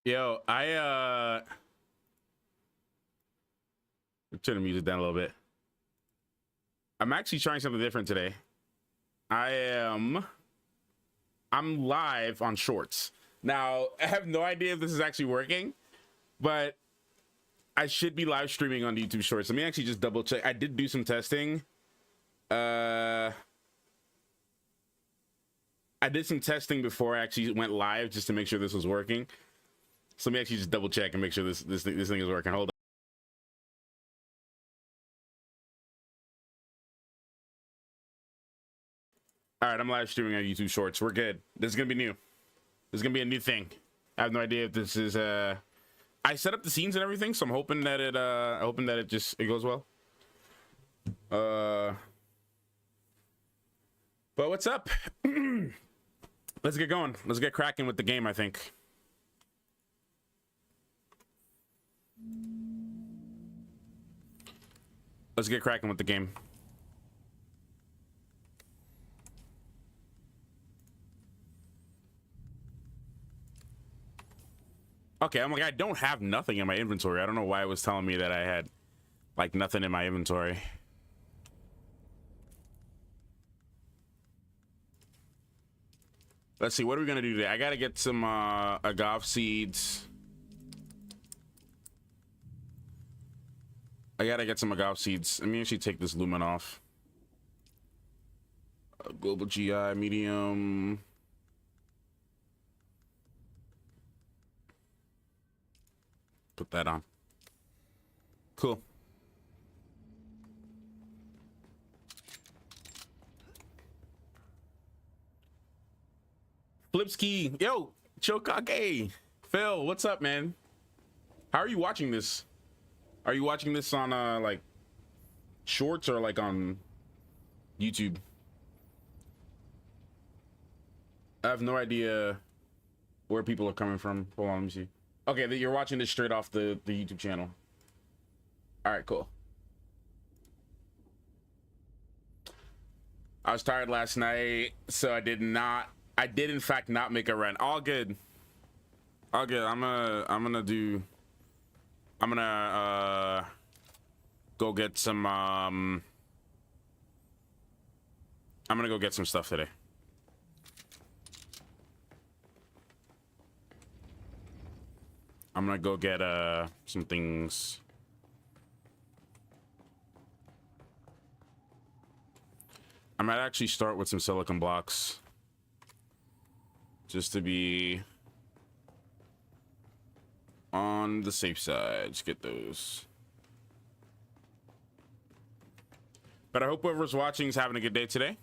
Yo, turn the music down a little bit. I'm actually trying something different today. I'm live on Shorts. Now, I have no idea if this is actually working, but I should be live streaming on YouTube Shorts. Let me actually just double check. I did do some testing. I did some testing before I actually went live just to make sure this was working. So let me actually just double check and make sure this thing is working. Hold on. All right, I'm live streaming on YouTube Shorts. We're good. This is gonna be new. This is gonna be a new thing. I have no idea if this is. I set up the scenes and everything, so I'm hoping that it. It goes well. But what's up? Let's get going. Let's get cracking with the game. I think. Let's get cracking with the game. Okay, I'm like, I don't have nothing in my inventory. I don't know why it was telling me that I had, like, nothing in my inventory. Let's see, what are we gonna do today? I gotta get some agave seeds. Let me actually take this lumen off. Global GI, medium. Put that on. Cool. Flipski, yo, Chokage, Phil, what's up, man? How are you watching this? Are you watching this on like Shorts or like on YouTube? I have no idea where people are coming from. Hold on, let me see. Okay, you're watching this straight off the YouTube channel. All right, cool. I was tired last night, so I did in fact not make a run. All good. I'm gonna go get some I'm gonna go get some stuff today. I'm gonna go get some things. I might actually start with some silicon blocks just to be on the safe side. Let's get those. But I hope whoever's watching is having a good day today.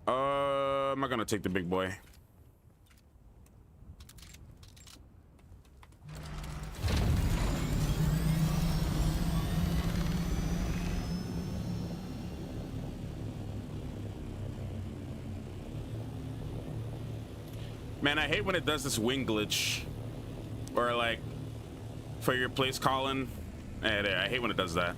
Am I gonna take the big boy? Man, I hate when it does this wing glitch. Or like, for your place calling. I hate when it does that.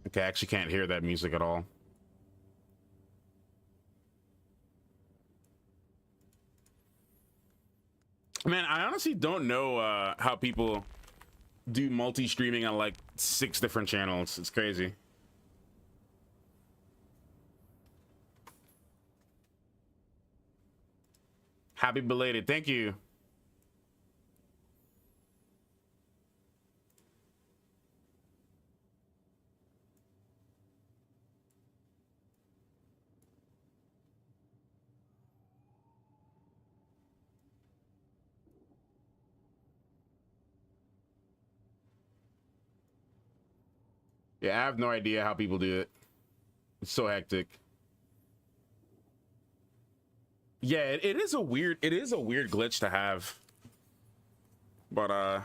Okay, I actually can't hear that music at all. Man, I honestly don't know how people do multi-streaming on like 6 different channels. It's crazy. Happy belated. Thank you. Yeah, I have no idea how people do it. It's so hectic. Yeah, it is a weird glitch to have. But I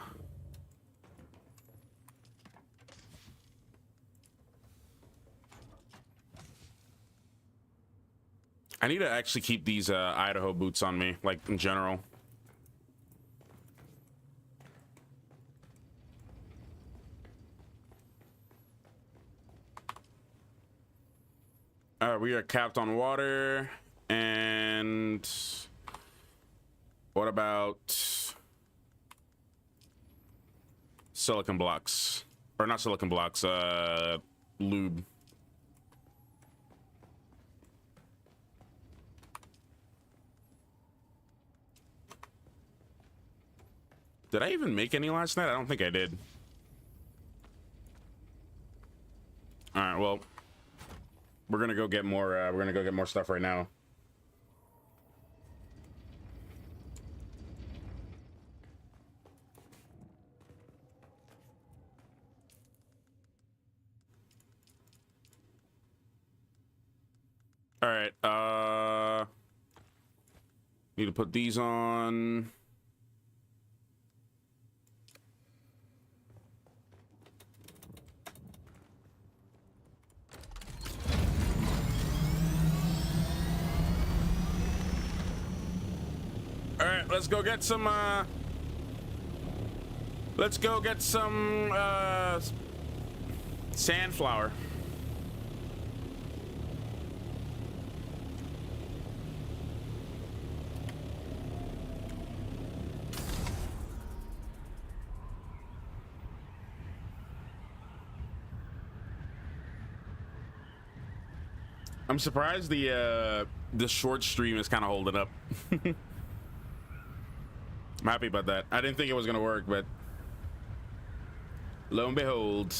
need to actually keep these Idaho boots on me, like in general. We are capped on water. And what about silicon blocks? Or not silicon blocks, lube. Did I even make any last night? I don't think I did. All right, well, we're gonna go get more. We're gonna go get more stuff right now. All right. Need to put these on. All right, let's go get some. Let's go get some sandflower. I'm surprised the short stream is kind of holding up. I'm happy about that. I didn't think it was gonna work, but lo and behold.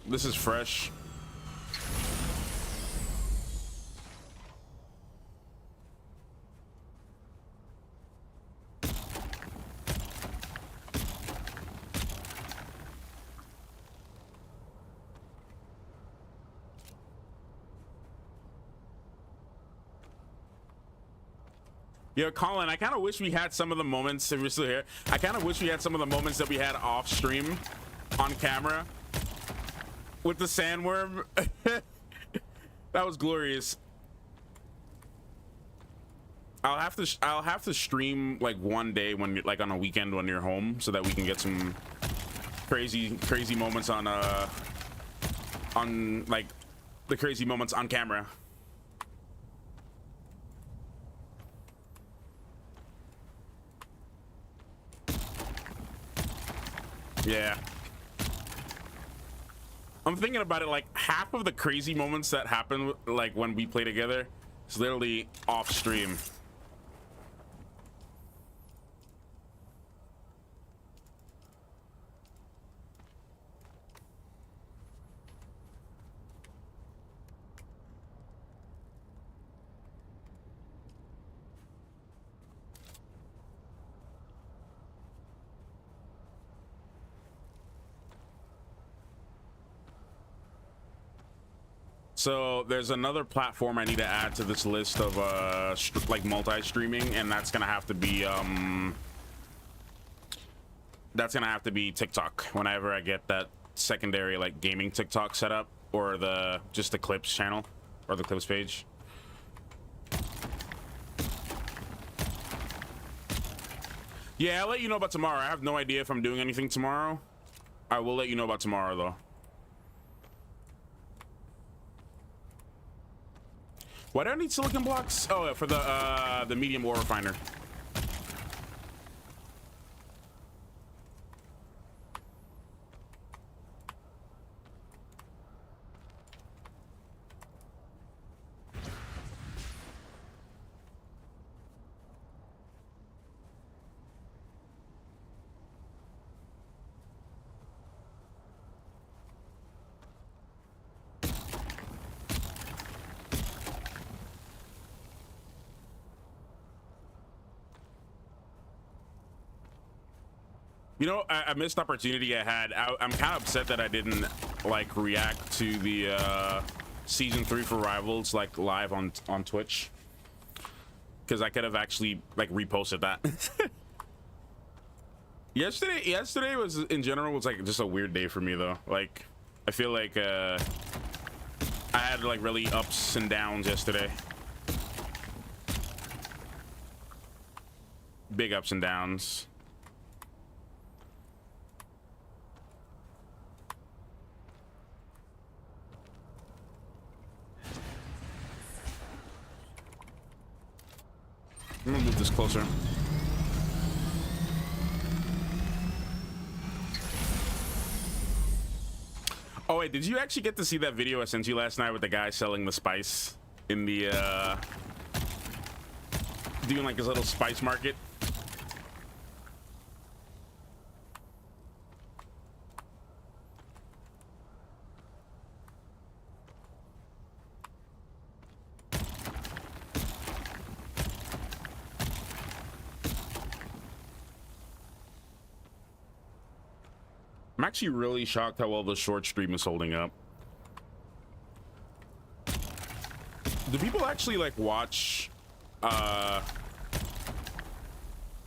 This is fresh. Yo, Colin, I kind of wish we had some of the moments, if you're still here, I kind of wish we had some of the moments that we had off stream on camera with the sandworm. That was glorious. I'll have to stream like one day when you're like on a weekend when you're home so that we can get some crazy moments on like the crazy moments on camera. Yeah. I'm thinking about it, like half of the crazy moments that happen like when we play together is literally off stream. So there's another platform I need to add to this list of like multi-streaming, and that's gonna have to be TikTok whenever I get that secondary like gaming TikTok set up, or just the clips channel or the clips page. Yeah, I'll let you know about tomorrow. I have no idea if I'm doing anything tomorrow. I will let you know about tomorrow though. Why do I need silicon blocks? Oh, yeah, for the medium ore refiner. You know, a missed opportunity I had. I'm kind of upset that I didn't like react to the season 3 for Rivals like live on Twitch, because I could have actually like reposted that. Yesterday was in general was like just a weird day for me though. Like I feel like I had like really ups and downs yesterday. Big ups and downs. I'm gonna move this closer. Oh wait, did you actually get to see that video I sent you last night with the guy selling the spice in the doing like his little spice market? I'm actually really shocked how well the short stream is holding up. Do people actually like watch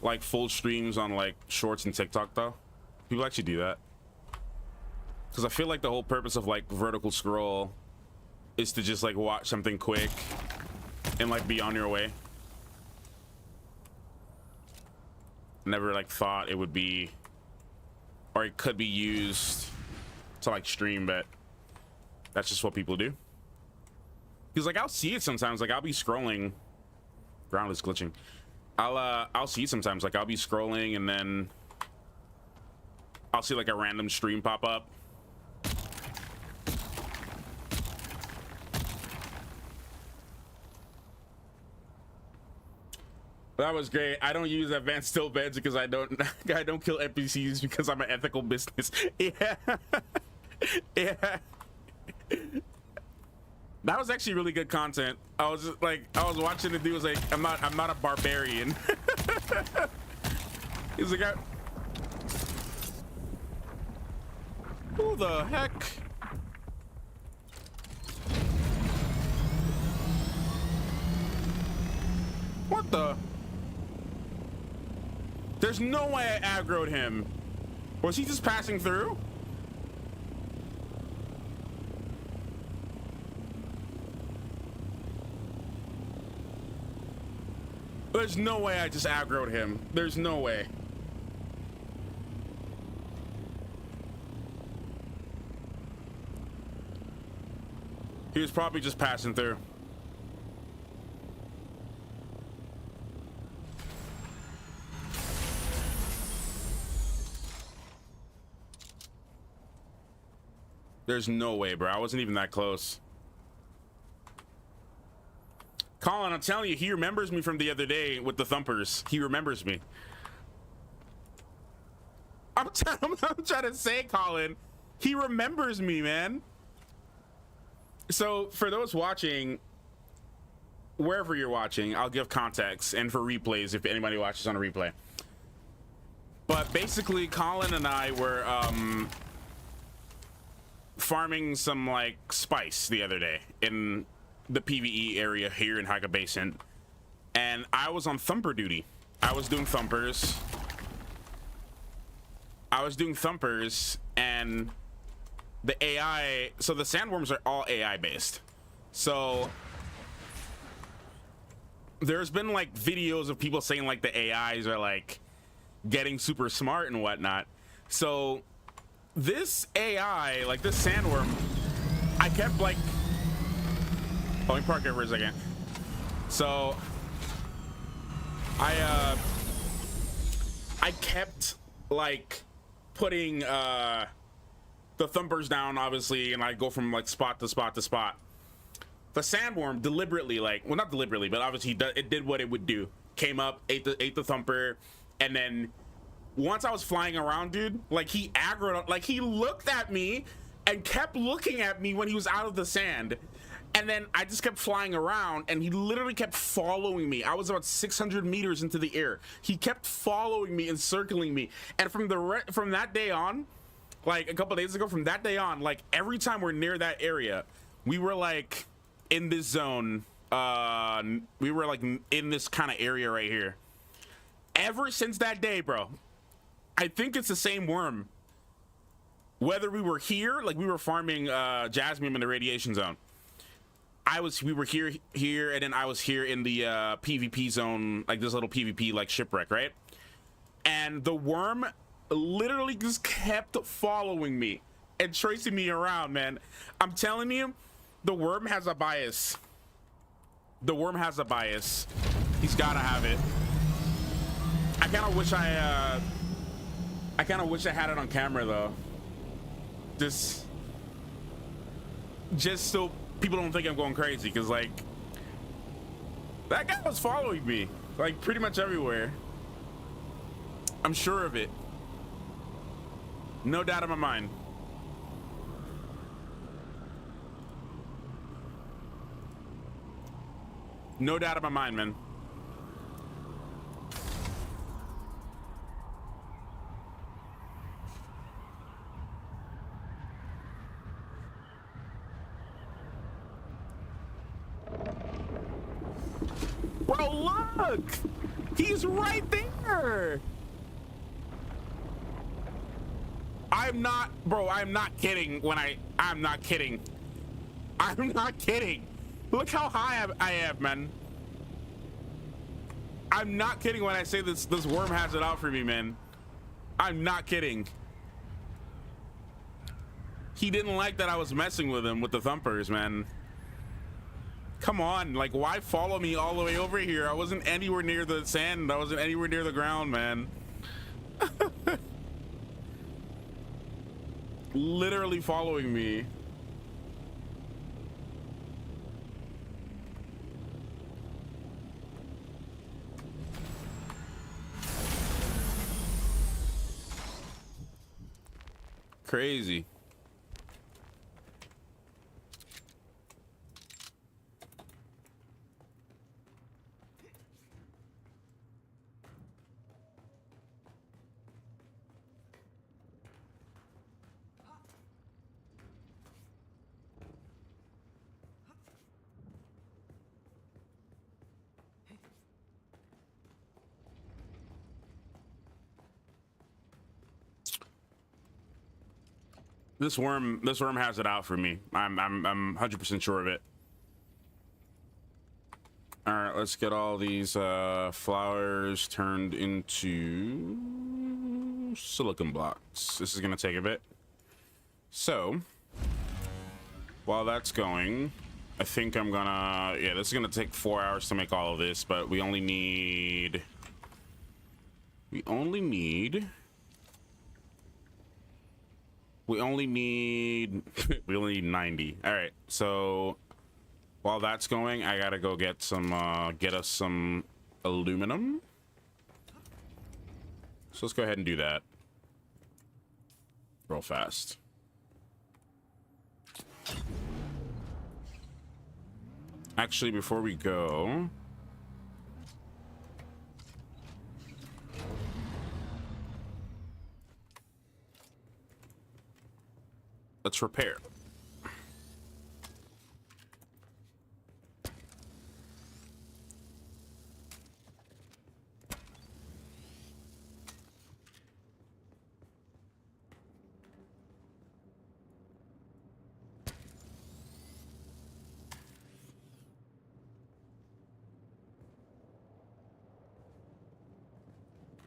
like full streams on like shorts and TikTok though? People actually do that? Because I feel like the whole purpose of like vertical scroll is to just like watch something quick and like be on your way. Never like thought it would be, or it could be used to like stream, but that's just what people do. Because like I'll see it sometimes, like I'll be scrolling. Ground is glitching. I'll see it sometimes, like I'll be scrolling and then I'll see like a random stream pop up. That was great. I don't use advanced still beds because I don't kill NPCs because I'm an ethical business. Yeah. Yeah. That was actually really good content. I was just, like, I was watching the dude was like, I'm not a barbarian. He's like, who the heck? What the? There's no way I aggroed him. Was he just passing through? There's no way I just aggroed him. There's no way. He was probably just passing through. There's no way, bro. I wasn't even that close. Colin, I'm telling you, he remembers me from the other day with the thumpers. He remembers me. I'm trying to say, Colin, he remembers me, man. So for those watching, wherever you're watching, I'll give context, and for replays if anybody watches on a replay. But basically, Colin and I were farming some like spice the other day in the PvE area here in Haga Basin, and I was on thumper duty. I was doing thumpers, and the AI, so the sandworms are all AI based. So there's been like videos of people saying like the AIs are like getting super smart and whatnot. So this AI, like this sandworm, I kept like, let me park it for a second. So I kept like putting the thumpers down, obviously, and I go from like spot to spot to spot. The sandworm deliberately, like, well, not deliberately, but obviously it did what it would do. Came up, ate the thumper, and then once I was flying around, dude, like he aggroed, like he looked at me and kept looking at me when he was out of the sand. And then I just kept flying around, and he literally kept following me. I was about 600 meters into the air. He kept following me and circling me. And from that day on, like a couple days ago, from that day on, like every time we're near that area, we were like in this zone. We were like in this kind of area right here. Ever since that day, bro, I think it's the same worm. Whether we were here, like we were farming jasmine in the radiation zone. We were here, and then I was here in the PvP zone, like this little PvP like shipwreck, right? And the worm literally just kept following me and tracing me around, man. I'm telling you, the worm has a bias. The worm has a bias. He's gotta have it. I kind of wish I had it on camera though. Just so people don't think I'm going crazy, because like that guy was following me like pretty much everywhere. I'm sure of it. No doubt in my mind. No doubt in my mind, man. Bro, look! He's right there! I'm not kidding when I'm not kidding. I'm not kidding. Look how high I am, man. I'm not kidding when I say this worm has it out for me, man. I'm not kidding. He didn't like that I was messing with him with the thumpers, man. Come on, like, why follow me all the way over here? I wasn't anywhere near the sand. I wasn't anywhere near the ground, man. Literally following me. Crazy. This worm has it out for me. I'm 100% sure of it. All right, let's get all these flowers turned into silicon blocks. This is gonna take a bit. So while that's going, I think I'm gonna, yeah, this is gonna take 4 hours to make all of this, but we only need we only need 90. All right, so while that's going, I gotta go get us some aluminum. So let's go ahead and do that real fast. Actually, before we go, let's repair.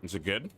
Is it good?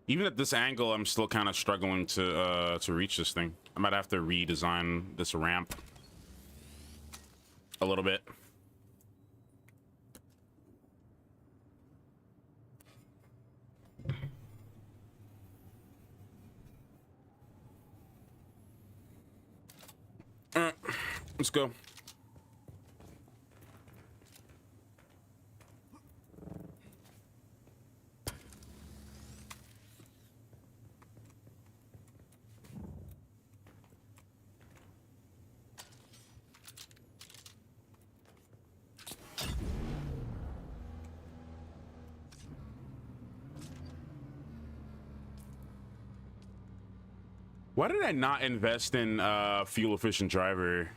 Even at this angle, I'm still kind of struggling to reach this thing. I might have to redesign this ramp a little bit. All right, let's go. Why did I not invest in fuel efficient driver?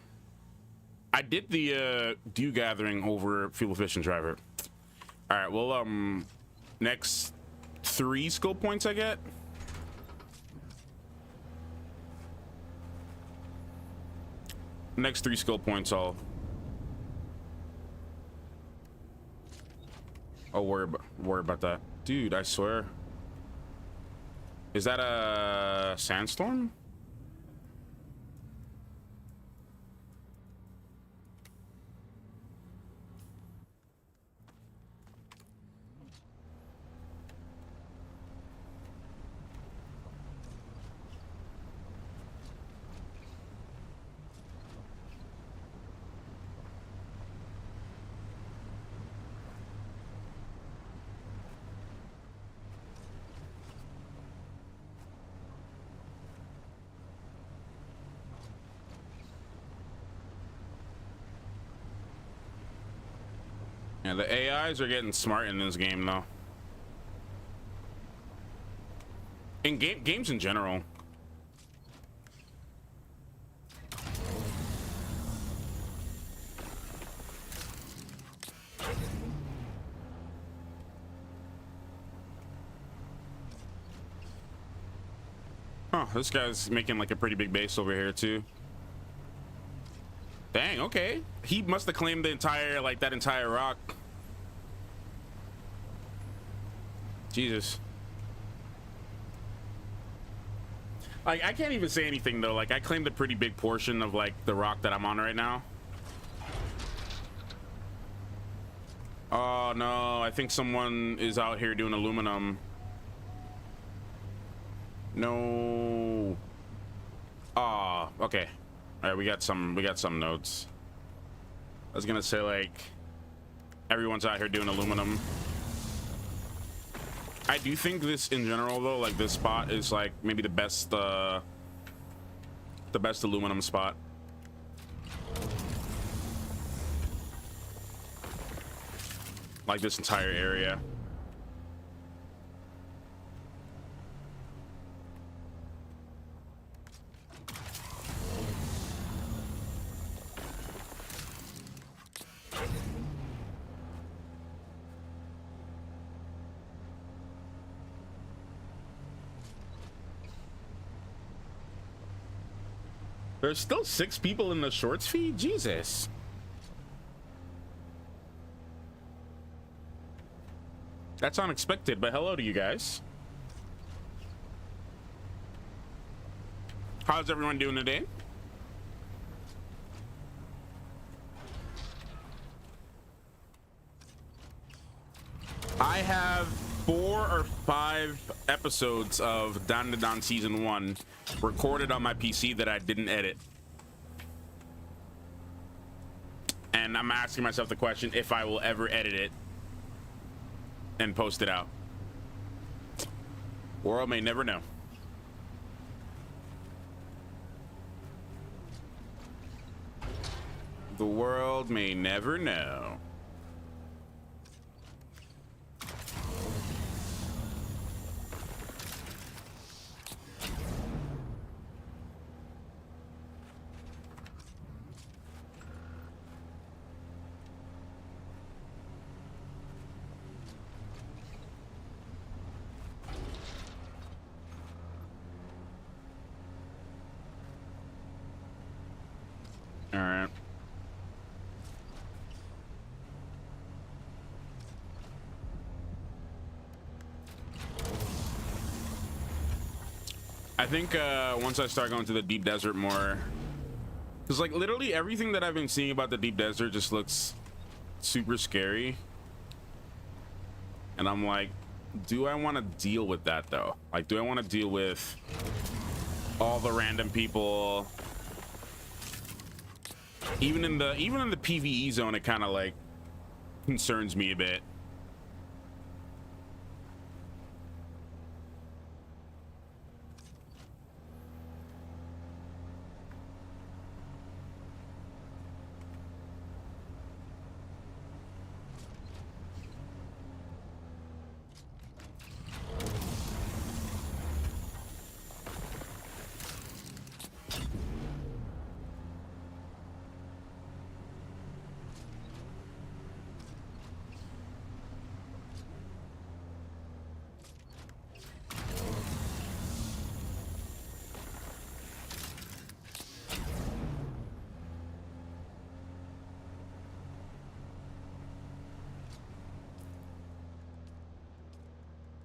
I did the dew gathering over fuel efficient driver. All right, well, next 3 skill points I get. Next 3 skill points, I'll worry about that, dude. I swear. Is that a sandstorm? Yeah, the AIs are getting smart in this game, though. In games in general. Huh, this guy's making like a pretty big base over here too. Dang, okay. He must have claimed the entire, like, that entire rock. Jesus. Like, I can't even say anything though. Like, I claimed a pretty big portion of like the rock that I'm on right now. Oh no, I think someone is out here doing aluminum. No. Ah, oh, okay. All right, we got some notes. I was gonna say, like, everyone's out here doing aluminum. I do think this in general though, like this spot is like maybe the best aluminum spot. Like this entire area. There's still 6 people in the shorts feed? Jesus. That's unexpected, but hello to you guys. How's everyone doing today? I have 4 or 5 episodes of Dune Season 1 recorded on my PC that I didn't edit. And I'm asking myself the question if I will ever edit it and post it out. World may never know. The world may never know. All right. I think once I start going to the deep desert more, because like literally everything that I've been seeing about the deep desert just looks super scary. And I'm like, do I want to deal with that though? Like, do I want to deal with all the random people Even in the PvE zone, it kind of like concerns me a bit.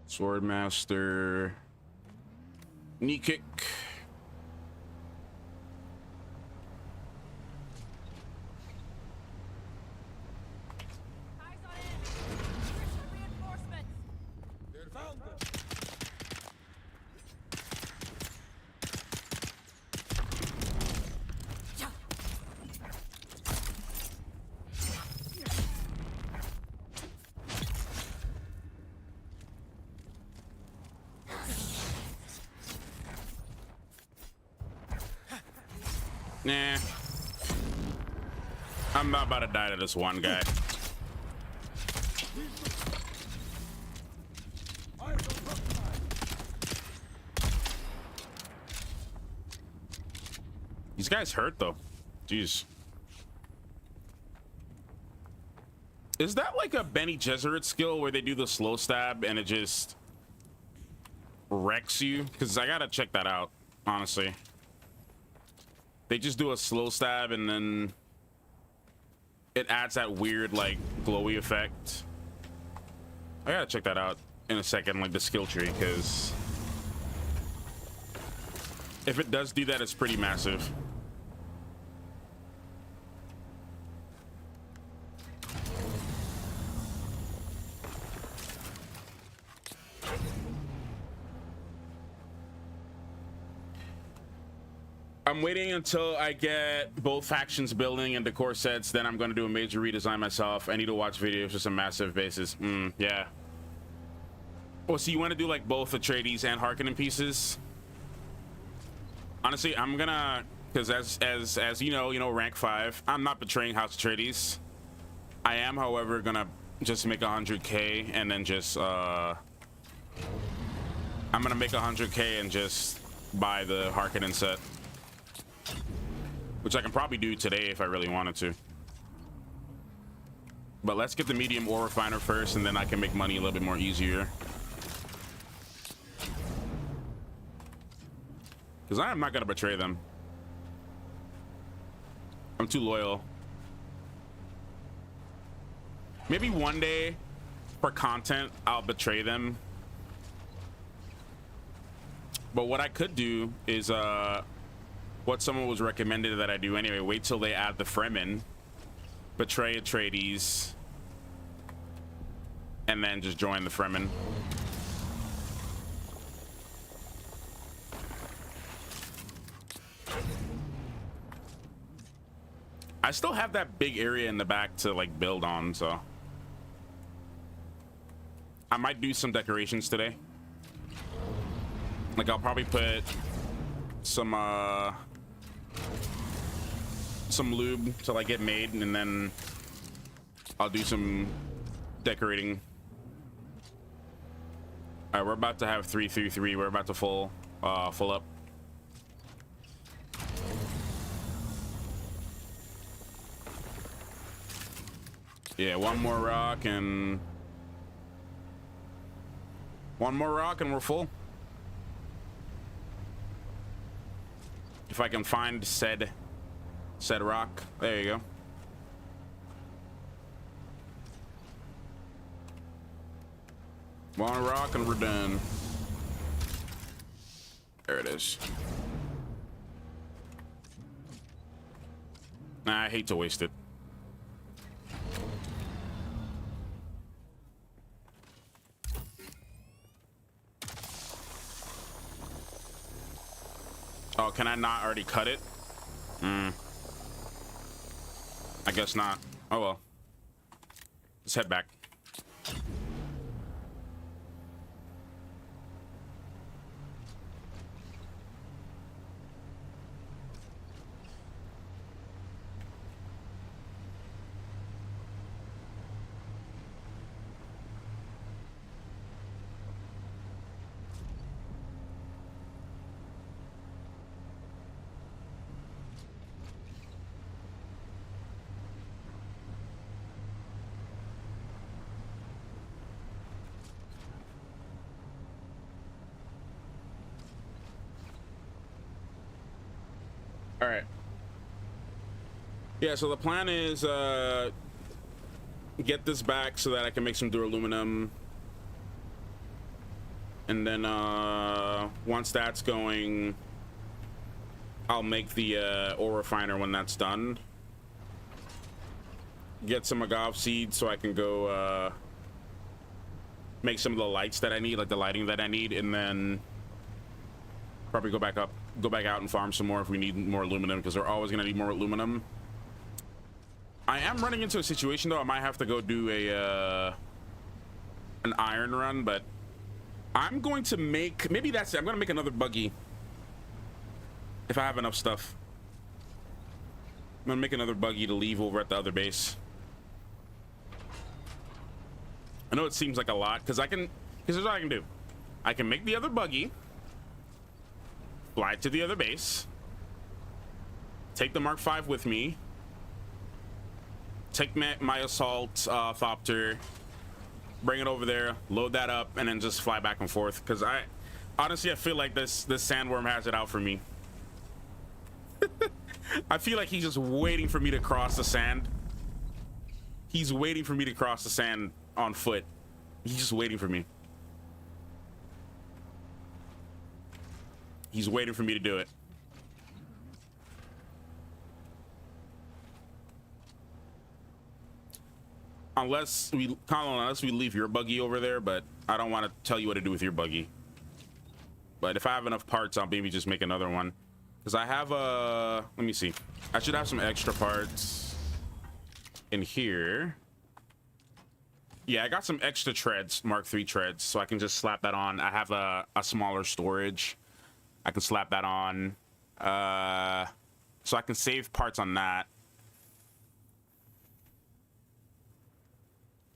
Swordmaster, knee kick. Eyes on it. Christian reinforcements. Found them. Nah. I'm not about to die to this one guy. These guys hurt though. Jeez. Is that like a Benny Gesserit skill where they do the slow stab and it just wrecks you? Because I gotta check that out, honestly. They just do a slow stab and then it adds that weird like glowy effect. I gotta check that out in a second, like the skill tree, because if it does do that, it's pretty massive. I'm waiting until I get both factions building and decor sets, then I'm going to do a major redesign myself. I need to watch videos for some massive bases. Yeah. Oh, so you want to do like both Atreides and Harkonnen pieces? Honestly, I'm gonna, because as you know, rank 5, I'm not betraying House Atreides. I am, however, gonna just make 100k and then just I'm gonna make 100k and just buy the Harkonnen set. Which I can probably do today if I really wanted to. But let's get the medium ore refiner first, and then I can make money a little bit more easier. Because I am not going to betray them. I'm too loyal. Maybe one day, for content, I'll betray them. But what I could do is, what someone was recommended that I do anyway, wait till they add the Fremen, betray Atreides, and then just join the Fremen. I still have that big area in the back to like build on, so I might do some decorations today. Like I'll probably put some lube till I get made, and then I'll do some decorating. All right, we're about to have 3-3-3. We're about to full up. Yeah, one more rock and we're full. If I can find said rock. There you go. One rock and we're done. There it is. Nah, I hate to waste it. Oh, can I not already cut it? I guess not. Oh well. Let's head back. All right. Yeah, so the plan is get this back so that I can make some duraluminum. And then once that's going, I'll make the ore refiner when that's done. Get some agave seeds so I can go make some of the lights that I need, like the lighting that I need, and then probably go back out and farm some more if we need more aluminum, because we're always gonna need more aluminum. I am running into a situation though. I might have to go do a an iron run, but I'm going to make, maybe that's it. I'm gonna make another buggy if I have enough stuff. I'm gonna make another buggy to leave over at the other base. I know it seems like a lot, because here's what I can do. I can make the other buggy, fly to the other base, take the Mark V with me, take my assault thopter, bring it over there, load that up, and then just fly back and forth. Because I feel like this sandworm has it out for me. I feel like he's just waiting for me to cross the sand. He's waiting for me to cross the sand on foot. He's just waiting for me. He's waiting for me to do it. Unless we leave your buggy over there, but I don't want to tell you what to do with your buggy. But if I have enough parts, I'll maybe just make another one. Because I have a... Let me see. I should have some extra parts in here. Yeah, I got some extra treads, Mark III treads, so I can just slap that on. I have a smaller storage. I can slap that on. So I can save parts on that.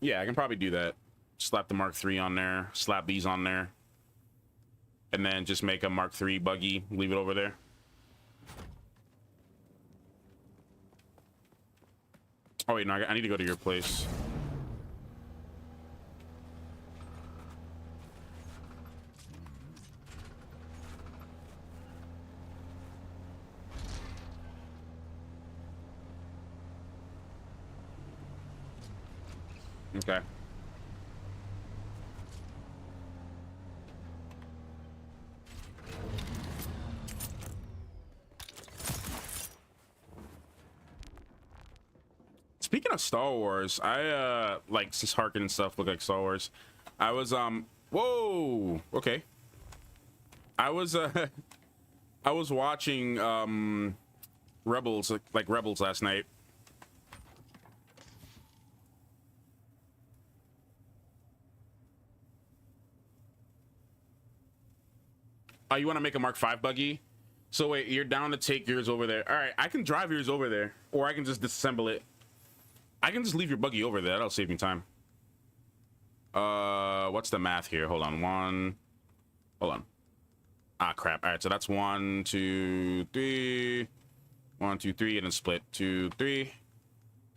Yeah, I can probably do that. Slap the Mark III on there, slap these on there, and then just make a Mark III buggy, leave it over there. Oh wait, no, I need to go to your place. Okay. Speaking of Star Wars, I like, since Harkin and stuff look like Star Wars, I was whoa, okay. I was I was watching Rebels, like Rebels last night. Oh, you want to make a Mark V buggy? So wait, you're down to take yours over there. All right, I can drive yours over there, or I can just disassemble it. I can just leave your buggy over there. That'll save me time. What's the math here? Hold on. Hold on. Ah, crap. All right, so that's 1, 2, 3. 1, 2, 3, and then split 2, 3.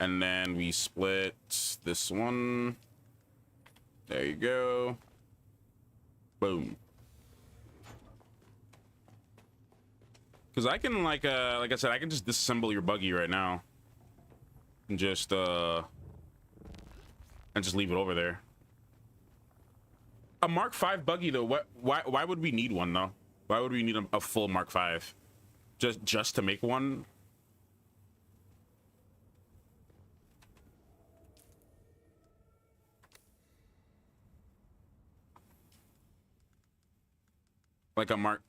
And then we split this one. There you go. Boom. Because I can, like I said, I can just disassemble your buggy right now. And just leave it over there. A Mark V buggy though, why would we need one though? Why would we need a full Mark V? Just to make one? Like a Mark,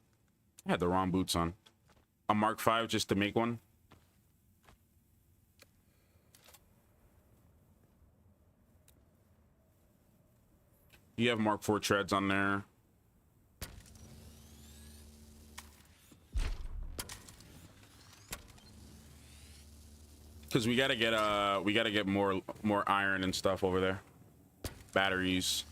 I had the wrong boots on. A Mark V just to make one? You have Mark 4 treads on there. Because we gotta get more iron and stuff over there. Batteries.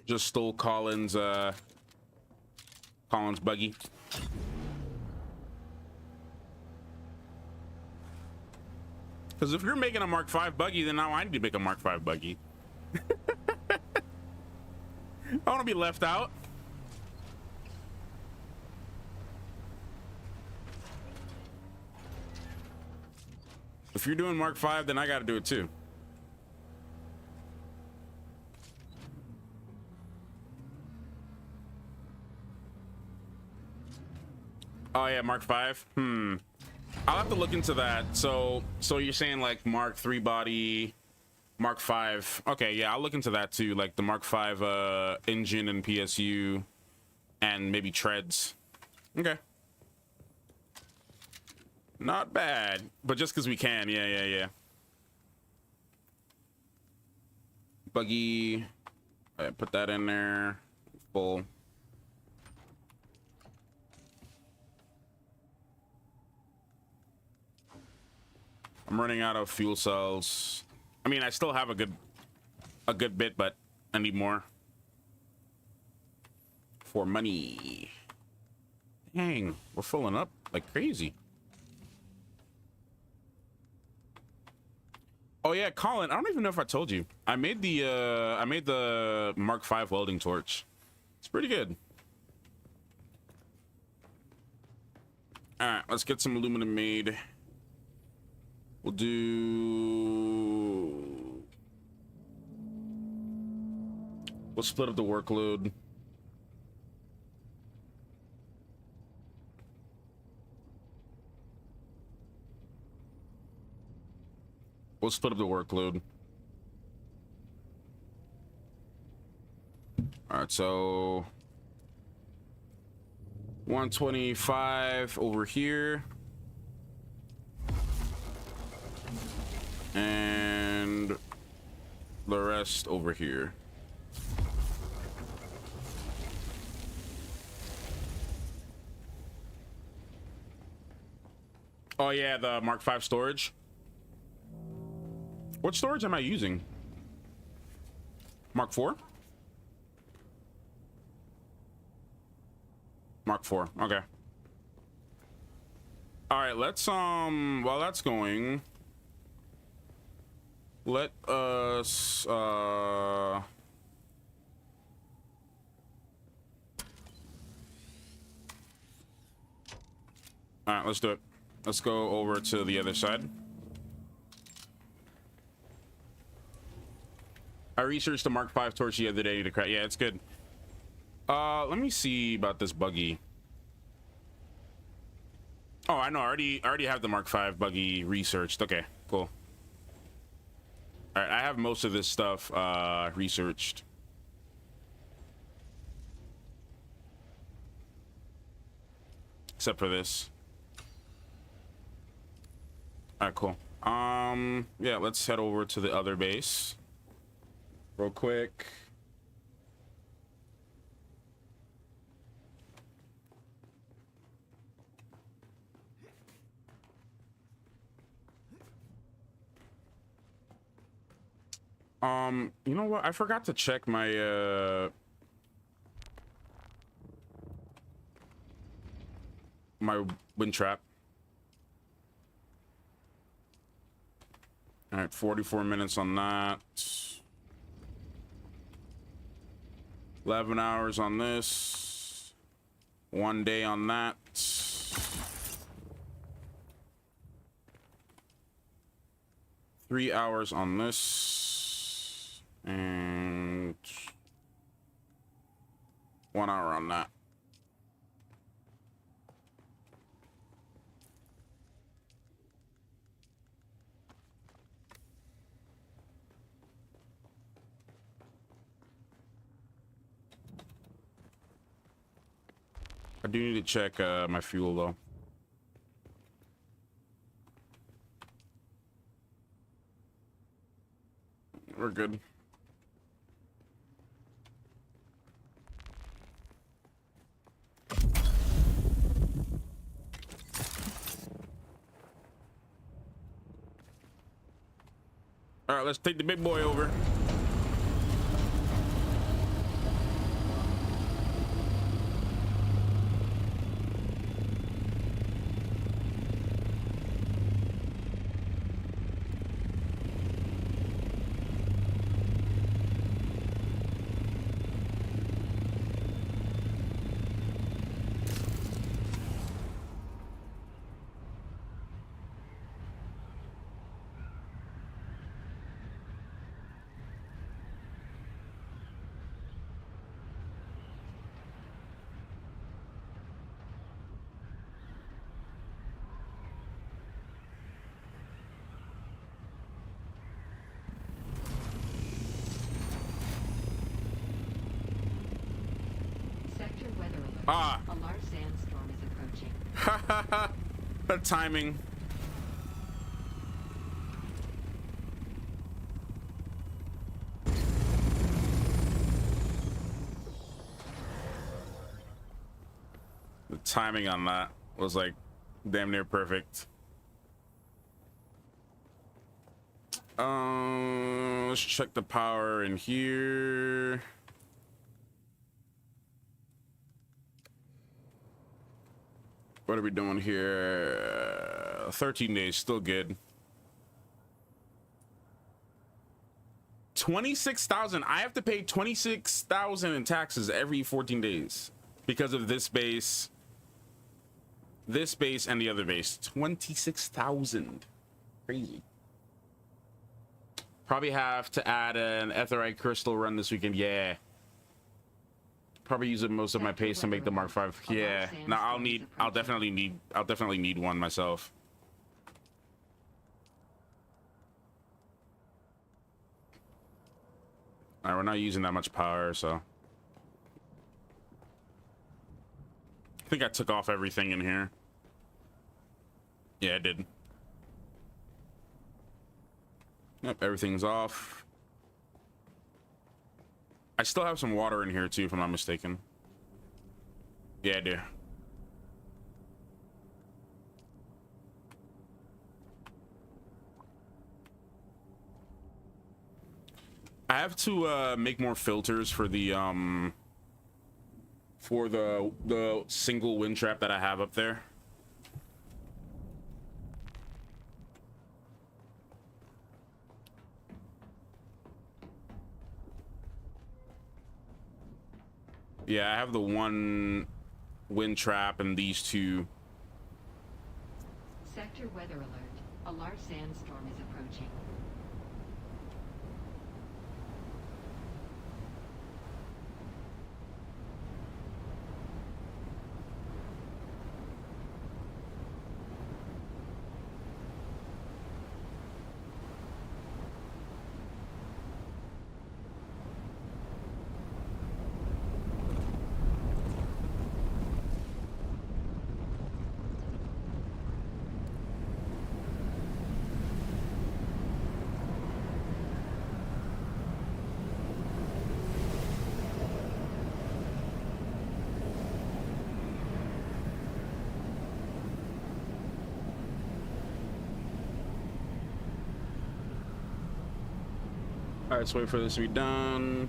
Just stole Colin's buggy. Because if you're making a Mark 5 buggy, then now I need to make a Mark 5 buggy. I want to be left out. If you're doing Mark 5, then I got to do it too. Oh yeah, Mark 5. I'll have to look into that. So you're saying like Mark 3 body, Mark 5. Okay, yeah, I'll look into that too, like the Mark 5 engine and PSU and maybe treads. Okay. Not bad, but just because we can. Yeah. Buggy. Put that in there. Full. I'm running out of fuel cells. I mean, I still have a good bit, but I need more for money. Dang, we're filling up like crazy. Oh yeah, Colin, I don't even know if I told you. I made the Mark 5 welding torch. It's pretty good. All right, let's get some aluminum made. We'll split up the workload. We'll split up the workload. All right, so 125 over here. And the rest over here. Oh yeah, the Mark 5 storage. What storage am I using? Mark 4? Mark 4, okay. All right, let's while that's going, let us all right, let's do it. Let's go over to the other side. I researched the Mark 5 torch the other day to crack. Yeah, it's good. Let me see about this buggy. Oh, I know. I already have the Mark 5 buggy researched. Okay, cool. All right, I have most of this stuff researched. Except for this. All right, cool. Yeah, let's head over to the other base real quick. You know what? I forgot to check my my wind trap. All right, 44 minutes on that. 11 hours on this. 1 day on that. 3 hours on this. And 1 hour on that. I do need to check my fuel though. We're good. All right, let's take the big boy over. Ah. A large sandstorm is approaching. Ha ha ha. The timing. The timing on that was like damn near perfect. Let's check the power in here. What are we doing here? 13 days, still good. 26,000. I have to pay 26,000 in taxes every 14 days because of this base, and the other base. 26,000. Crazy. Probably have to add an etherite crystal run this weekend. Yeah. Probably using most of my pace to make the Mark V. Yeah. No, I'll definitely need one myself. All right, we're not using that much power, so I think I took off everything in here. Yeah, I did. Yep, everything's off. I still have some water in here too, if I'm not mistaken. Yeah, I do. I have to make more filters for the single wind trap that I have up there. Yeah, I have the one wind trap and these two. Sector weather alert. A large sandstorm is approaching. All right, let's wait for this to be done.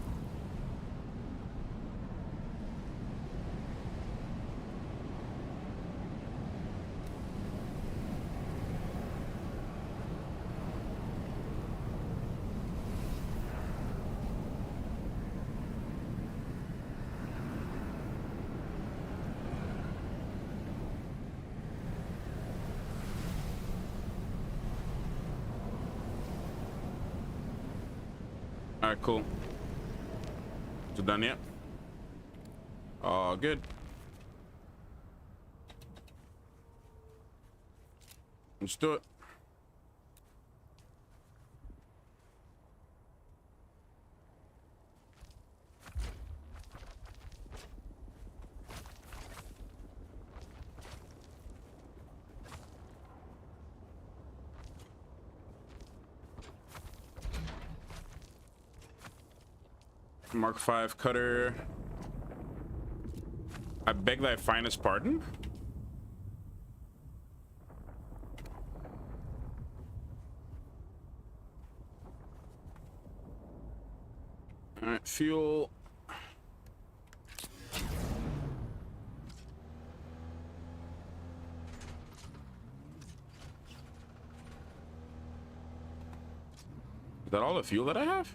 All All right, cool. Is it done yet? Oh, good. Let's do it. Mark 5 cutter. I beg thy finest pardon. All right, fuel. Is that all the fuel that I have?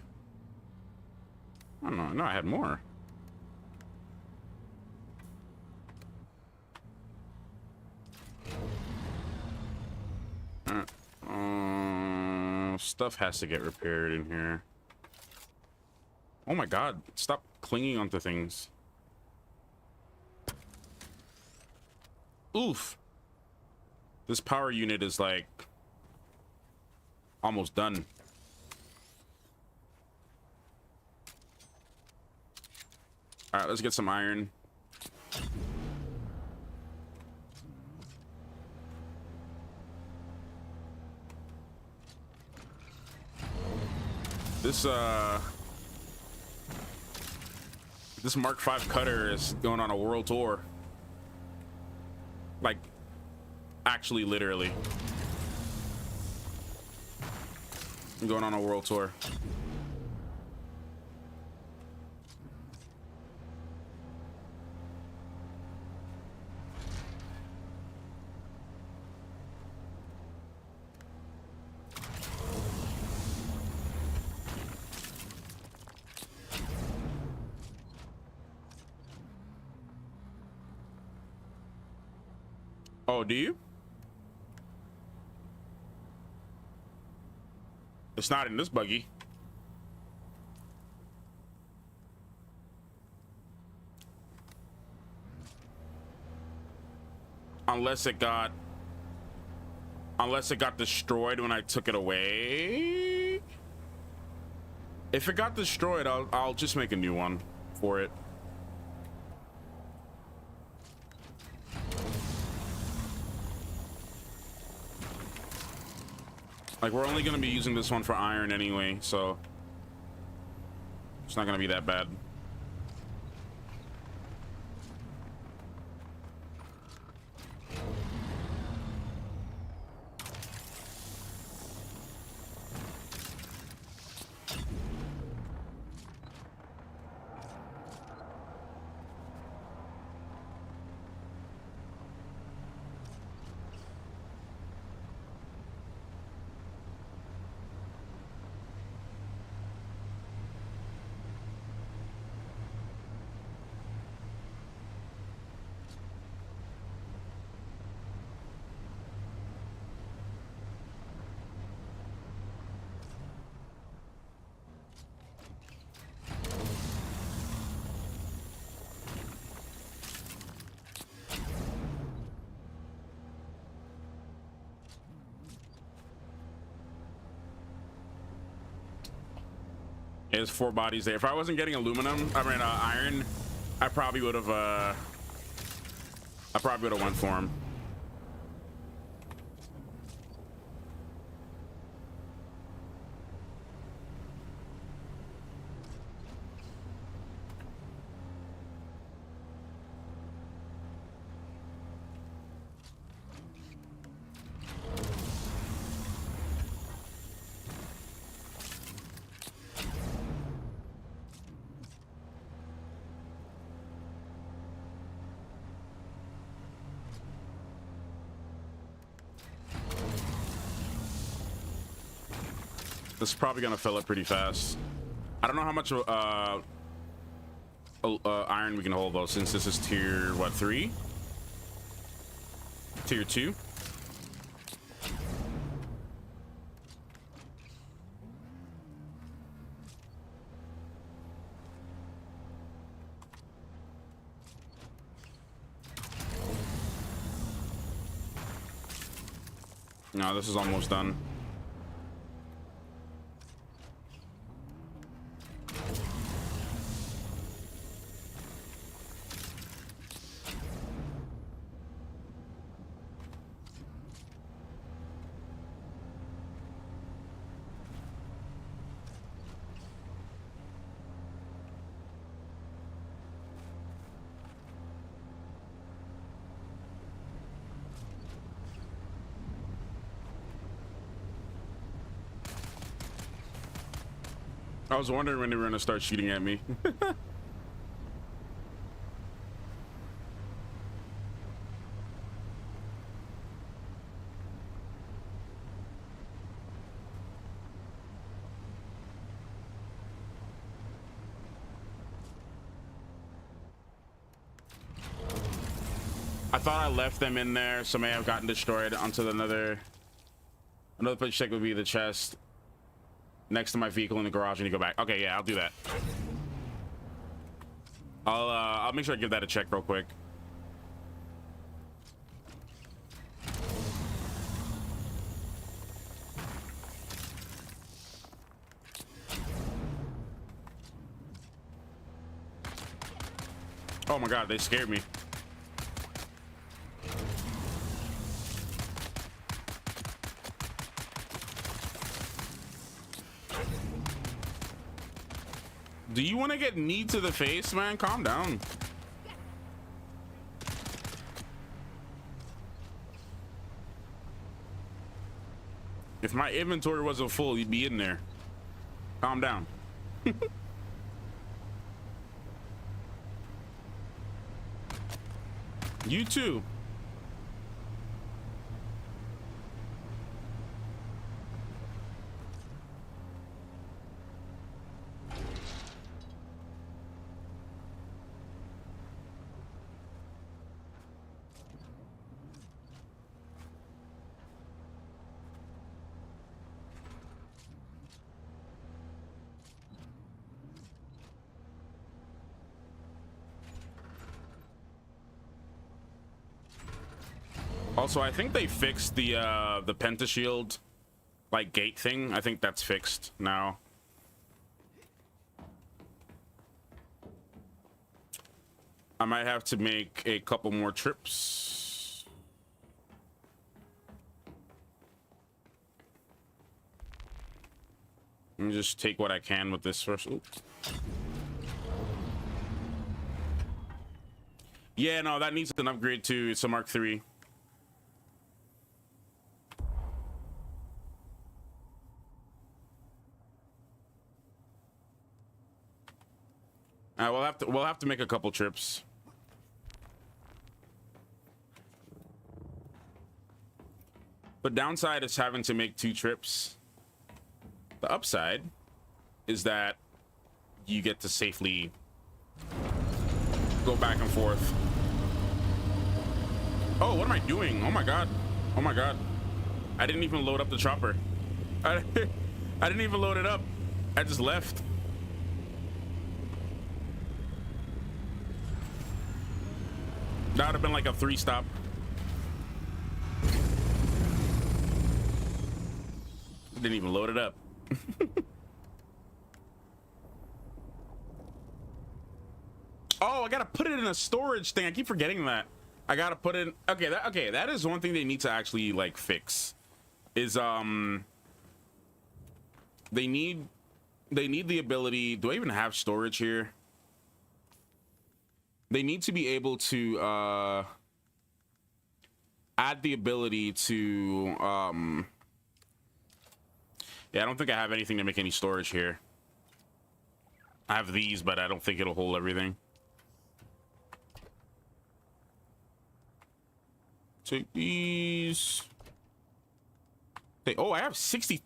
I don't know. No, I had more. Stuff has to get repaired in here. Oh my god, stop clinging onto things. Oof. This power unit is like almost done. All right, let's get some iron. This Mark 5 cutter is going on a world tour. Like, actually, literally. I'm going on a world tour. Oh, do you? It's not in this buggy. Unless it got destroyed when I took it away. If it got destroyed, I'll just make a new one for it. Like, we're only gonna be using this one for iron anyway, so it's not gonna be that bad. There's 4 bodies there. If I wasn't getting aluminum, iron, I probably would have went for him. This is probably gonna fill up pretty fast. I don't know how much iron we can hold though, since this is tier what, 3? Tier 2. No, this is almost done. I was wondering when they were gonna start shooting at me. I thought I left them in there, so may have gotten destroyed onto another place to check would be the chest next to my vehicle in the garage and you go back. Okay, yeah, I'll do that. I'll make sure I give that a check real quick. Oh my god, they scared me. Do you want to get knee to the face, man? Calm down. If my inventory wasn't full, you'd be in there. Calm down. You too. Also, I think they fixed the pentashield like gate thing. I think that's fixed now. I might have to make a couple more trips. Let me just take what I can with this first. Oops. Yeah, no, that needs an upgrade to it's a Mark III. We'll have to make a couple trips. But downside is having to make 2 trips. The upside is that you get to safely go back and forth. Oh, what am I doing? Oh my god. Oh my god. I didn't even load up the chopper. I didn't even load it up. I just left. That would have been like a 3-stop. Didn't even load it up. Oh, I gotta put it in a storage thing. I keep forgetting that. I gotta put it in. Okay, that is one thing they need to actually like fix. Is they need the ability. Do I even have storage here? They need to be able to add the ability to yeah, I don't think I have anything to make any storage here. I have these, but I don't think it'll hold everything. Take these. Oh, I have 62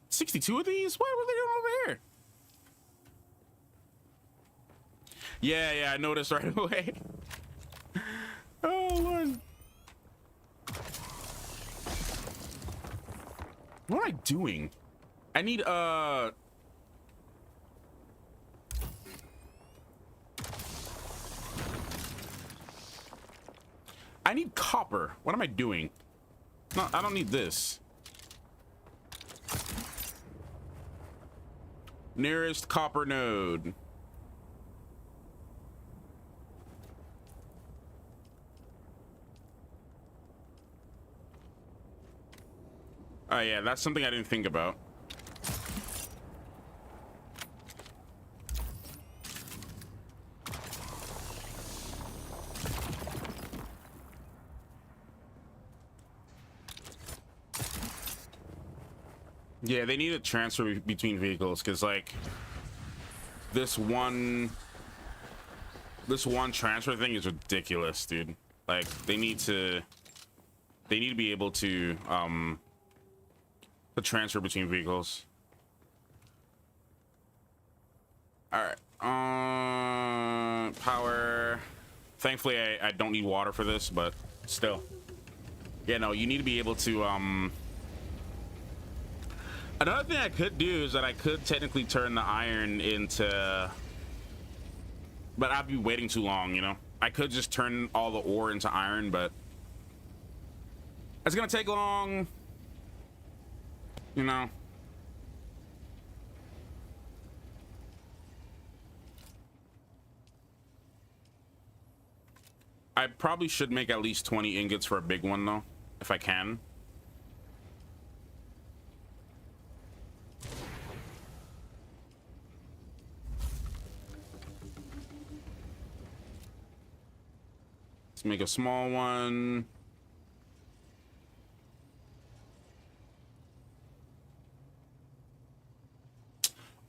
of these? What were they doing over here? Yeah, I noticed right away. Oh, Lord. What am I doing? I need, I need copper. What am I doing? No, I don't need this. Nearest copper node. Oh yeah, that's something I didn't think about. Yeah, they need a transfer between vehicles because like this one transfer thing is ridiculous, dude. Like they need to be able to transfer between vehicles. All right. Power. Thankfully, I don't need water for this, but still. Yeah, no, you need to be able to Another thing I could do is that I could technically turn the iron into, but I'd be waiting too long, you know? I could just turn all the ore into iron, but it's gonna take long, you know? I probably should make at least 20 ingots for a big one though, if I can. Let's make a small one.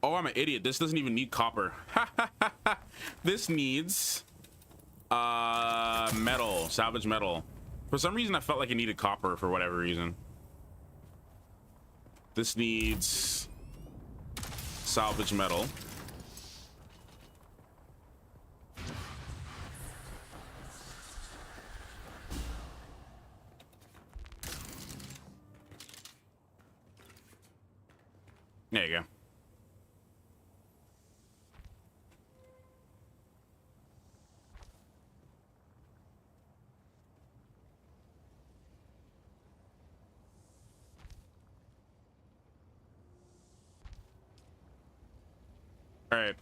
Oh, I'm an idiot. This doesn't even need copper. This needs metal, salvage metal. For some reason I felt like it needed copper for whatever reason. This needs salvage metal. There you go. All right.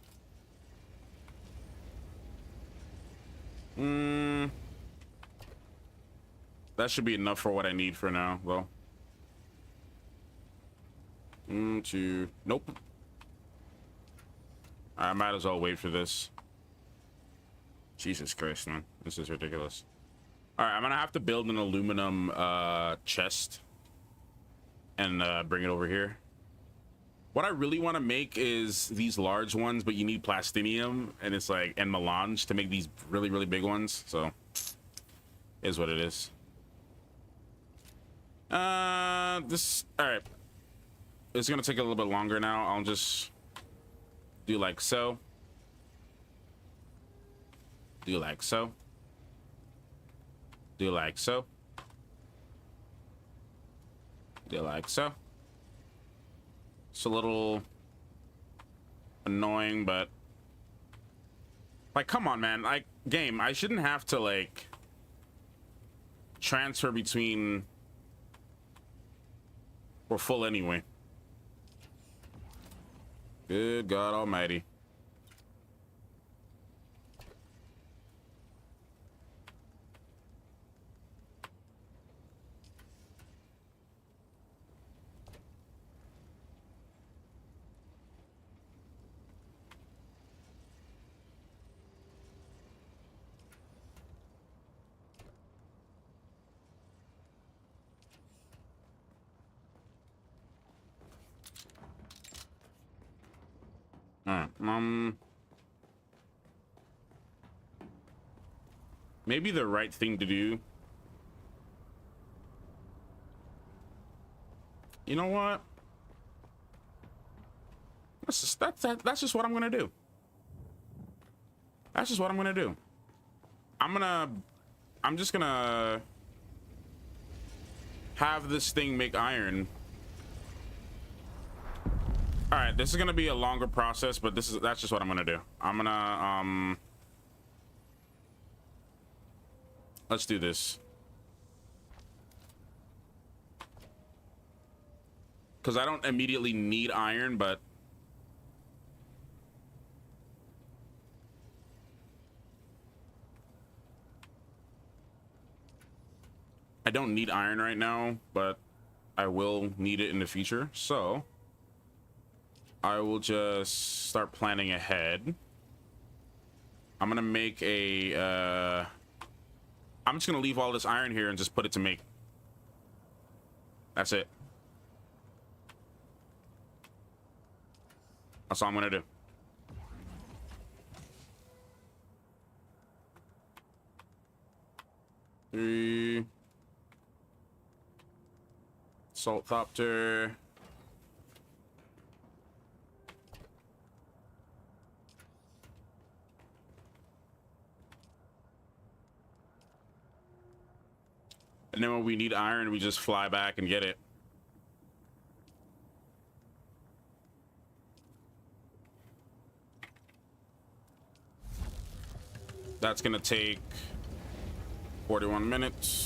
That should be enough for what I need for now, though. Nope. I might as well wait for this. Jesus Christ, man. This is ridiculous. All right, I'm gonna have to build an aluminum chest and bring it over here. What I really want to make is these large ones, but you need plastinium and it's like and melange to make these really, really big ones. So is what it is. All right. It's gonna take a little bit longer now. I'll just do like so. Do like so. Do like so. Do like so. It's a little annoying, but like, come on, man. Like, game, I shouldn't have to like transfer between. We're full anyway. Good God Almighty. Maybe the right thing to do. You know what? That's just what I'm gonna do. That's just what I'm gonna do. I'm just gonna have this thing make iron. All right, this is gonna be a longer process, but that's just what I'm gonna do. I'm gonna let's do this. Because I don't immediately need iron, but I don't need iron right now, but I will need it in the future. So I will just start planning ahead. I'm gonna make a I'm just gonna leave all this iron here and just put it to make. That's it. That's all I'm gonna do. Three. Saltthopter. And then when we need iron, we just fly back and get it. That's gonna take 41 minutes.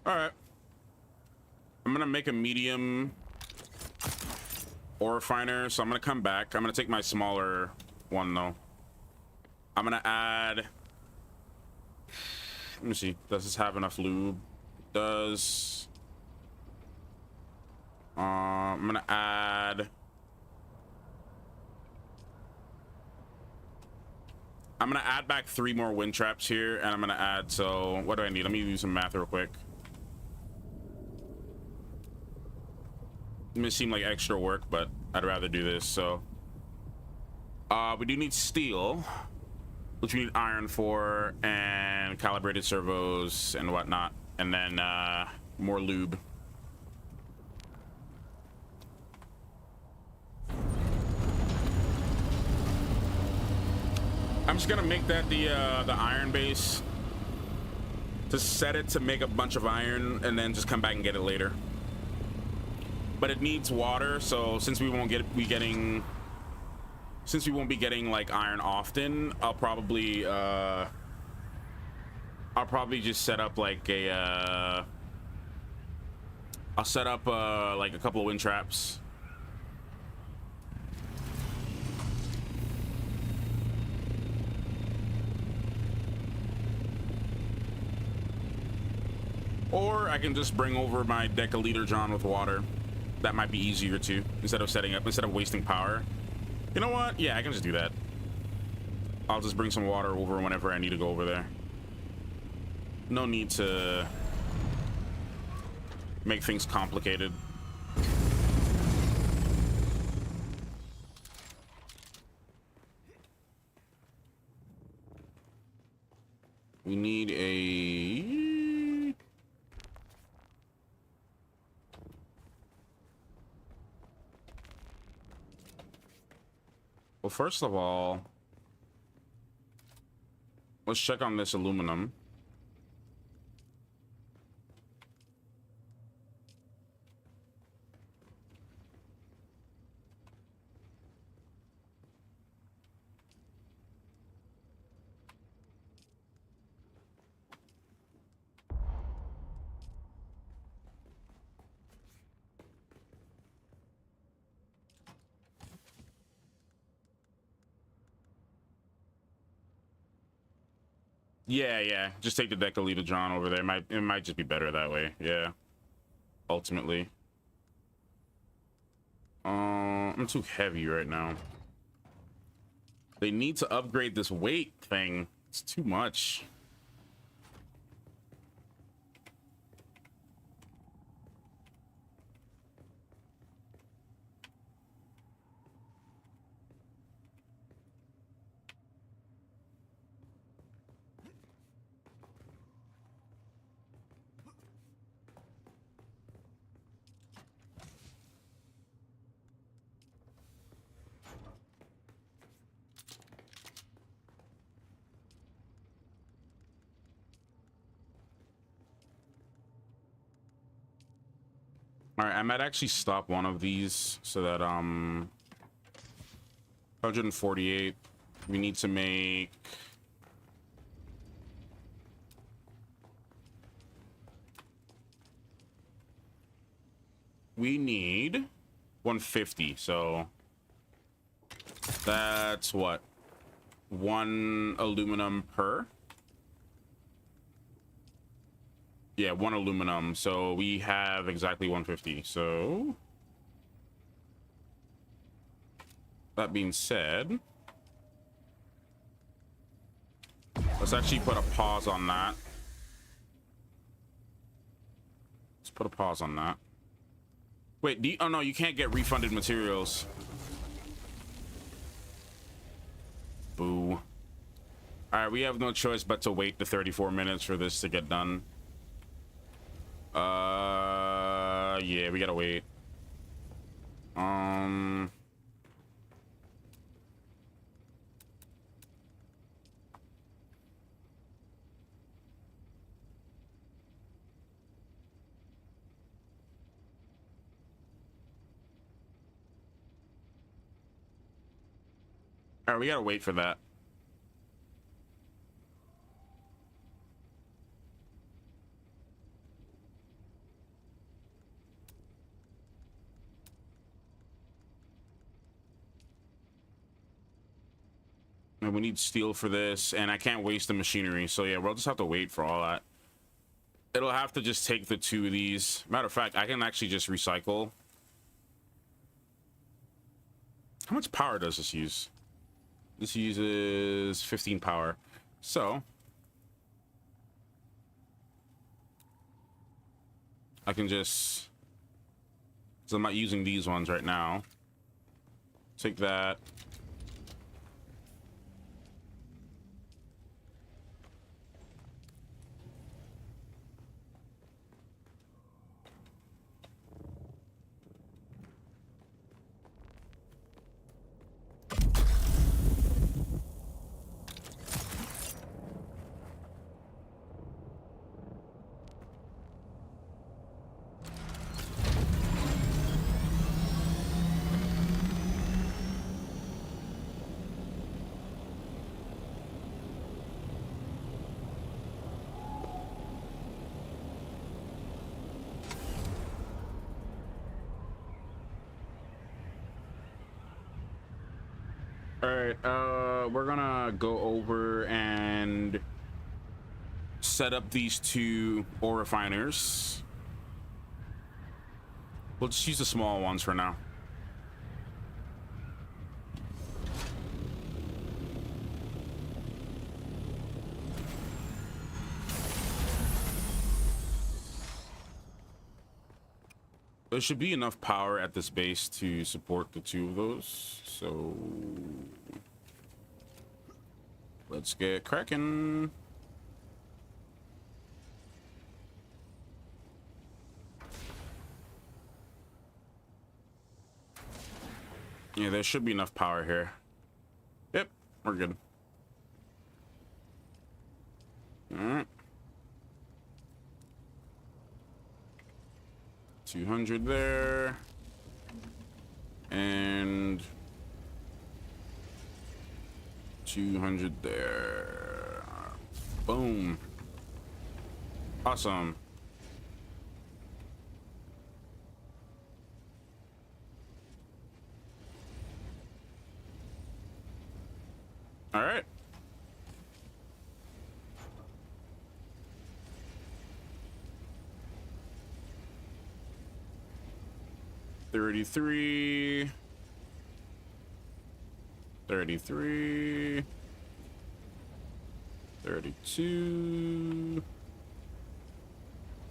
All right. I'm gonna make a medium ore refiner, so I'm gonna come back. I'm gonna take my smaller one though. I'm gonna add. Let me see. Does this have enough lube? It does. I'm gonna add. I'm gonna add back 3 more wind traps here, and I'm gonna add. So what do I need? Let me do some math real quick. It may seem like extra work, but I'd rather do this. So we do need steel, which we need iron for, and calibrated servos and whatnot, and then more lube. I'm just gonna make that the iron base, to set it to make a bunch of iron, and then just come back and get it later. But it needs water, so since we won't be getting like iron often, I'll probably just set up like a I'll set up like a couple of wind traps. Or I can just bring over my decaliter John with water. That might be easier too, instead of wasting power. You know what? Yeah, I can just do that. I'll just bring some water over whenever I need to go over there. No need to make things complicated. We need a... Well, first of all, let's check on this aluminum. Yeah. Just take the decaliter John over there. It might just be better that way. Yeah. Ultimately. I'm too heavy right now. They need to upgrade this weight thing. It's too much. All right, I might actually stop one of these so that 148. We need to make we need 150. So that's what? 1 aluminum per? Yeah, 1 aluminum. So we have exactly 150. So that being said, let's actually put a pause on that. Let's put a pause on that. Wait, oh no, you can't get refunded materials. Boo. All right, we have no choice but to wait the 34 minutes for this to get done. Yeah, we gotta wait. All right, we gotta wait for that. And we need steel for this, and I can't waste the machinery. So yeah, we'll just have to wait for all that. It'll have to just take the 2 of these. Matter of fact, I can actually just recycle. How much power does this use? This uses 15 power. So I can just, so I'm not using these ones right now. Take that. All right, we're gonna go over and set up these 2 ore refiners. We'll just use the small ones for now. There should be enough power at this base to support the 2 of those. So let's get cracking. Yeah, there should be enough power here. Yep, we're good. All right. 200 there. And 200 there. Boom. Awesome. All right. $33. 33. 32.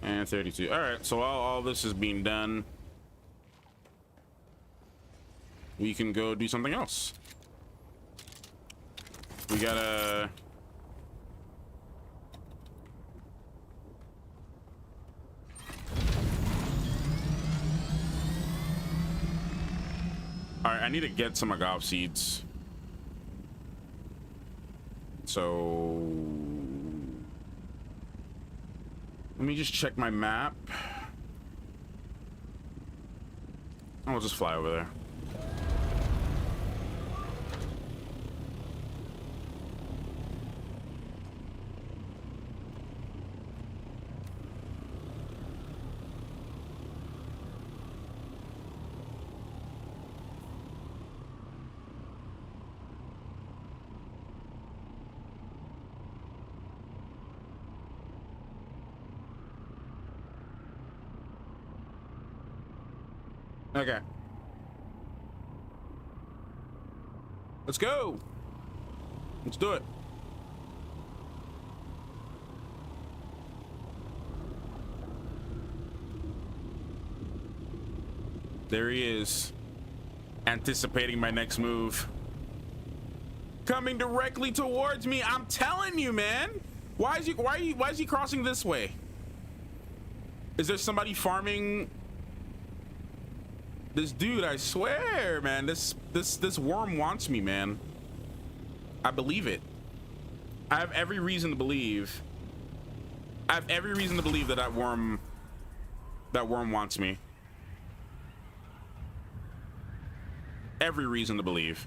And 32. All right, so while all this is being done, we can go do something else. We gotta... All right, I need to get some agave seeds. So let me just check my map. I'll just fly over there. Okay. Let's go. Let's do it. There he is, anticipating my next move. Coming directly towards me. I'm telling you, man. Why is he crossing this way? Is there somebody farming this dude? I swear, man. This worm wants me, man. I believe it. I have every reason to believe. I have every reason to believe that that worm wants me. Every reason to believe.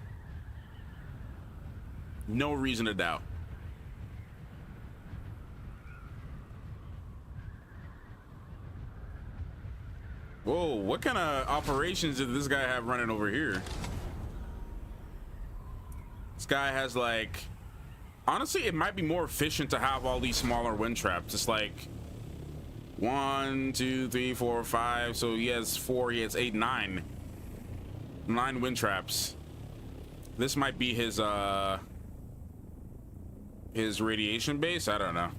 No reason to doubt. Whoa, what kind of operations did this guy have running over here? This guy has like, honestly, it might be more efficient to have all these smaller wind traps. It's like 1, 2, 3, 4, 5. So he has 4, he has 8, 9. 9 wind traps. This might be his radiation base. I don't know.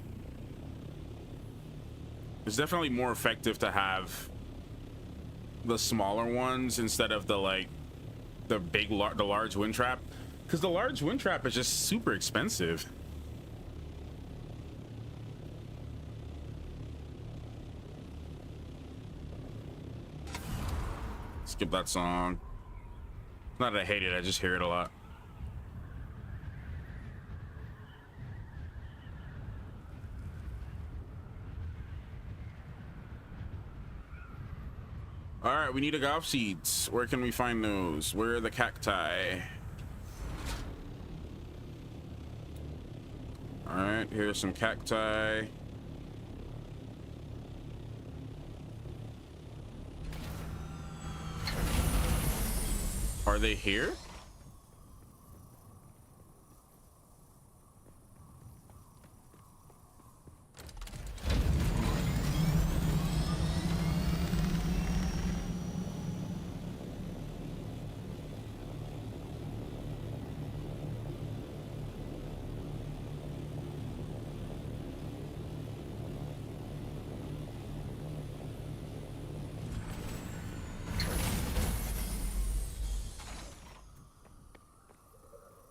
It's definitely more effective to have the smaller ones instead of the like the large wind trap, because the large wind trap is just super expensive. Skip that song. Not that I hate it, I just hear it a lot. All right, we need agave seeds. Where can we find those? Where are the cacti? All right, here's some cacti. Are they here?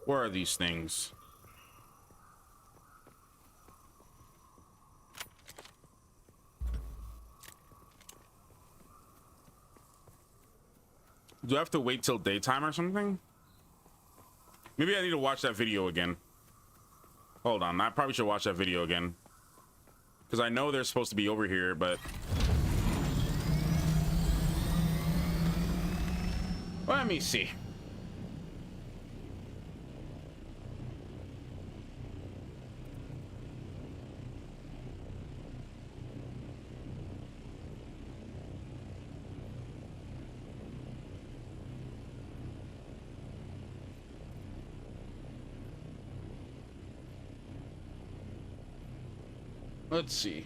Where are these things? Do I have to wait till daytime or something? Maybe I need to watch that video again. Hold on, I probably should watch that video again. Because I know they're supposed to be over here, but... Let me see. Let's see.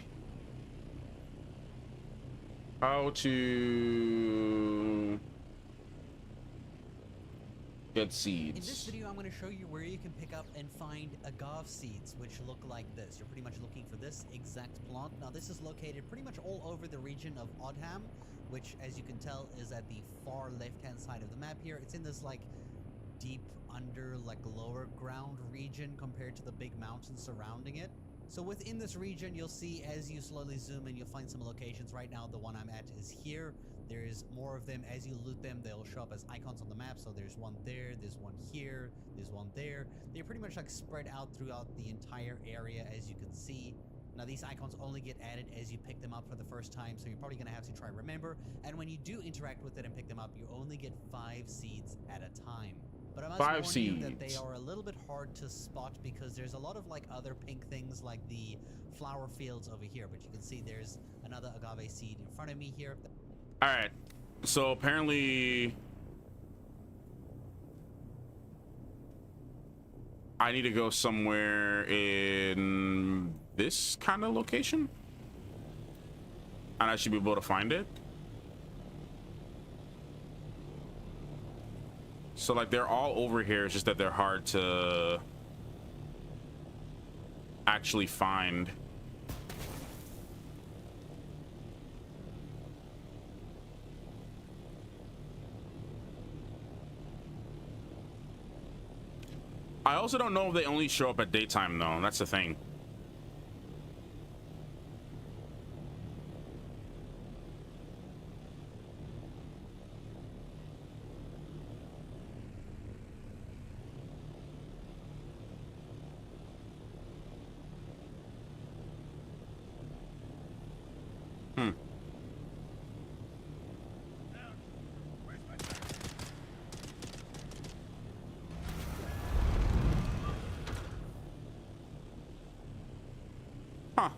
How to get seeds. In this video, I'm going to show you where you can pick up and find agave seeds, which look like this. You're pretty much looking for this exact plant. Now, this is located pretty much all over the region of Odham, which, as you can tell, is at the far left-hand side of the map here. It's in this, like, deep under, like, lower ground region compared to the big mountains surrounding it. So within this region, you'll see as you slowly zoom in, you'll find some locations. Right now, the one I'm at is here. There's more of them. As you loot them, they'll show up as icons on the map. So there's one there, there's one here, there's one there. They're pretty much like spread out throughout the entire area, as you can see. Now, these icons only get added as you pick them up for the first time, so you're probably going to have to try remember. And when you do interact with it and pick them up, you only get 5 seeds at a time. But I must warn you that they are a little bit hard to spot because there's a lot of like other pink things like the flower fields over here. But you can see there's another agave seed in front of me here. All right, so apparently I need to go somewhere in this kind of location, and I should be able to find it. So like they're all over here. It's just that they're hard to actually find. I also don't know if they only show up at daytime though. That's the thing. Hmm. Huh.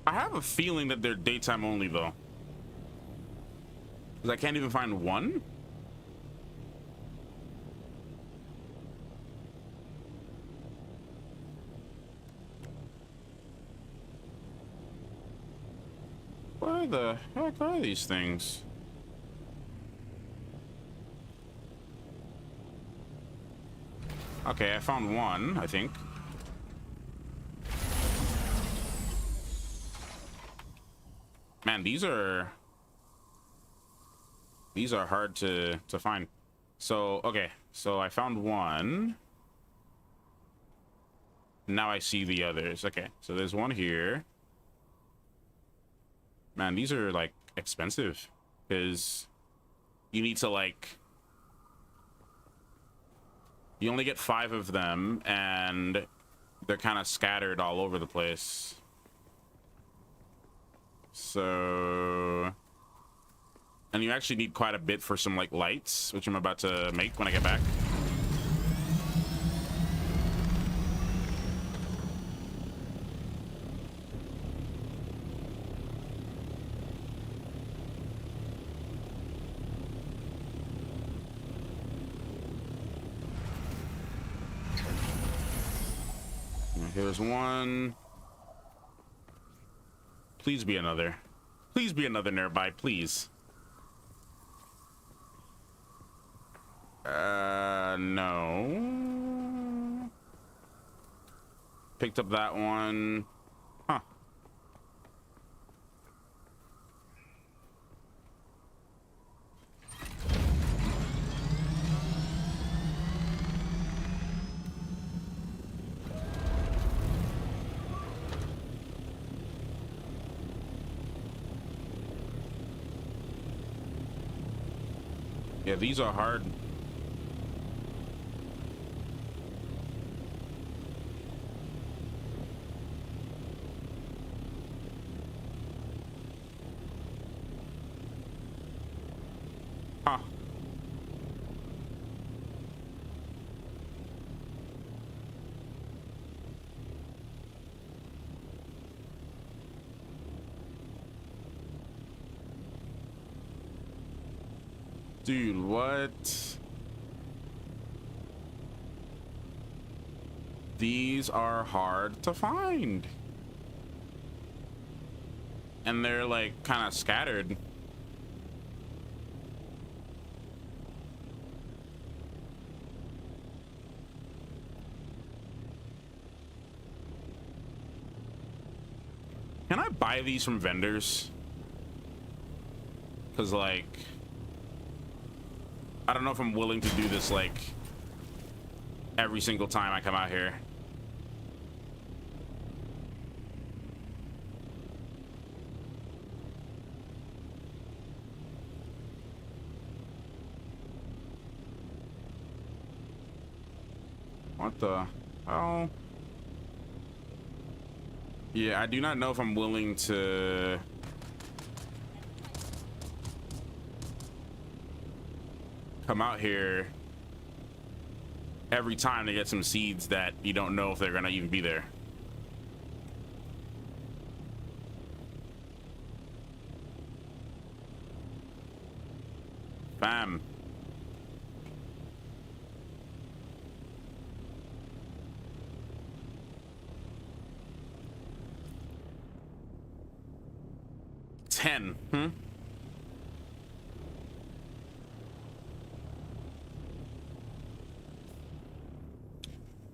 I have a feeling that they're daytime only though. 'Cause I can't even find one. Where the heck are these things? Okay, I found one, I think. Man, these are hard to find. So, okay. So I found one. Now I see the others. Okay. So there's one here. Man, these are like expensive because you need to like you only get 5 of them and they're kind of scattered all over the place. So, and you actually need quite a bit for some like lights, which I'm about to make when I get back. Here's one. Please be another. Please be another nearby, please. No. Picked up that one. Huh. Yeah, these are hard. Huh. Dude, what? These are hard to find. And they're like kind of scattered. Can I buy these from vendors? Because like, I don't know if I'm willing to do this like every single time I come out here. What the hell? Yeah, I do not know if I'm willing to come out here every time to get some seeds that you don't know if they're gonna even be there. Bam. 10.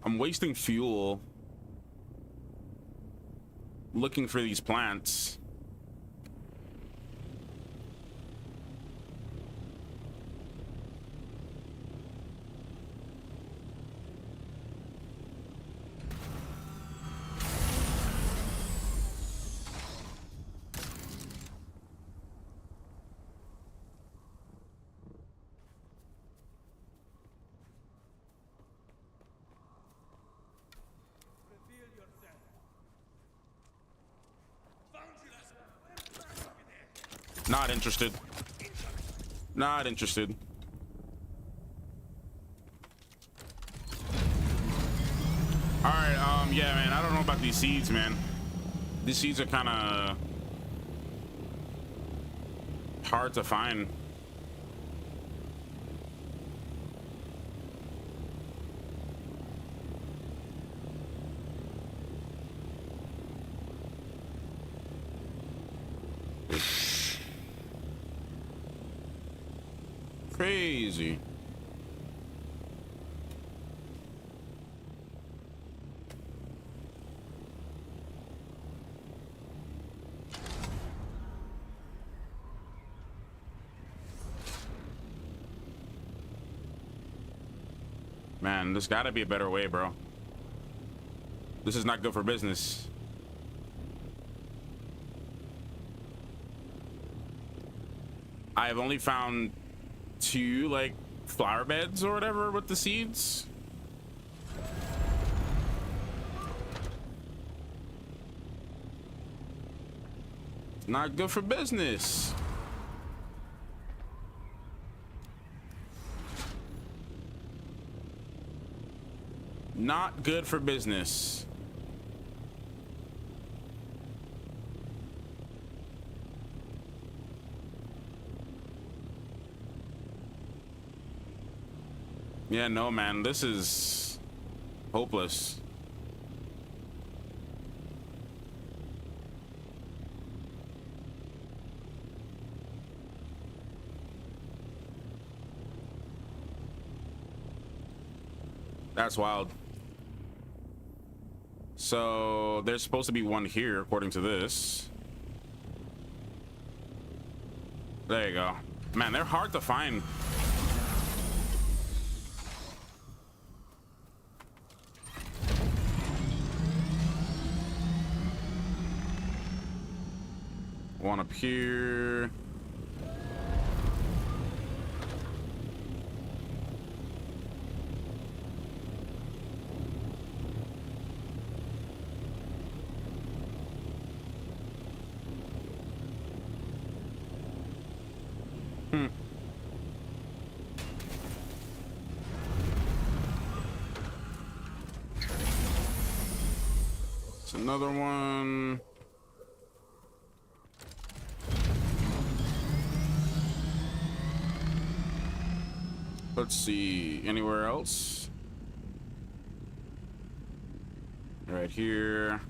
I'm wasting fuel looking for these plants. Reveal yourself. Not interested. Not interested. All right, yeah, man, I don't know about these seeds, man. These seeds are kind of hard to find. Crazy. Man, there's gotta be a better way, bro. This is not good for business. I've only found 2 like flower beds or whatever with the seeds. Not good for business. Not good for business. Yeah, no, man, this is hopeless. That's wild. So there's supposed to be one here, according to this. There you go. Man, they're hard to find. One up here. It's another one. Let's see, anywhere else? Right here.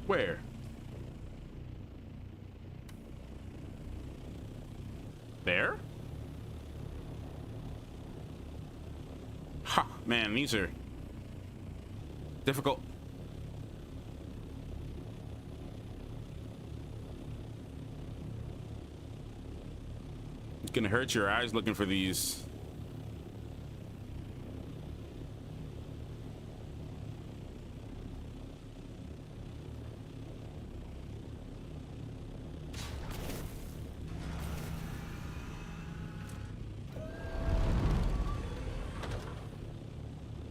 Where? There? Ha, man, these are difficult. It's gonna hurt your eyes looking for these.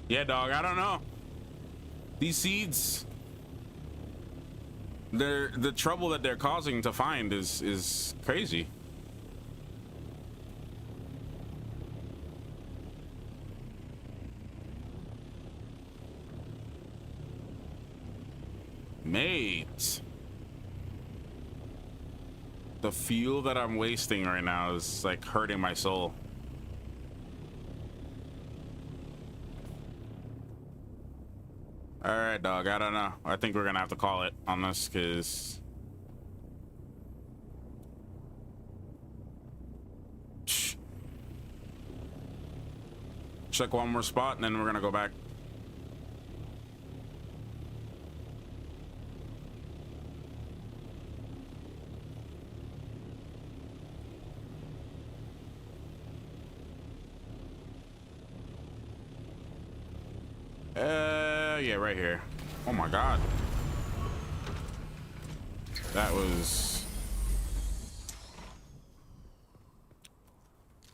Yeah, dog, I don't know. These seeds, the trouble that they're causing to find is crazy. Mate. The fuel that I'm wasting right now is like hurting my soul. All right, dog. I don't know. I think we're gonna have to call it on this because check one more spot and then we're gonna go back. Yeah, right here. Oh my god. That was...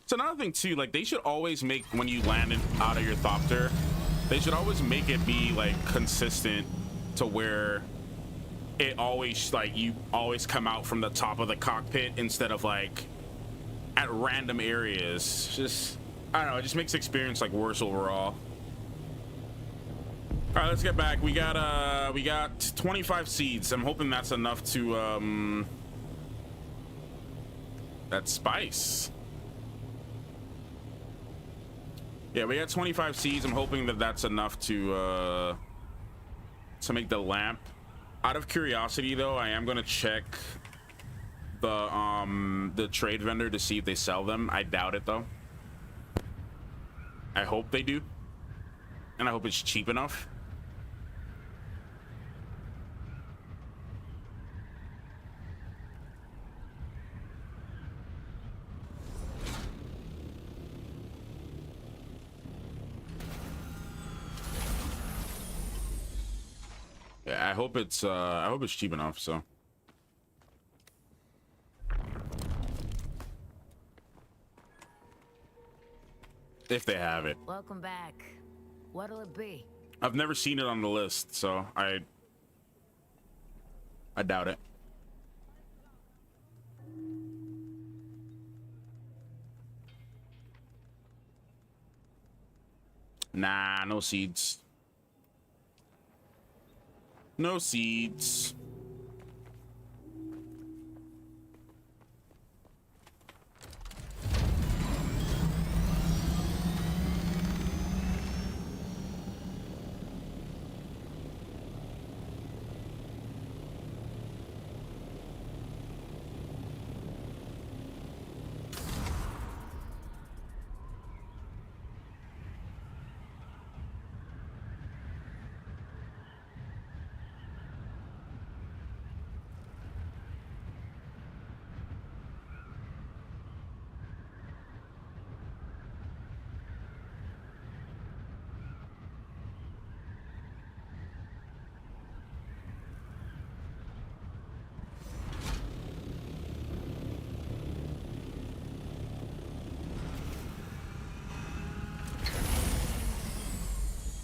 It's another thing too, like they should always make, when you land out of your thopter, they should always make it be like consistent to where it always, like, you always come out from the top of the cockpit instead of like at random areas. Just, I don't know, it just makes the experience like worse overall. All right, let's get back. We got 25 seeds. I'm hoping that's enough to that spice. Yeah, we got 25 seeds. I'm hoping that that's enough to make the lamp. Out of curiosity though, I am gonna check the trade vendor to see if they sell them. I doubt it though. I hope they do, and I hope it's cheap enough. Yeah, I hope it's cheap enough, so. If they have it. Welcome back. What'll it be? I've never seen it on the list, so I doubt it. Nah, no seeds. No seeds.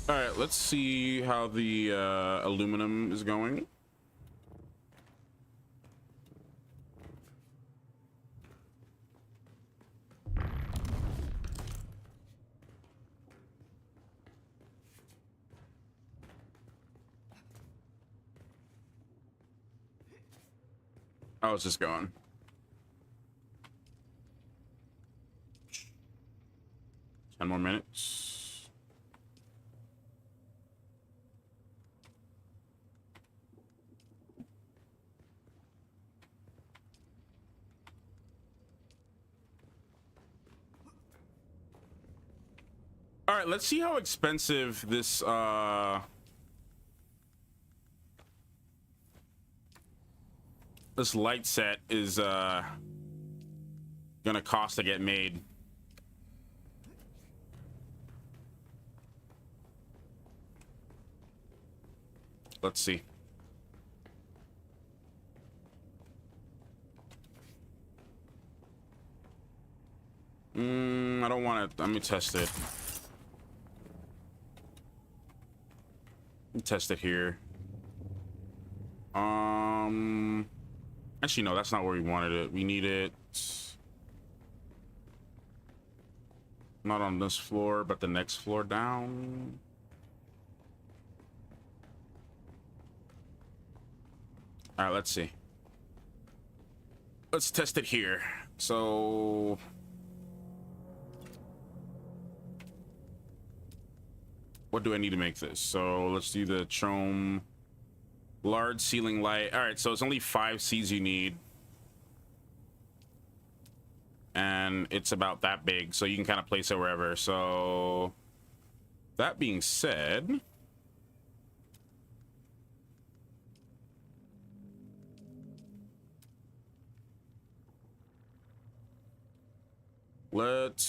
All right, let's see how the aluminum is going. How is this going? Ten more minutes. All right, let's see how expensive this this light set is gonna cost to get made. Let's see. I don't want to. Let me test it. Test it here. Actually, no, that's not where we wanted it. We need it not on this floor, but the next floor down. All right, let's see. Let's test it here. So what do I need to make this? So let's do the Chrome large ceiling light. All right, so it's only 5 Cs you need. And it's about that big, so you can kind of place it wherever. So that being said, let's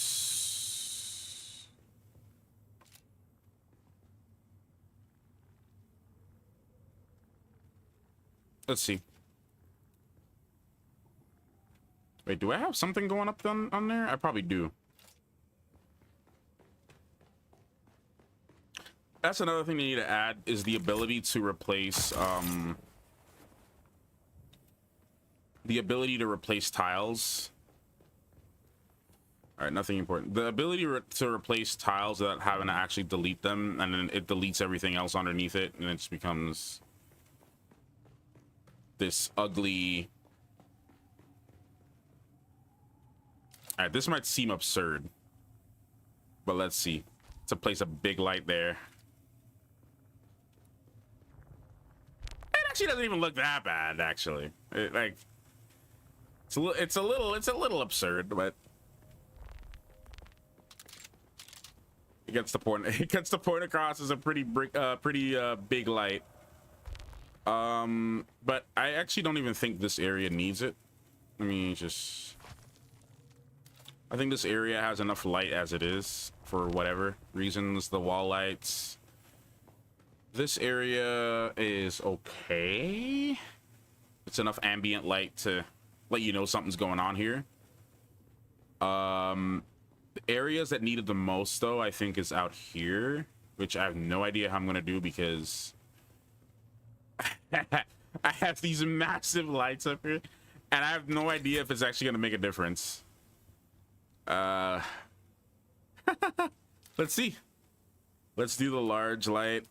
see. Wait, do I have something going up on there? I probably do. That's another thing you need to add is the ability to replace tiles. All right, nothing important. The ability to replace tiles without having to actually delete them, and then it deletes everything else underneath it, and it just becomes this ugly. All right, this might seem absurd, but let's see. To place a big light there. It actually doesn't even look that bad, actually. It's a little absurd, but it gets the point. It gets the point across as a pretty big light. But I actually don't even think this area needs it. Let me just. I think this area has enough light as it is for whatever reasons. The wall lights. This area is okay. It's enough ambient light to let you know something's going on here. The areas that needed the most, though, I think is out here, which I have no idea how I'm gonna do because I have these massive lights up here, and I have no idea if it's actually gonna make a difference. Let's see. Let's do the large light.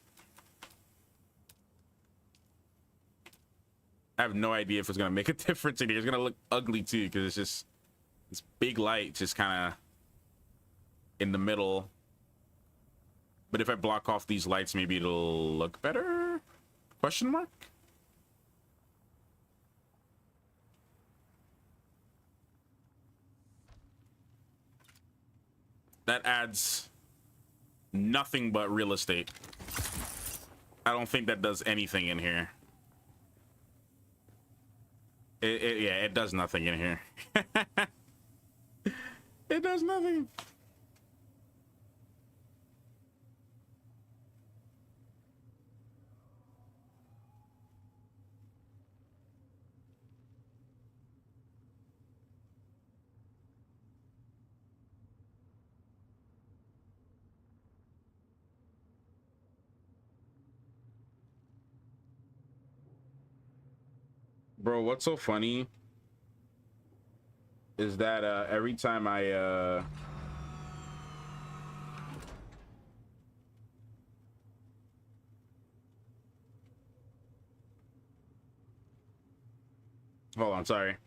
I have no idea if it's gonna make a difference in here. It's gonna look ugly too because it's just this big light just kind of in the middle. But if I block off these lights, maybe it'll look better? Question mark? That adds nothing but real estate. I don't think that does anything in here. Yeah, it does nothing in here. It does nothing. Bro, what's so funny is that every time I hold on, sorry.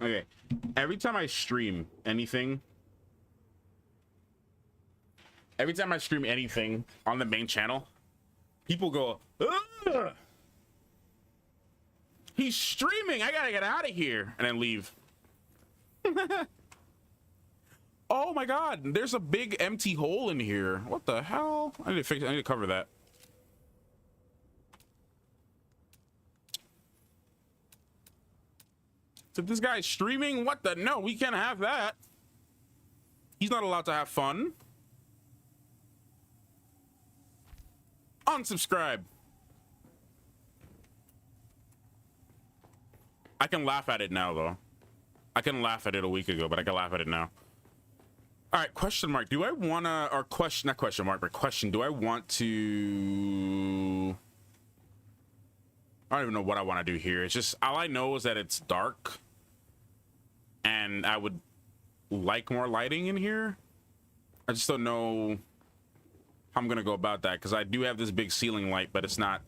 Okay, every time I stream anything on the main channel, people go, ugh! He's streaming, I gotta get out of here, and then leave. Oh my god, there's a big empty hole in here. What the hell? I need to cover that. So this guy's streaming? What the? No, we can't have that. He's not allowed to have fun. Unsubscribe. I can laugh at it now, though. I couldn't laugh at it a week ago, but I can laugh at it now. All right, question mark. Do I want to, or question, not question mark, but question. Do I want to, I don't even know what I want to do here. It's just, all I know is that it's dark. And I would like more lighting in here. I just don't know how I'm gonna go about that, because I do have this big ceiling light, but it's not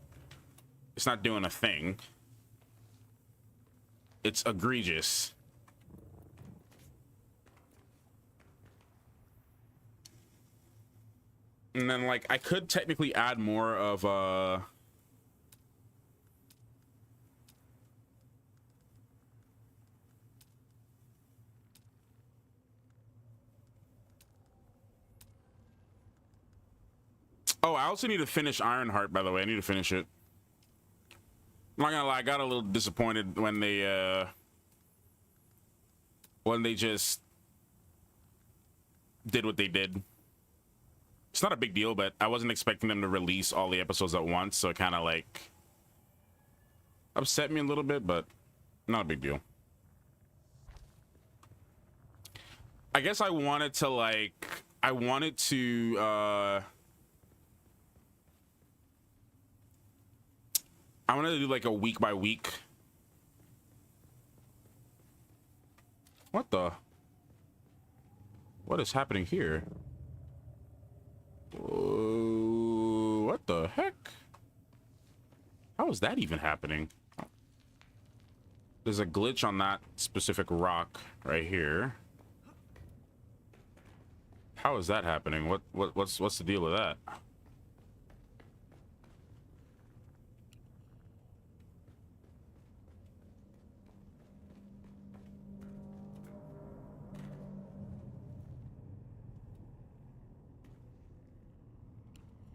doing a thing. It's egregious. And then, like, I could technically add more of oh, I also need to finish Ironheart, by the way. I need to finish it. I'm not gonna lie, I got a little disappointed when they just did what they did. It's not a big deal, but I wasn't expecting them to release all the episodes at once, so it kind of like upset me a little bit, but not a big deal. I guess I wanted to I wanted to do like a week by week. What is happening here? What the heck? How is that even happening? There's a glitch on that specific rock right here. How is that happening? What's the deal with that?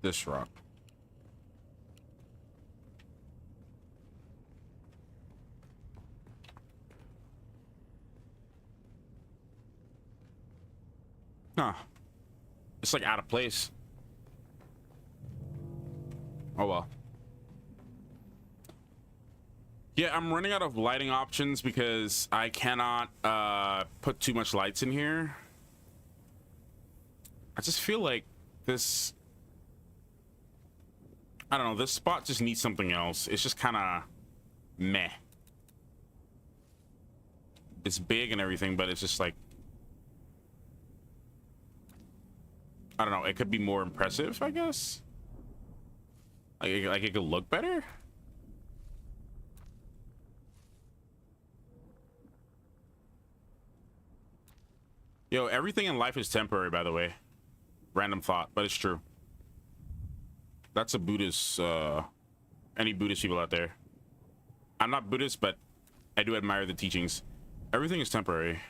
This rock. Huh. It's like out of place. Oh well. Yeah, I'm running out of lighting options because I cannot put too much lights in here. I just feel like this, I don't know, this spot just needs something else. It's just kind of meh. It's big and everything, but it's just like, I don't know, it could be more impressive, I guess. Like it could look better. Yo, everything in life is temporary, by the way. Random thought, but it's true. That's a Buddhist, any Buddhist people out there. I'm not Buddhist, but I do admire the teachings. Everything is temporary.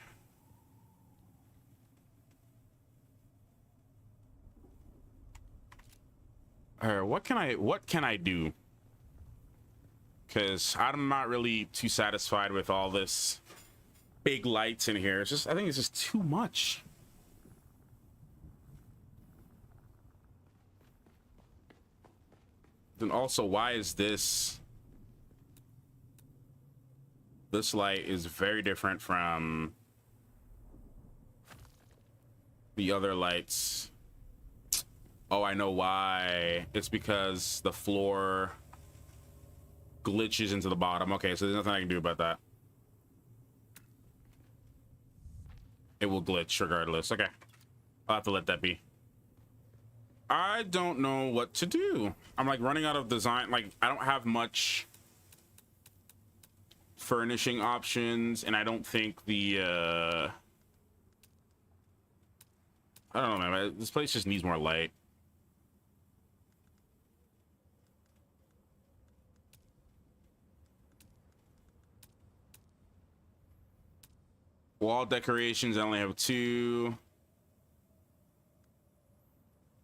What can I do? Because I'm not really too satisfied with all this big lights in here. It's just, I think it's just too much. Then also, why is this light is very different from the other lights? Oh, I know why. It's because the floor glitches into the bottom. Okay, so there's nothing I can do about that. It will glitch regardless. Okay, I'll have to let that be. I don't know what to do. I'm like running out of design. Like, I don't have much furnishing options, and I don't think the I don't know, man. This place just needs more light. Wall decorations, I only have 2.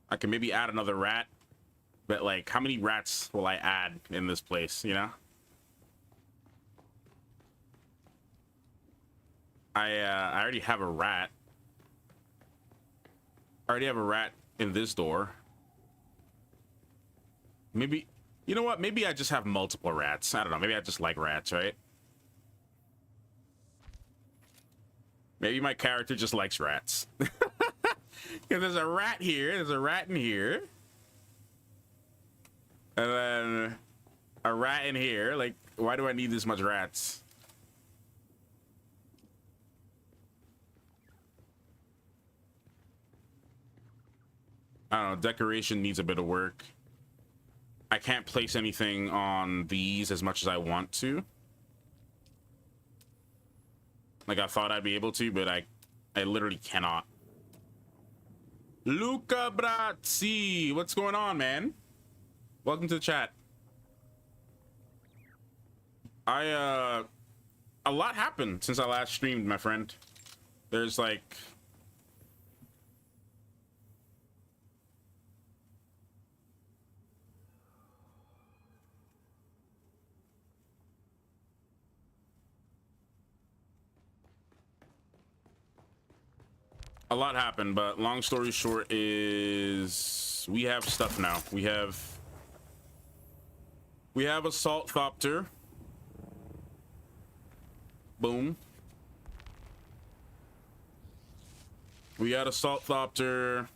I can maybe add another rat, but like, how many rats will I add in this place, you know? I already have a rat. I already have a rat in this door. Maybe, you know what? Maybe I just have multiple rats. I don't know. Maybe I just like rats, right? Maybe my character just likes rats. Because there's a rat here, there's a rat in here. And then a rat in here. Like, why do I need this much rats? I don't know, decoration needs a bit of work. I can't place anything on these as much as I want to. Like I thought I'd be able to, but I literally cannot. Luca Brazzi, what's going on, man? Welcome to the chat. A lot happened since I last streamed, my friend. There's like a lot happened, but long story short is we have stuff now. We have Assault Thopter. Boom. We got Assault Thopter.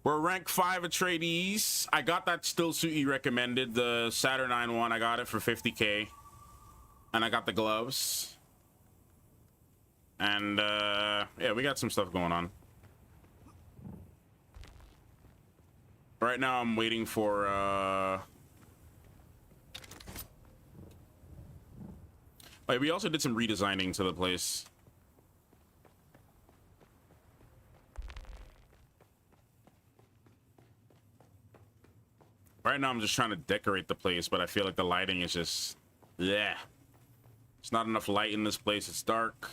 We're rank 5 Atreides. I got that still suit you recommended, the Saturnine one. I got it for 50k. And I got the gloves. And yeah, we got some stuff going on. Right now I'm waiting for like, we also did some redesigning to the place. Right now I'm just trying to decorate the place, but I feel like the lighting is just, yeah. There's not enough light in this place. It's dark.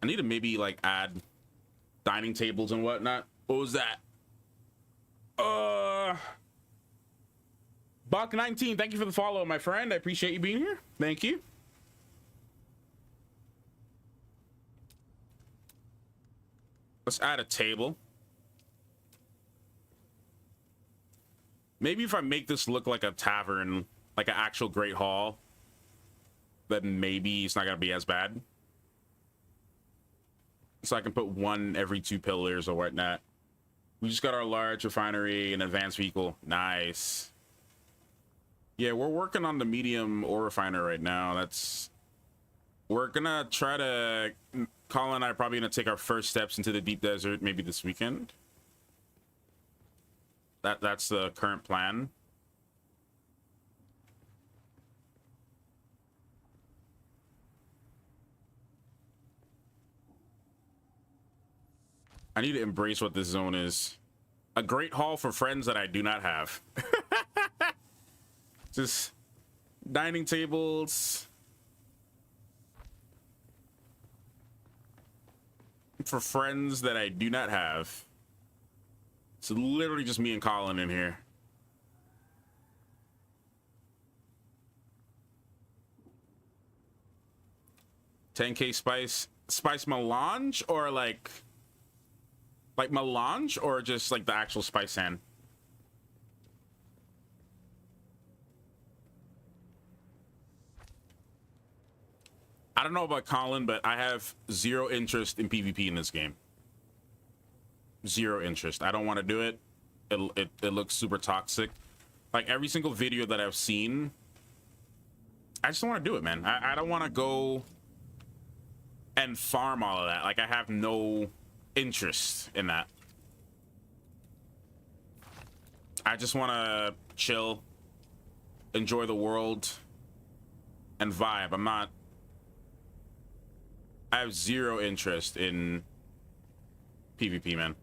I need to maybe like add dining tables and whatnot. What was that? Bach19, thank you for the follow, my friend. I appreciate you being here. Thank you. Let's add a table. Maybe if I make this look like a tavern, like an actual great hall, then maybe it's not gonna be as bad. So I can put one every 2 pillars or whatnot. We just got our large refinery and advanced vehicle. Nice. Yeah, we're working on the medium ore refiner right now. We're gonna try to, Colin and I are probably gonna take our first steps into the deep desert maybe this weekend. That's the current plan. I need to embrace what this zone is. A great hall for friends that I do not have. Just dining tables. For friends that I do not have. It's literally just me and Colin in here. $10K spice melange, or like melange, or just like the actual spice hand? I don't know about Colin, but I have zero interest in PvP in this game. Zero interest. I don't want to do it. It looks super toxic. Like every single video that I've seen, I just don't want to do it, man. I don't want to go and farm all of that. Like I have no interest in that. I just want to chill, enjoy the world, and vibe. I have zero interest in PvP, man.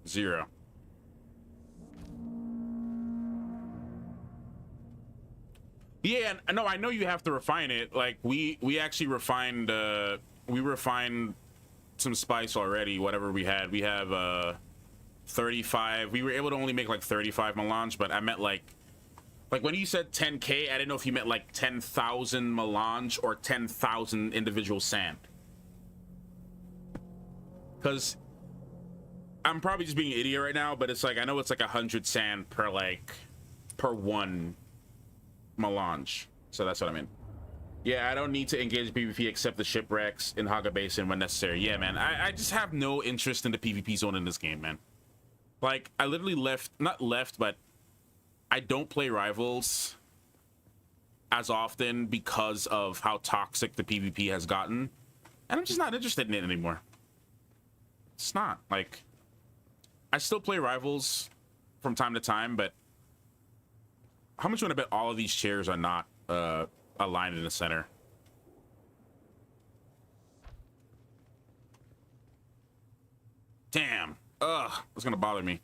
Zero. Yeah, no, I know you have to refine it. Like we actually refined some spice already. Whatever we had, we have 35. We were able to only make like 35 melange, but I meant like when you said 10K, I didn't know if you meant like 10,000 melange or 10,000 individual sand. Because I'm probably just being an idiot right now, but it's like I know it's like 100 sand per one melange. So that's what I mean. Yeah, I don't need to engage in PvP except the shipwrecks in Haga Basin when necessary. Yeah, man, I just have no interest in the PvP zone in this game, man. Like, I literally not left, but I don't play Rivals as often because of how toxic the PvP has gotten. And I'm just not interested in it anymore. It's not. Like, I still play Rivals from time to time, but how much would I bet all of these chairs are not aligned in the center? Damn. Ugh, that's gonna bother me.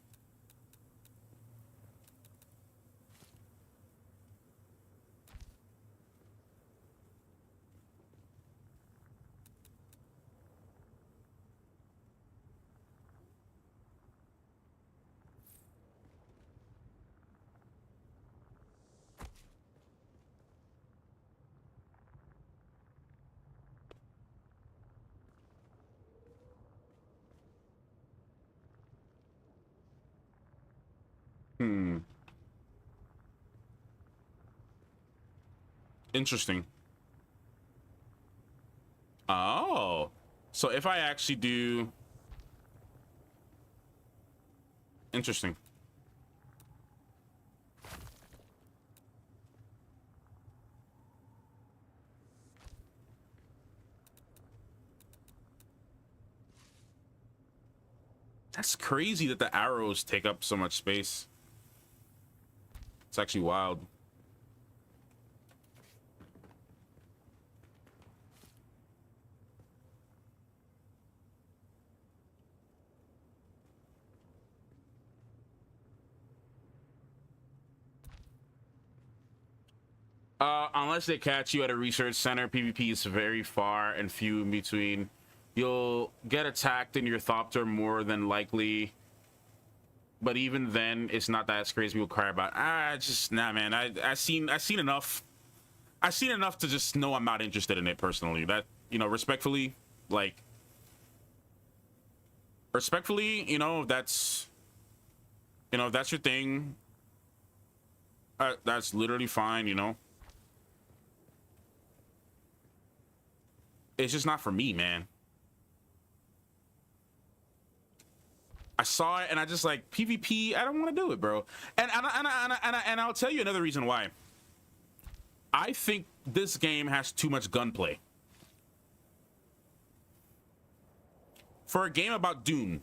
Hmm. Interesting. Oh. So if I actually do... Interesting. That's crazy that the arrows take up so much space. It's actually wild. Unless they catch you at a research center, PvP is very far and few in between. You'll get attacked in your Thopter more than likely. But even then, it's not that crazy. People cry about, just, nah, man. I've seen enough. I've seen enough to just know I'm not interested in it personally. That, you know, respectfully, you know, that's your thing. That's literally fine, you know. It's just not for me, man. I saw it and I just like PvP. I don't want to do it, bro. And I'll tell you another reason why. I think this game has too much gunplay. For a game about Dune,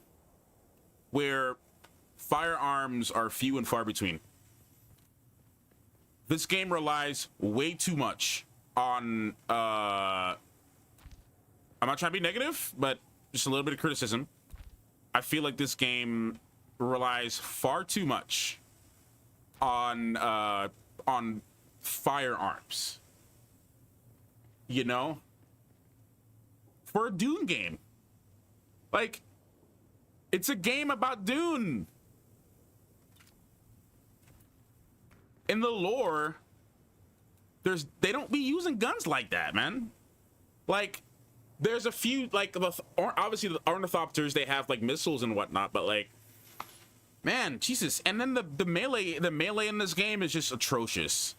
where firearms are few and far between, this game relies way too much on I'm not trying to be negative, but just a little bit of criticism. I feel like this game relies far too much on firearms. You know? For a Dune game. Like, it's a game about Dune. In the lore, they don't be using guns like that, man. Like, there's a few, like, obviously the ornithopters, they have like missiles and whatnot, but like, man, Jesus. And then the melee in this game is just atrocious.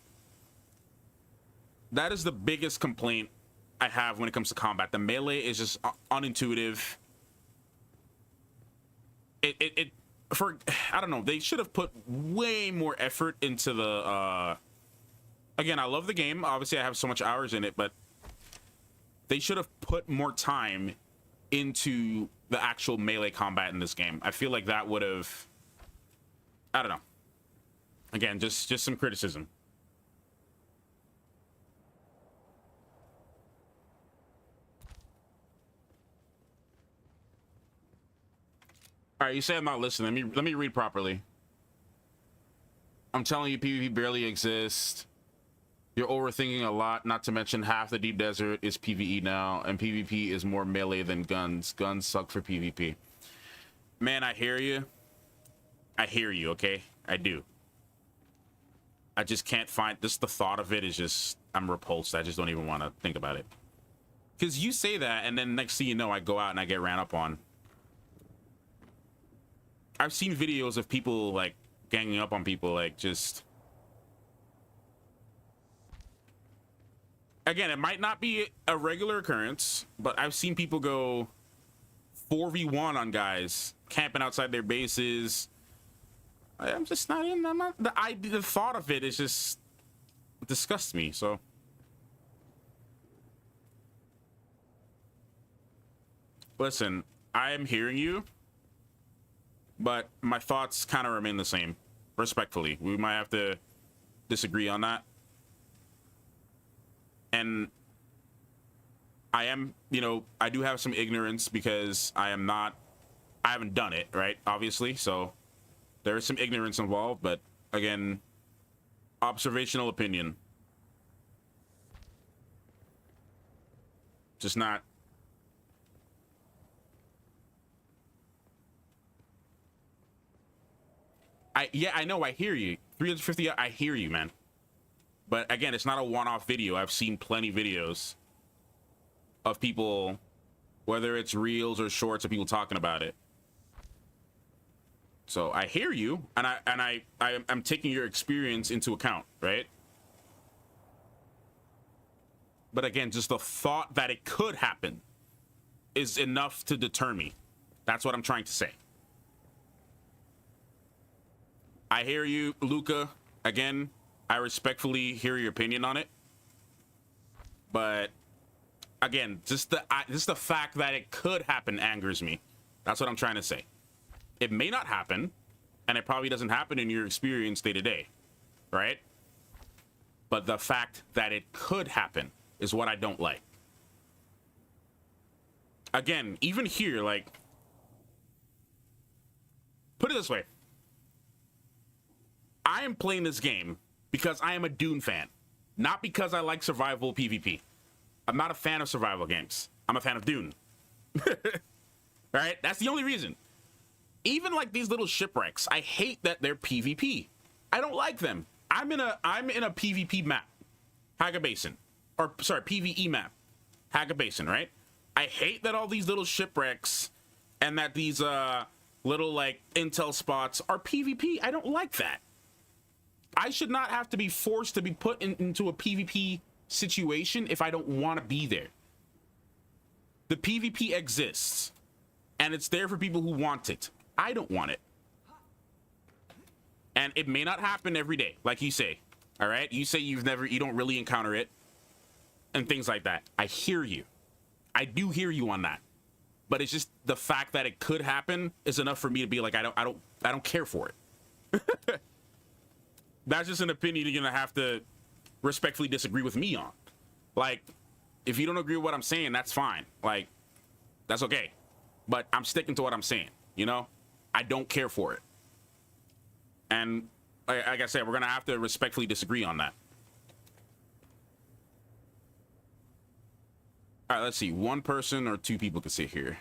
That is the biggest complaint I have when it comes to combat. The melee is just unintuitive. I don't know, they should have put way more effort into the again, I love the game, obviously I have so much hours in it, but they should have put more time into the actual melee combat in this game. I feel like that would have, I don't know, again, just some criticism. All right, you say I'm not listening. Let me read properly. I'm telling you, PvP barely exists. You're overthinking a lot, not to mention half the deep desert is PvE now, and PvP is more melee than guns. Guns suck for PvP. Man, I hear you. I hear you, okay? I do. I just can't find, just the thought of it is just, I'm repulsed. I just don't even want to think about it. Because you say that, and then next thing you know, I go out and I get ran up on. I've seen videos of people, like, ganging up on people, like, just... Again, it might not be a regular occurrence, but I've seen people go 4v1 on guys, camping outside their bases. I'm just not in. I'm not. The thought of it is just disgusts me. So listen, I am hearing you, but my thoughts kind of remain the same. Respectfully, we might have to disagree on that. And I am, you know, I do have some ignorance because I haven't done it, right? Obviously, so there is some ignorance involved, but again, observational opinion. Just not. I know, I hear you. 350, I hear you, man. But again, it's not a one-off video. I've seen plenty videos of people, whether it's reels or shorts, of people talking about it. So I hear you, and I'm taking your experience into account, right? But again, just the thought that it could happen is enough to deter me. That's what I'm trying to say. I hear you, Luca. Again, I respectfully hear your opinion on it. But again, just the fact that it could happen angers me. That's what I'm trying to say. It may not happen, and it probably doesn't happen in your experience day to day, right? But the fact that it could happen is what I don't like. Again, even here, like, put it this way. I am playing this game because I am a Dune fan, not because I like survival PvP. I'm not a fan of survival games. I'm a fan of Dune. Right? That's the only reason. Even like these little shipwrecks, I hate that they're PvP. I don't like them. I'm in a PvP map, Haga Basin, or sorry, PvE map, Haga Basin, right? I hate that all these little shipwrecks and that these little like intel spots are PvP. I don't like that. I should not have to be forced to be put into a PvP situation if I don't want to be there. The PvP exists, and it's there for people who want it. I don't want it. And it may not happen every day, like you say. All right? You say you don't really encounter it and things like that. I hear you. I do hear you on that. But it's just the fact that it could happen is enough for me to be like, I don't care for it. That's just an opinion you're gonna have to respectfully disagree with me on. Like, if you don't agree with what I'm saying, that's fine. Like, that's okay. But I'm sticking to what I'm saying, you know? I don't care for it. And like I said, we're gonna have to respectfully disagree on that. All right, let's see. One person or two people can sit here.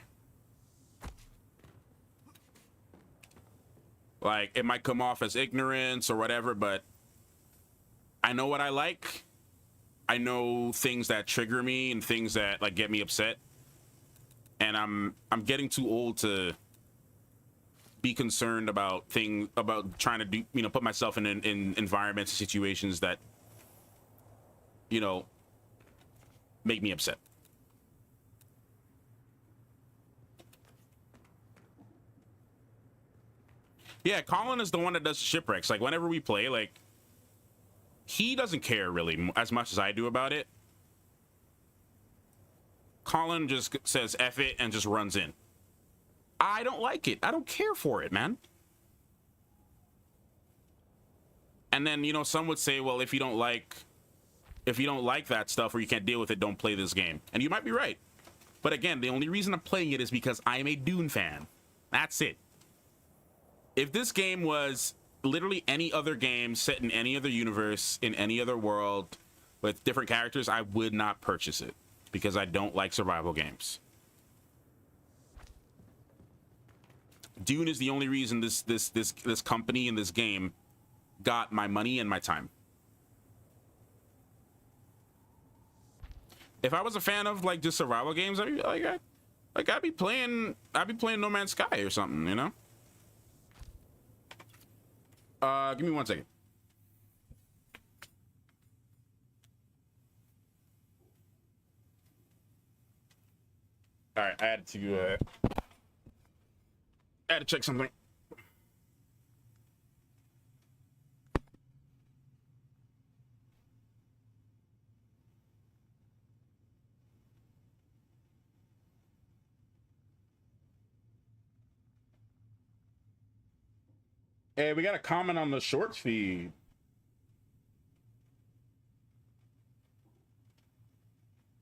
Like, it might come off as ignorance or whatever, but I know what I like. I know things that trigger me and things that like get me upset. And I'm getting too old to be concerned about trying to do, you know, put myself in environments and situations that, you know, make me upset. Yeah, Colin is the one that does shipwrecks. Like, whenever we play, like, he doesn't care really as much as I do about it. Colin just says F it and just runs in. I don't like it. I don't care for it, man. And then, you know, some would say, well, if you don't like that stuff or you can't deal with it, don't play this game. And you might be right. But again, the only reason I'm playing it is because I'm a Dune fan. That's it. If this game was literally any other game set in any other universe, in any other world, with different characters, I would not purchase it because I don't like survival games. Dune is the only reason this company and this game got my money and my time. If I was a fan of like just survival games, I'd be like, I'd be playing No Man's Sky or something, you know? Give me 1 second. All right, I had to check something. Hey, we got a comment on the shorts feed.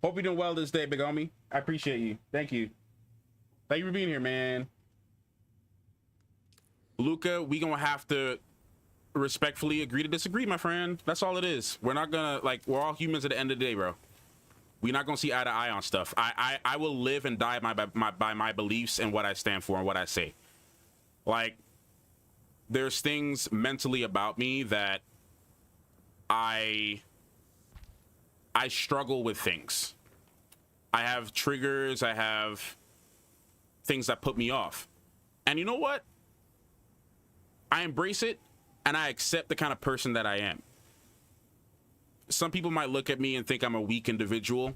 Hope you're doing well this day, big homie. I appreciate you. Thank you. Thank you for being here, man. Luca, we gonna have to respectfully agree to disagree, my friend. That's all it is. We're not gonna, like, we're all humans at the end of the day, bro. We're not gonna see eye to eye on stuff. I will live and die by my beliefs and what I stand for and what I say. Like, there's things mentally about me that I struggle with things. I have triggers, I have things that put me off. And you know what? I embrace it and I accept the kind of person that I am. Some people might look at me and think I'm a weak individual.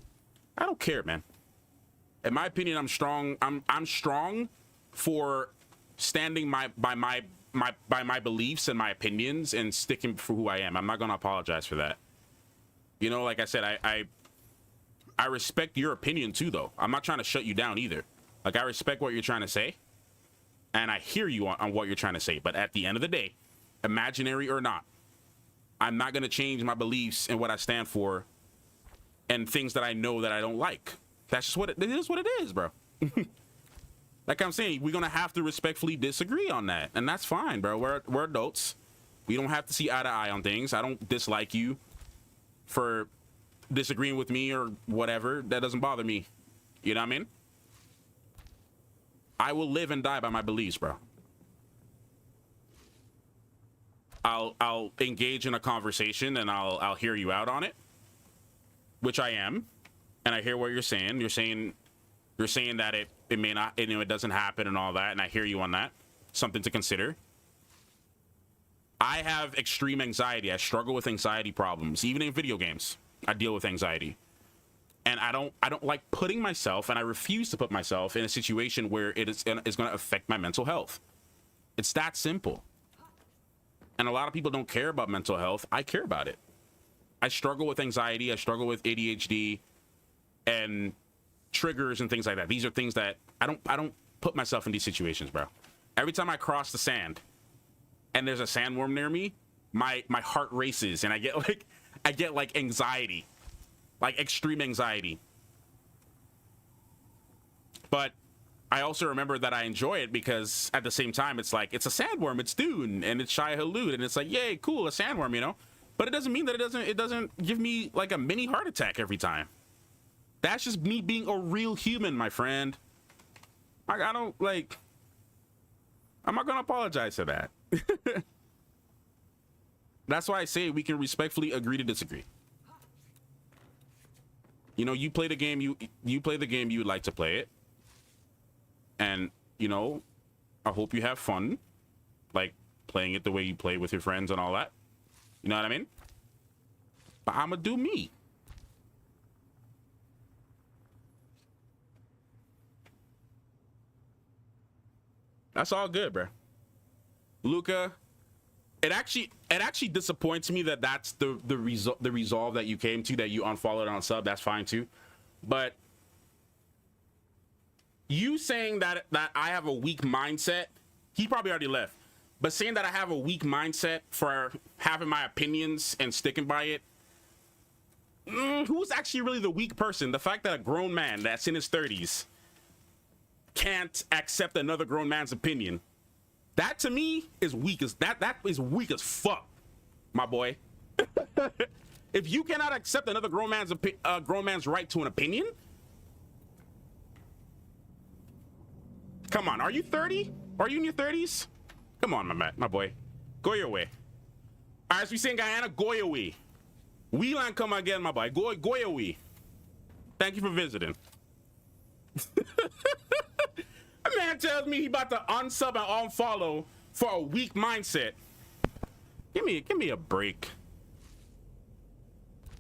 I don't care, man. In my opinion, I'm strong. I'm strong for standing by my beliefs and my opinions and sticking for who I am. I'm not gonna apologize for that. You know, like I said, I respect your opinion too, though. I'm not trying to shut you down either. Like, I respect what you're trying to say, and I hear you on what you're trying to say. But at the end of the day, imaginary or not, I'm not gonna change my beliefs and what I stand for and things that I know that I don't like. That's just what it is. What it is, bro. Like I'm saying, we're gonna have to respectfully disagree on that, and that's fine, bro. We're adults. We don't have to see eye to eye on things. I don't dislike you for disagreeing with me or whatever. That doesn't bother me. You know what I mean? I will live and die by my beliefs, bro. I'll engage in a conversation and I'll hear you out on it, which I am, and I hear what you're saying. You're saying that it may not, you know, it doesn't happen and all that, and I hear you on that. Something to consider. I have extreme anxiety. I struggle with anxiety problems. Even in video games, I deal with anxiety. And I don't like putting myself, and I refuse to put myself in a situation where it is going to affect my mental health. It's that simple. And a lot of people don't care about mental health. I care about it. I struggle with anxiety. I struggle with ADHD and triggers and things like that. These are things that I don't put myself in these situations, bro. Every time I cross the sand and there's a sandworm near me, my heart races and I get like anxiety, like extreme anxiety. But I also remember that I enjoy it because at the same time, it's like, it's a sandworm, it's Dune, and it's Shia Halud, and it's like, yay, cool, a sandworm, you know? But it doesn't mean that it doesn't give me like a mini heart attack every time. That's just me being a real human, my friend. I don't, like, I'm not gonna apologize for that. That's why I say we can respectfully agree to disagree. You know, you play the game, you play the game you would like to play it. And, you know, I hope you have fun, like, playing it the way you play with your friends and all that. You know what I mean? But I'ma do me. That's all good, bro. Luca, it actually disappoints me that that's the resolve that you came to, that you unfollowed on sub. That's fine too. But you saying that I have a weak mindset, he probably already left. But saying that I have a weak mindset for having my opinions and sticking by it, who's actually really the weak person? The fact that a grown man that's in his 30s can't accept another grown man's opinion, that to me is weak as that is weak as fuck, my boy. If you cannot accept another grown man's right to an opinion, come on, are you 30? Are you in your 30s? Come on, my boy, go your way. All right, as we say in Guyana, go your way. We land come again, my boy. Go your way. Thank you for visiting. A man tells me he about to unsub and unfollow for a weak mindset. Give me a break.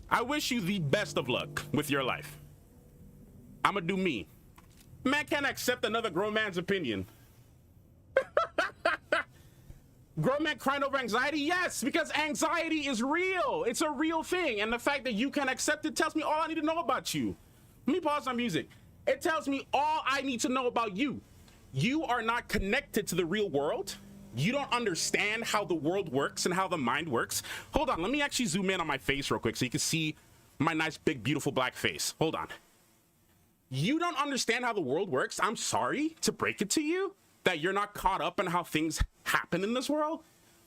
I wish you the best of luck with your life. I'ma do me. Man can't accept another grown man's opinion. Grown man crying over anxiety? Yes, because anxiety is real. It's a real thing. And the fact that you can accept it tells me all I need to know about you. Let me pause on music. It tells me all I need to know about you. You are not connected to the real world. You don't understand how the world works and how the mind works. Hold on, let me actually zoom in on my face real quick so you can see my nice, big, beautiful black face. Hold on. You don't understand how the world works. I'm sorry to break it to you that you're not caught up in how things happen in this world.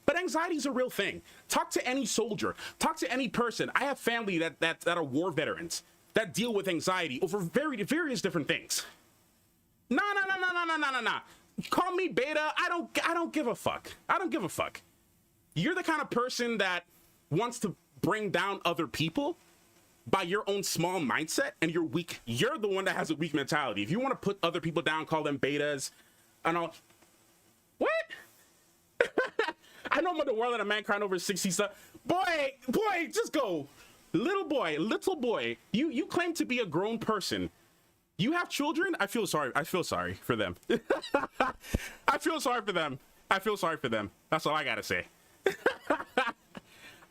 But anxiety is a real thing. Talk to any soldier. Talk to any person. I have family that are war veterans that deal with anxiety over various different things. No. Call me beta. I don't give a fuck. I don't give a fuck. You're the kind of person that wants to bring down other people by your own small mindset, and you're weak. You're the one that has a weak mentality. If you want to put other people down, call them betas and all. What? I know I'm in the world of a man crying over 60 stuff. Boy, just go. Little boy, you claim to be a grown person. You have children? I feel sorry for them. I feel sorry for them. That's all I gotta say.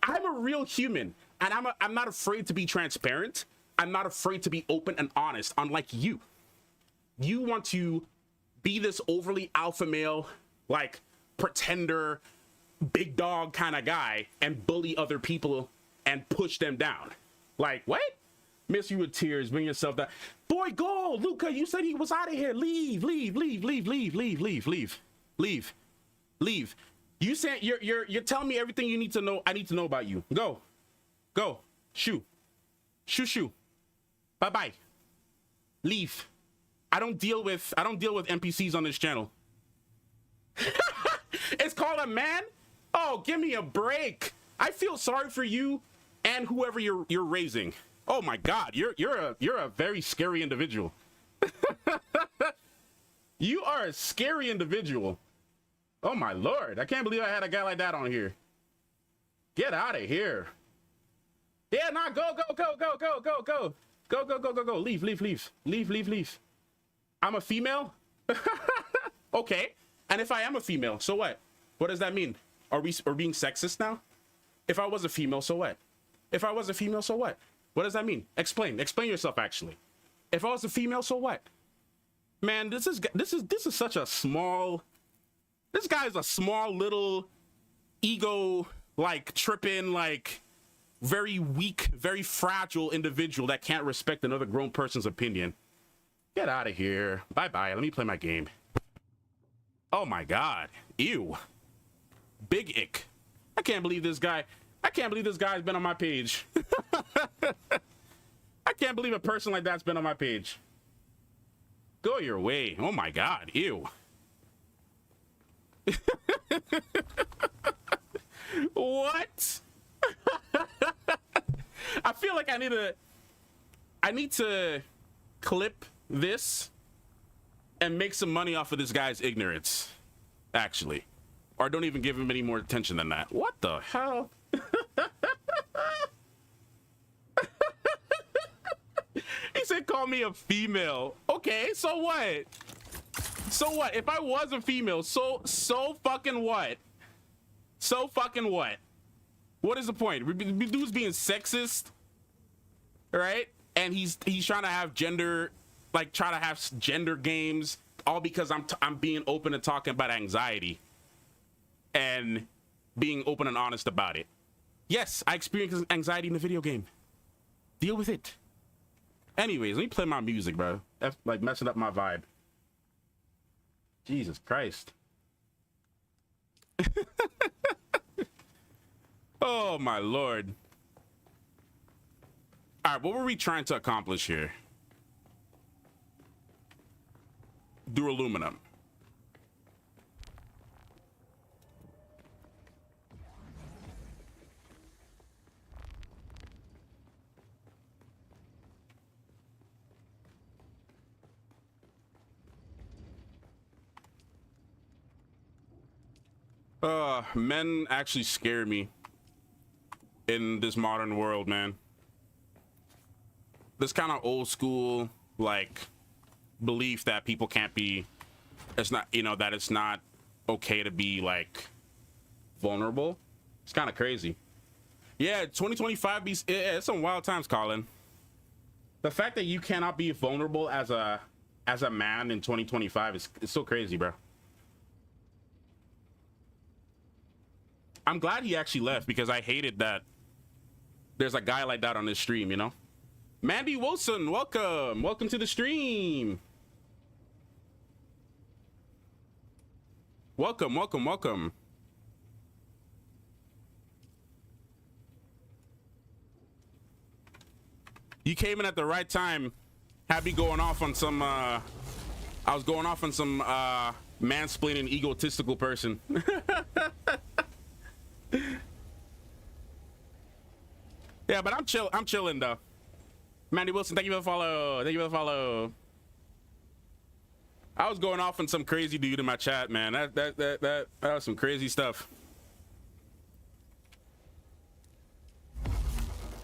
I'm a real human, and I'm not afraid to be transparent. I'm not afraid to be open and honest, unlike you. You want to be this overly alpha male, like pretender, big dog kind of guy and bully other people and push them down. Like, what? Miss you with tears, bring yourself down. Boy, go, Luca, you said he was out of here. Leave. You said you're telling me everything you need to know. I need to know about you. Go. Shoo. Bye. Leave. I don't deal with NPCs on this channel. It's called a man? Oh, give me a break. I feel sorry for you and whoever you're raising. Oh my God, you're a very scary individual. You are a scary individual. Oh my Lord, I can't believe I had a guy like that on here. Get out of here. Yeah, nah, go. Leave. I'm a female? Okay. And if I am a female, so what? What does that mean? Are we being sexist now? If I was a female, so what? If I was a female, so what? What does that mean? Explain yourself actually. If I was a female, so what? Man, this is such a small, this guy is a small little ego, like tripping, like very weak, very fragile individual that can't respect another grown person's opinion. Get out of here. Bye. Let me play my game. Oh my God. Ew. Big ick. I can't believe this guy's been on my page. I can't believe a person like that's been on my page. Go your way. Oh my God. Ew. What? I feel like I need to clip this and make some money off of this guy's ignorance, actually. Or don't even give him any more attention than that. What the hell? He said, call me a female. Okay, so what? So what? If I was a female, so fucking what? So fucking what? What is the point? Dude's being sexist, right? And he's trying to have gender games, all because I'm being open and talking about anxiety and being open and honest about it. Yes, I experience anxiety in the video game. Deal with it. Anyways, let me play my music, bro. That's like messing up my vibe. Jesus Christ. Oh my Lord. All right, what were we trying to accomplish here? Duraluminum. Men actually scare me in this modern world, man. This kind of old school, like, belief that people can't be, it's not, that it's not okay to be, like, vulnerable. It's kind of crazy. Yeah, 2025, it's some wild times, Colin. The fact that you cannot be vulnerable as a man in 2025 is so crazy, bro. I'm glad he actually left because I hated that there's a guy like that on this stream, you know? Mandy Wilson, welcome. Welcome to the stream. Welcome, welcome, welcome. You came in at the right time. Had me going off on some, I was going off on some mansplaining egotistical person. Yeah, but I'm chilling though. Mandy Wilson, thank you for the follow. Thank you for the follow. I was going off on some crazy dude in my chat, man. That was some crazy stuff.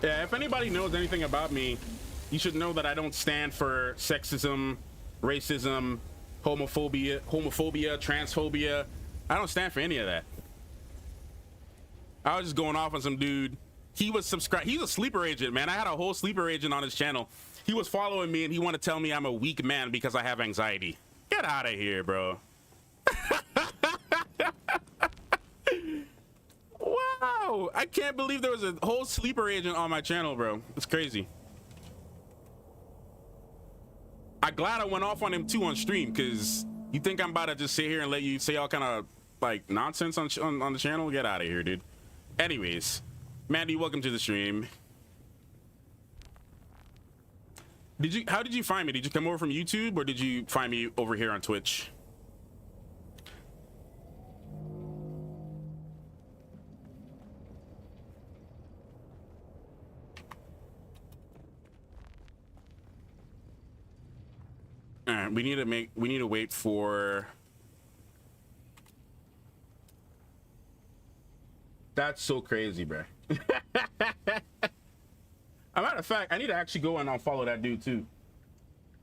Yeah, if anybody knows anything about me, you should know that I don't stand for sexism, racism, homophobia, transphobia. I don't stand for any of that. I was just going off on some dude. He was subscribed. He's a sleeper agent, man. I had a whole sleeper agent on his channel. He was following me and he wanted to tell me I'm a weak man because I have anxiety. Get out of here, bro. Wow, I can't believe there was a whole sleeper agent on my channel, bro. It's crazy. I'm glad I went off on him too on stream, because you think I'm about to just sit here and let you say all kind of like nonsense on the channel? Get out of here, dude. Anyways, Mandy, welcome to the stream. How did you find me? Did you come over from YouTube or did you find me over here on Twitch? All right, we need to wait for. That's so crazy, bro. A matter of fact, I need to actually go and unfollow that dude too.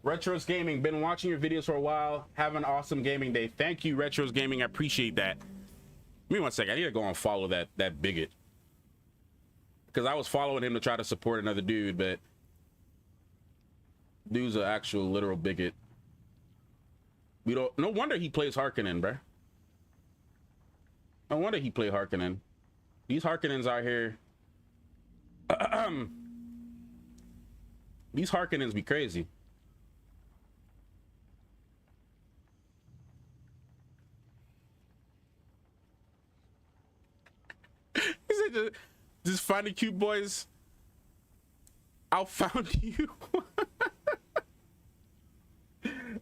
Retros Gaming, been watching your videos for a while. Have an awesome gaming day. Thank you, Retros Gaming. I appreciate that. Give me 1 second. I need to go and follow that bigot. Because I was following him to try to support another dude, but dude's an actual literal bigot. We don't. No wonder he plays Harkonnen, bruh. No wonder he played Harkonnen. These Harkonnens out here. These Harkonnens be crazy. He said, just finding cute boys. I found you.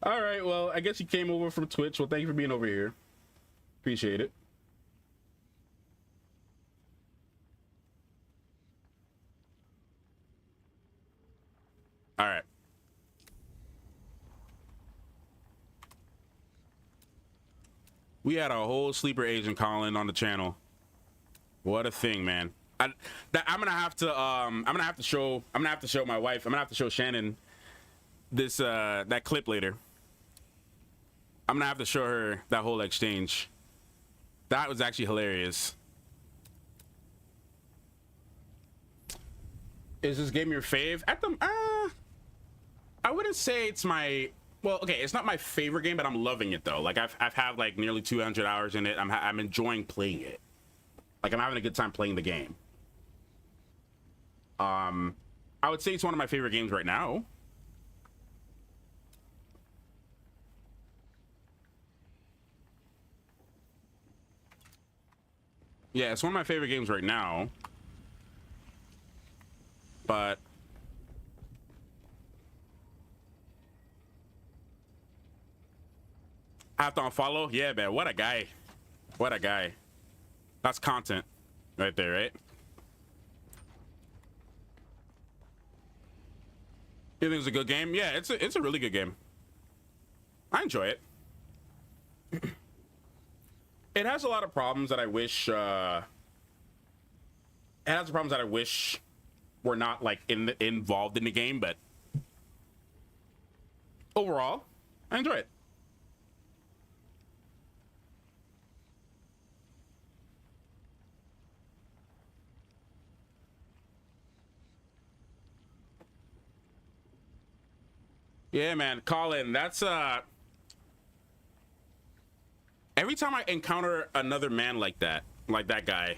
All right, well, I guess you came over from Twitch. Well, thank you for being over here. Appreciate it. All right. We had a whole sleeper agent calling on the channel. What a thing, man. I'm gonna have to show my wife. I'm gonna have to show Shannon this that clip later. I'm gonna have to show her that whole exchange. That was actually hilarious. Is this game your fave? At the I wouldn't say it's my, well, okay, it's not my favorite game, but I'm loving it though. Like I've had like nearly 200 hours in it. I'm enjoying playing it. Like I'm having a good time playing the game. I would say it's one of my favorite games right now. Yeah, it's one of my favorite games right now. But I have to unfollow? Yeah, man. What a guy. What a guy. That's content right there, right? You think it's a good game? Yeah, it's a really good game. I enjoy it. It has a lot of problems that I wish it has problems that I wish were not like involved in the game, but overall, I enjoy it. Yeah, man, Colin, that's every time I encounter another man like that guy,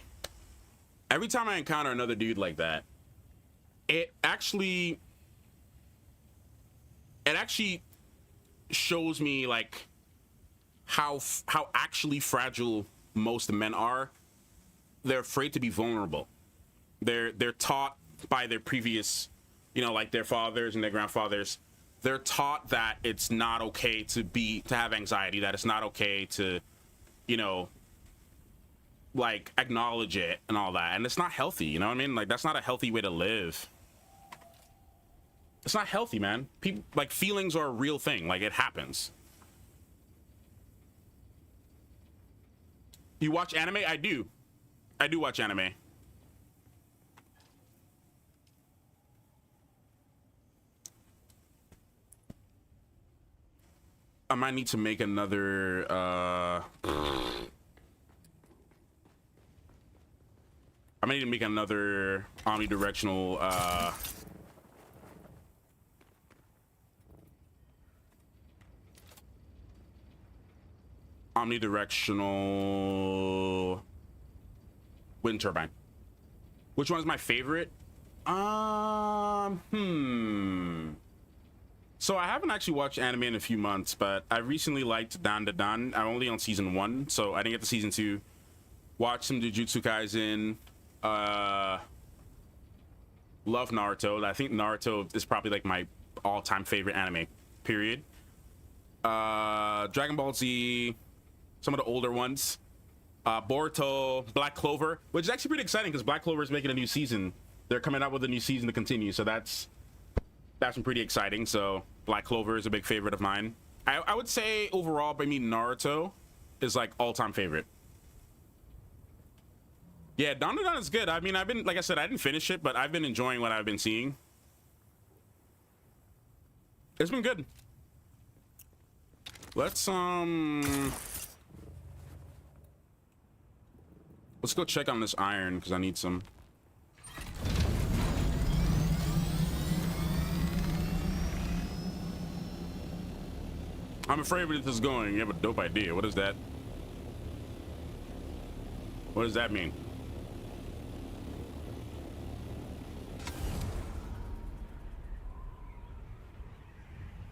every time I encounter another dude like that, it actually shows me like how actually fragile most men are. They're afraid to be vulnerable. They're taught by their previous, you know, like their fathers and their grandfathers. They're taught that it's not okay to have anxiety, that it's not okay to, you know, like acknowledge it and all that. And it's not healthy, you know what I mean? Like that's not a healthy way to live. It's not healthy, man. People, like, feelings are a real thing. Like, it happens. You watch anime? I do. I do watch anime. I might need to make another, I might need to make another omnidirectional, omnidirectional wind turbine. Which one is my favorite? So I haven't actually watched anime in a few months, but I recently liked Dan. I'm only on season 1, so I didn't get to season 2. Watched some Jujutsu Kaisen. Love Naruto. I think Naruto is probably like my all-time favorite anime, period. Dragon Ball Z, some of the older ones. Boruto, Black Clover, which is actually pretty exciting because Black Clover is making a new season. They're coming out with a new season to continue, so that's been pretty exciting. So Black Clover is a big favorite of mine. I would say overall, I mean, Naruto is like all-time favorite. Yeah, Dan is good. I mean, I've been, like I said, I didn't finish it, but I've been enjoying what I've been seeing. It's been good. Let's go check on this iron because I need some. I'm afraid where this is going. You have a dope idea. What is that? What does that mean?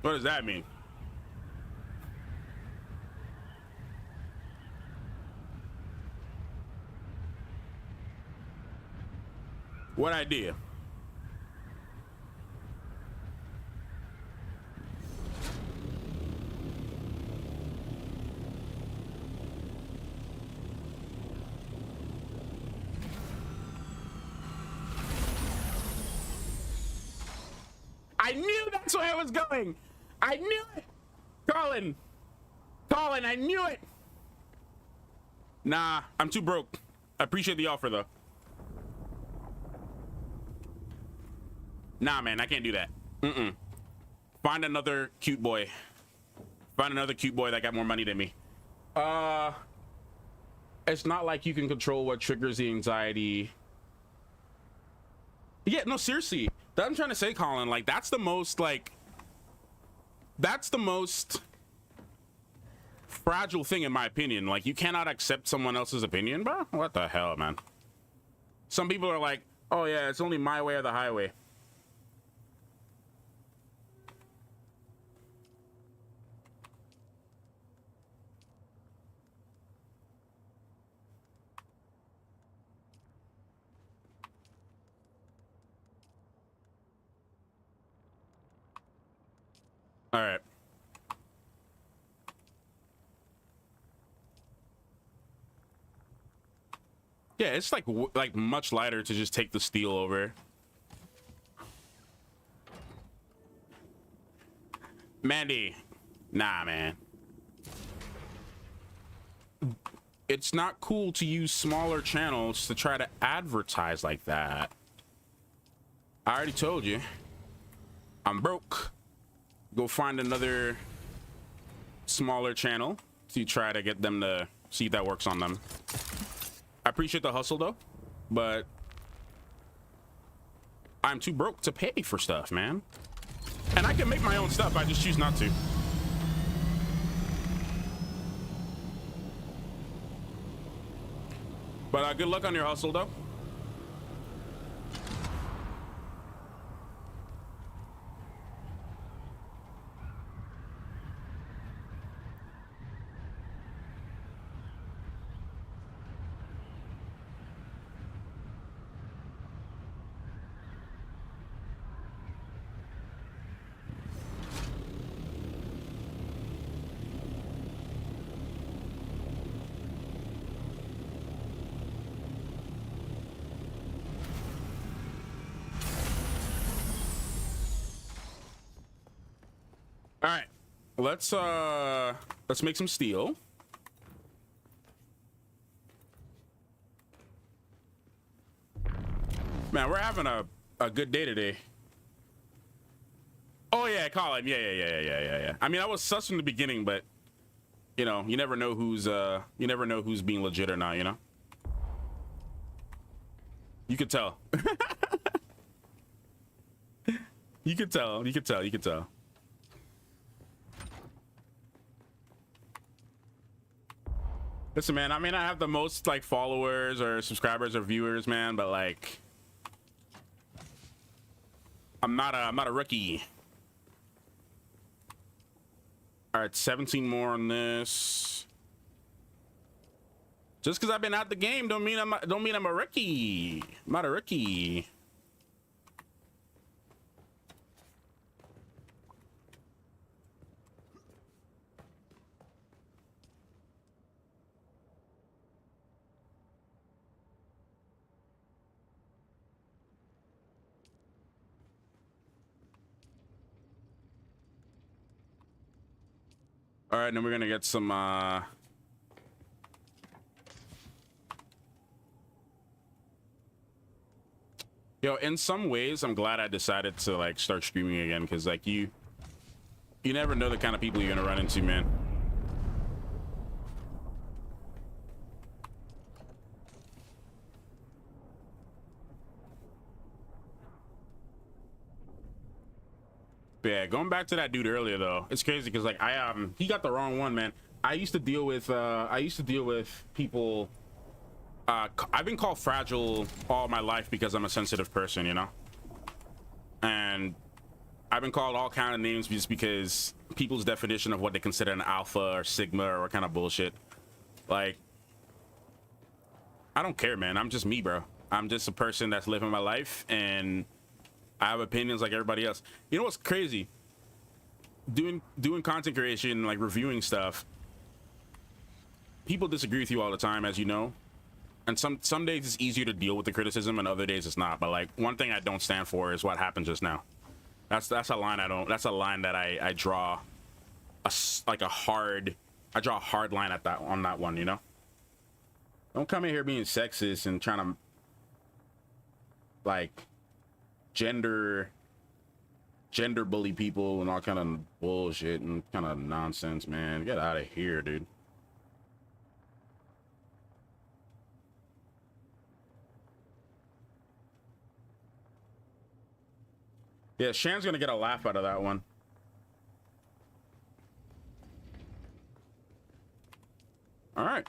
What does that mean? What idea? I knew that's where I was going. I knew it. Colin, I knew it. Nah, I'm too broke. I appreciate the offer though. Nah, man, I can't do that. Find another cute boy. Find another cute boy that got more money than me. It's not like you can control what triggers the anxiety. Yeah, no, seriously. That I'm trying to say, Colin, like, that's the most fragile thing in my opinion. Like, you cannot accept someone else's opinion, bro. What the hell, man? Some people are like, oh yeah, it's only my way or the highway. All right. Yeah, it's like much lighter to just take the steel over. Mandy, nah, man. It's not cool to use smaller channels to try to advertise like that. I already told you. I'm broke. Go find another smaller channel to try to get them to see if that works on them. I appreciate the hustle though, but I'm too broke to pay for stuff, man. And I can make my own stuff, I just choose not to. But good luck on your hustle though. let's make some steel. Man, we're having a good day today. Oh yeah, Colin. Yeah. I mean, I was sus from the beginning, but you know, you never know who's being legit or not, you know? You could tell. You could tell. Listen, man, I may not have the most like followers or subscribers or viewers, man, but like I'm not a rookie. All right, 17 more on this. Just because I've been out the game don't mean I'm a rookie. I'm not a rookie. All right, then we're gonna get some yo, in some ways I'm glad I decided to like start streaming again, because like you never know the kind of people you're gonna run into, man. But yeah, going back to that dude earlier though, it's crazy because like he got the wrong one, man. I used to deal with people. I've been called fragile all my life because I'm a sensitive person, you know, and I've been called all kind of names just because people's definition of what they consider an alpha or sigma or what kind of bullshit. Like, I don't care, man. I'm just me, bro. I'm just a person that's living my life, and I have opinions like everybody else. You know what's crazy? Doing content creation, like reviewing stuff, people disagree with you all the time, as you know. And some days it's easier to deal with the criticism, and other days it's not. But like, one thing I don't stand for is what happened just now. That's a line I don't. That's a line that I draw a hard line at that on that one. You know. Don't come in here being sexist and trying to like gender bully people and all kind of bullshit and kind of nonsense, man. Get out of here, dude. Yeah, Shan's gonna get a laugh out of that one. All right,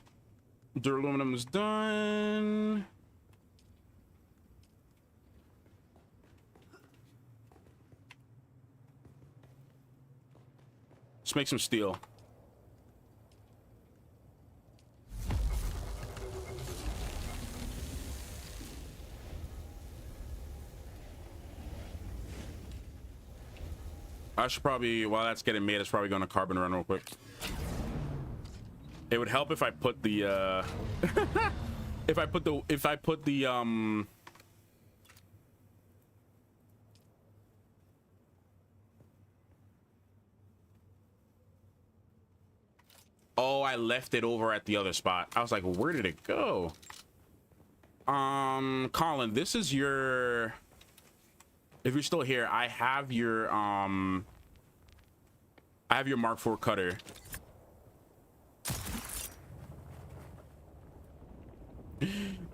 duraluminum is done. Let's make some steel. I should probably, while that's getting made, it's probably going to carbon run real quick. It would help if I put the if I put the oh, I left it over at the other spot. I was like, where did it go? Colin, this is your, if you're still here, I have your Mark IV cutter.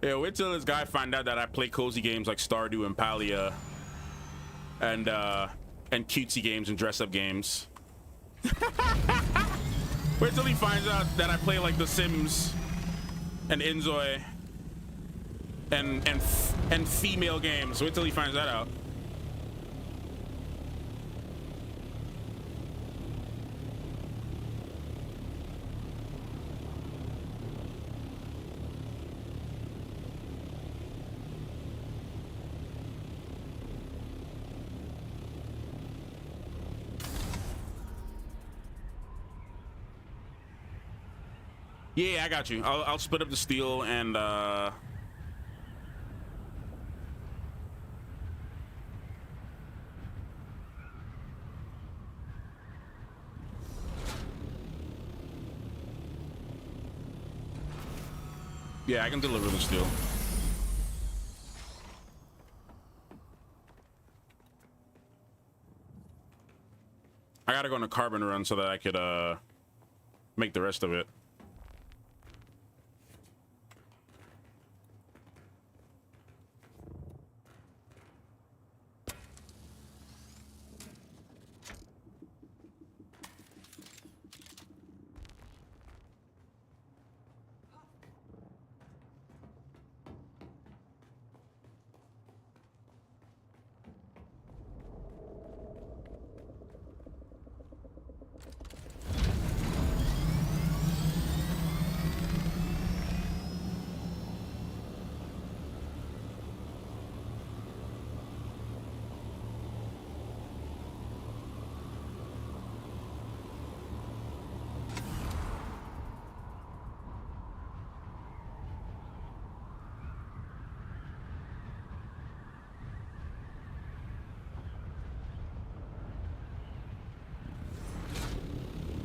Yeah, wait till this guy find out that I play cozy games like Stardew and Palia and cutesy games and dress up games. Wait till he finds out that I play like The Sims and Inzoi and female games. Wait till he finds that out. Yeah, I got you. I'll split up the steel and Yeah, I can deliver the steel. I gotta go on a carbon run so that I could make the rest of it.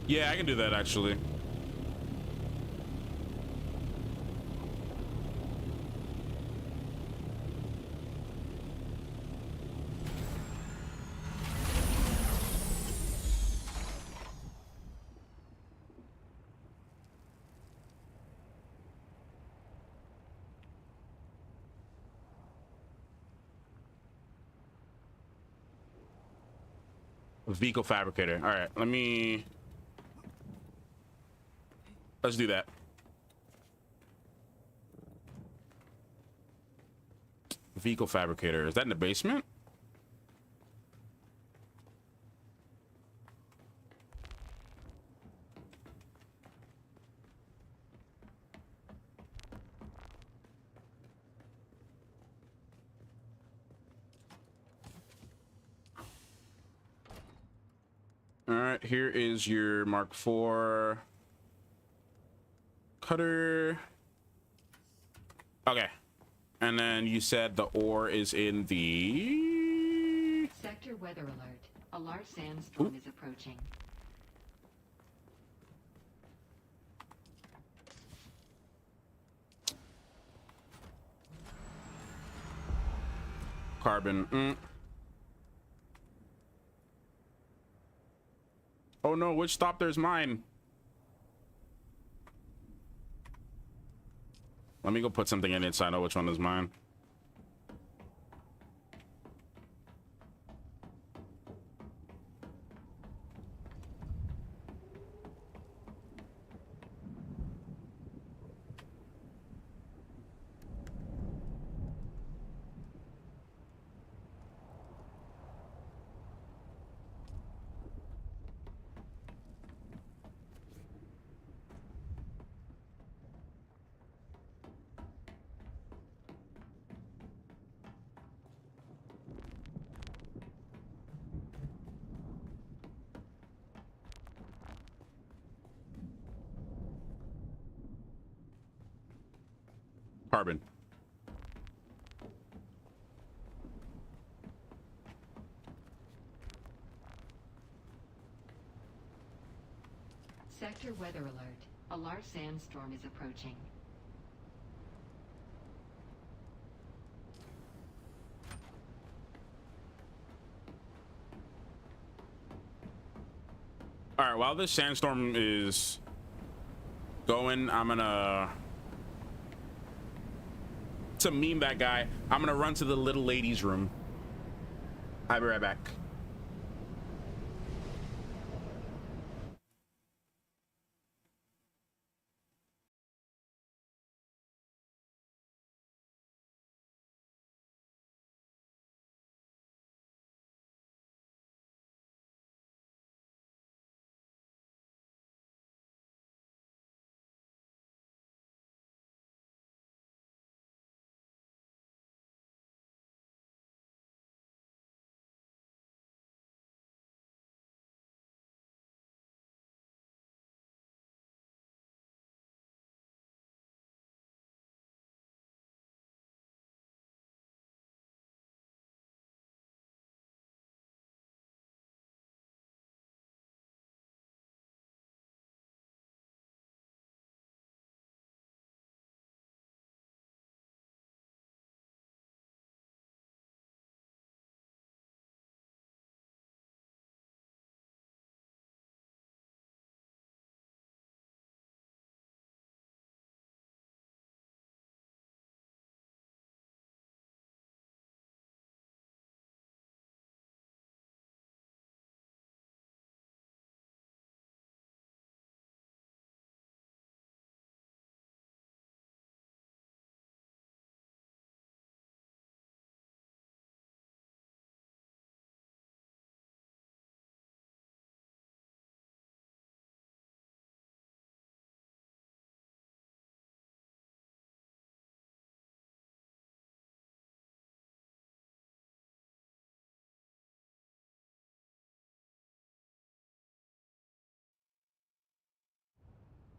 Yeah, I can do that actually. Vehicle fabricator. All right, let's do that. Vehicle fabricator. Is that in the basement? All right, here is your Mark IV cutter. Okay. And then you said the ore is in the... Sector weather alert. A large sandstorm is approaching. Carbon. Oh no, which stop there's mine? Let me go put something in it so I know which one is mine. Carbon. Sector weather alert. A large sandstorm is approaching. All right, while this sandstorm is going, I'm gonna... to meme that guy, I'm gonna run to the little lady's room. I'll be right back.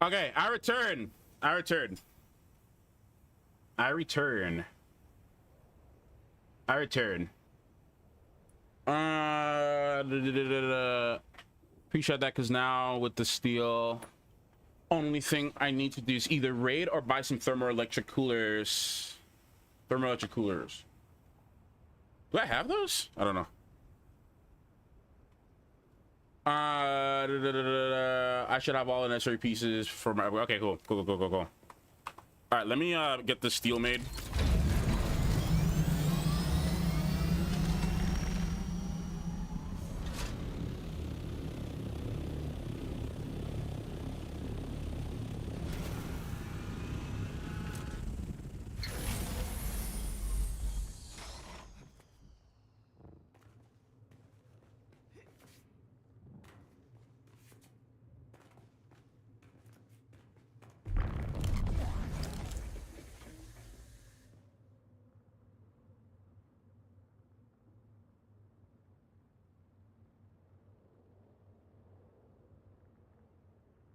Okay, I return. I return. I return. I return. Appreciate that, because now with the steel, only thing I need to do is either raid or buy some thermoelectric coolers. Thermoelectric coolers. Do I have those? I don't know. I should have all the necessary pieces for my. Okay, cool. Cool. All right, let me get the steel made.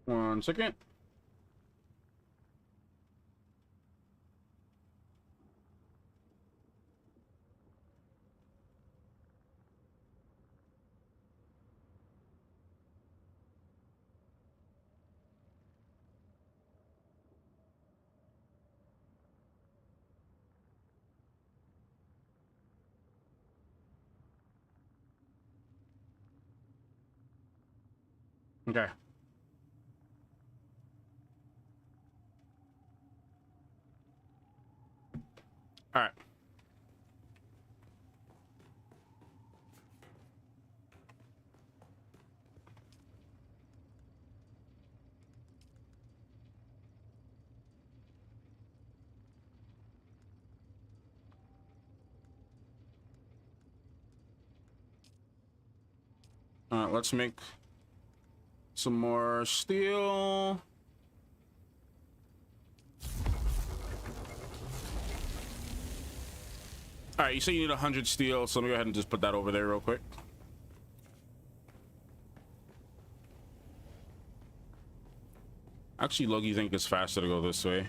One second. Okay. All right. Let's make some more steel. All right, you say you need 100 steel, so let me go ahead and just put that over there real quick. Actually, Loki, think it's faster to go this way.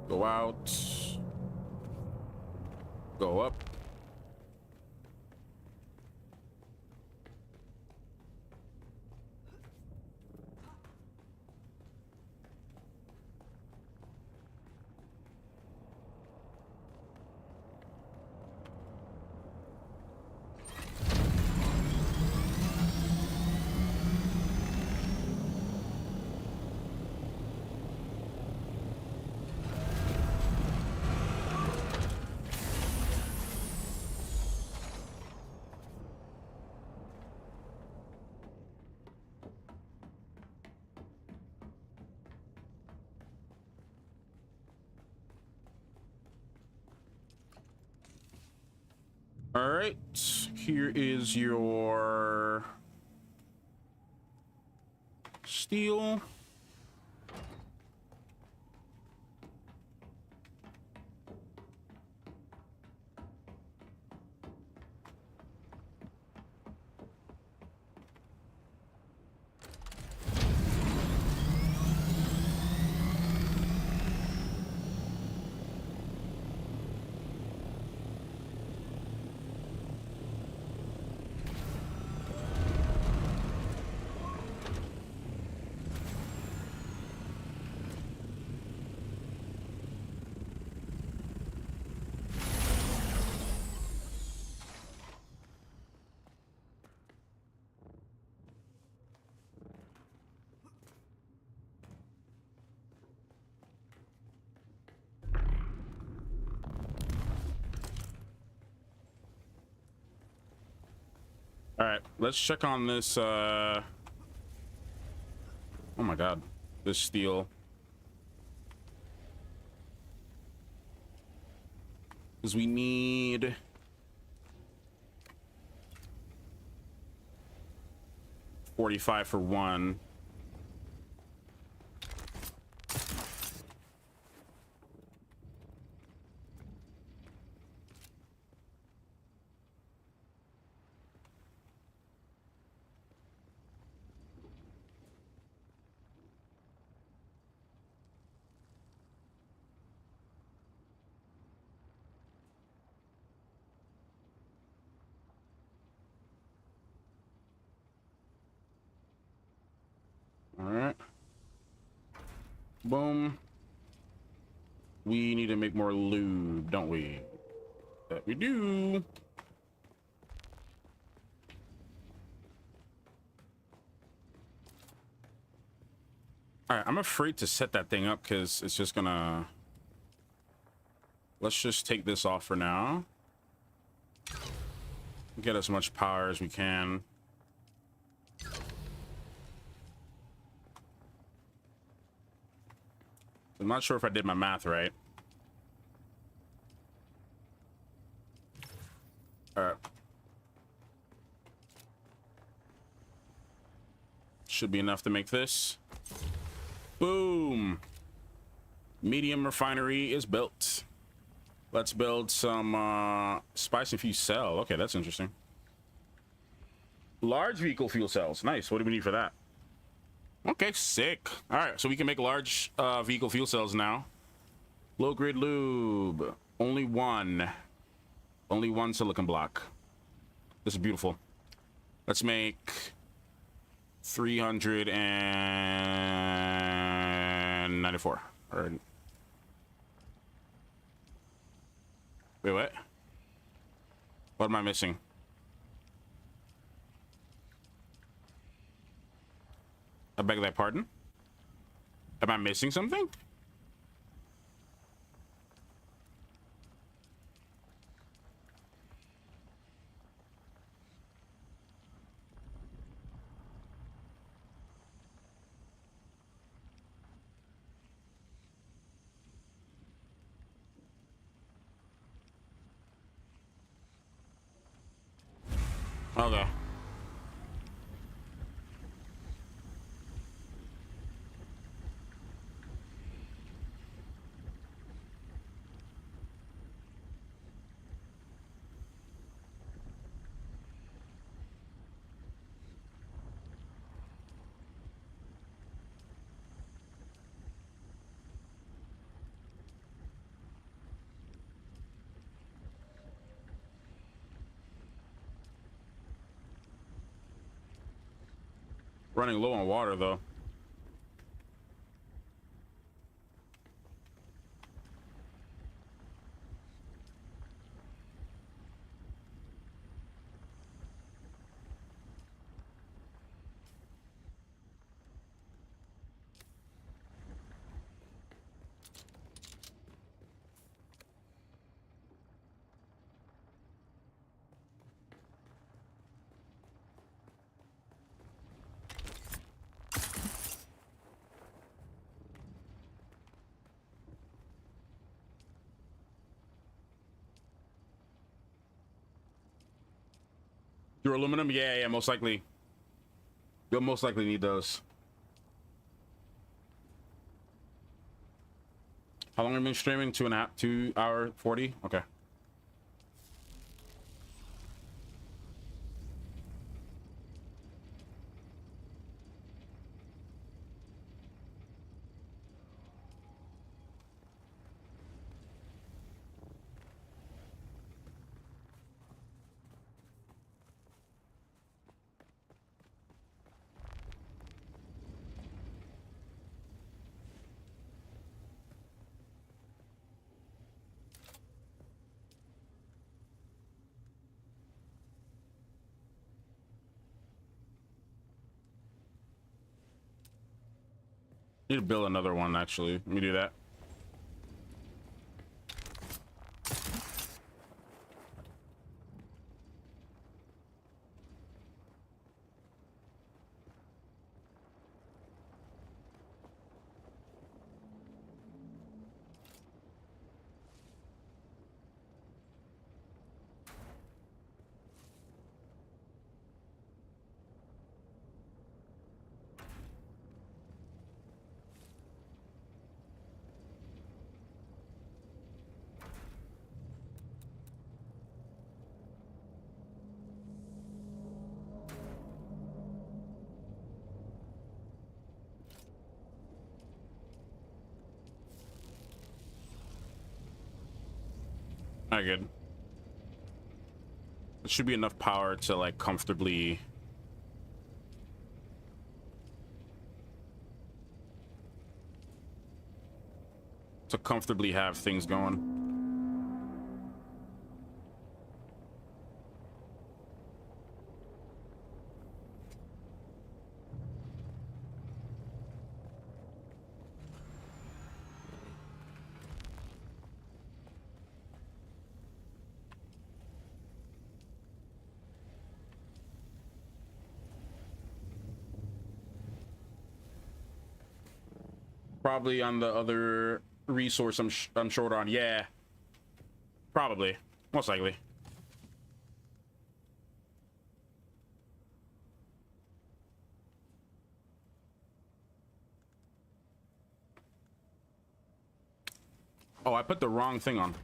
Go out. Go up. All right, here is your steel. All right, let's check on this. Oh my God, this steel. Because we need 45 for one. Boom. We need to make more lube, don't we? That we do. All right, I'm afraid to set that thing up because it's just gonna... Let's just take this off for now. Get as much power as we can. I'm not sure if I did my math right. All right. Should be enough to make this. Boom. Medium refinery is built. Let's build some spice infused cell. Okay, that's interesting. Large vehicle fuel cells. Nice. What do we need for that? Okay, sick. All right, so we can make large vehicle fuel cells now. Low grade lube. Only one silicon block. This is beautiful. Let's make 394. All right. Wait, what? What am I missing? I beg that pardon? Am I missing something? Okay. Running low on water though. Your aluminum? Yeah, most likely. You'll most likely need those. How long have you been streaming? 2 hour 40? Okay. Need to build another one actually. Let me do that. All right, good. It should be enough power to like comfortably. to comfortably have things going. Probably on the other resource I'm short on. Yeah. Probably. Most likely. Oh, I put the wrong thing on.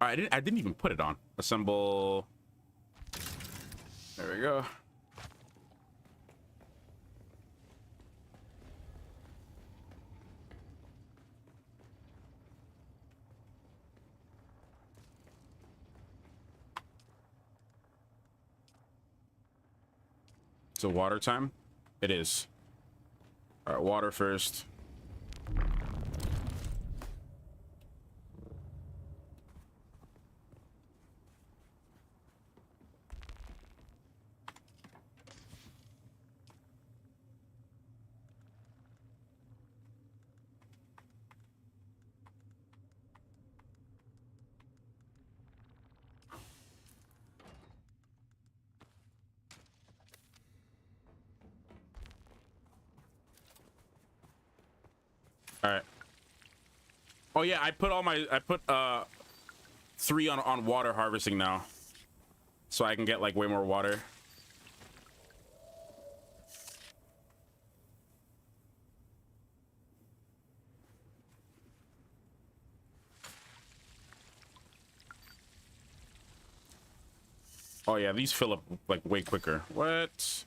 I didn't even put it on. Assemble. There we go. So water time? It is. All right, water first. All right. Oh yeah, I put 3 on water harvesting now, so I can get like way more water. Oh yeah, these fill up like way quicker. What?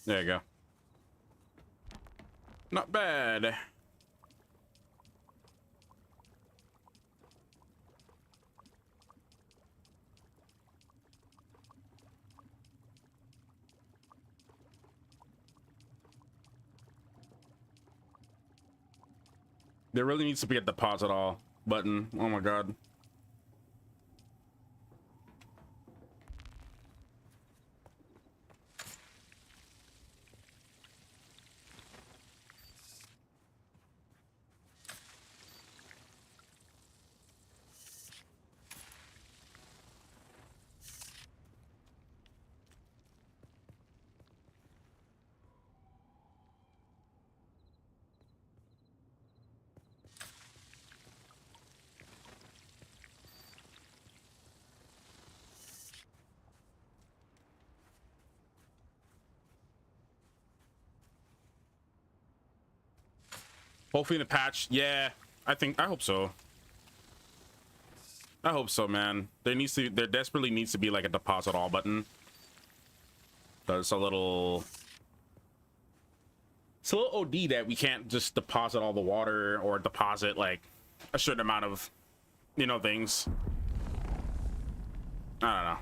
There you go. Not bad. There really needs to be a deposit all button. Oh my god. Hopefully in the patch. Yeah, I hope so. I hope so, man. There desperately needs to be like a deposit all button. It's a little OD that we can't just deposit all the water or deposit like a certain amount of, things. I don't know.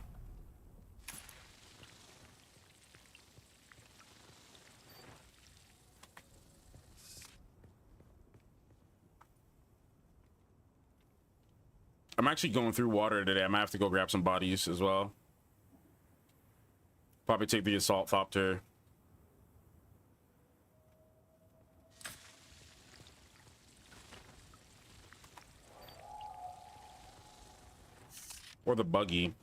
I'm actually going through water today. I might have to go grab some bodies as well. Probably take the assault thopter. Or the buggy.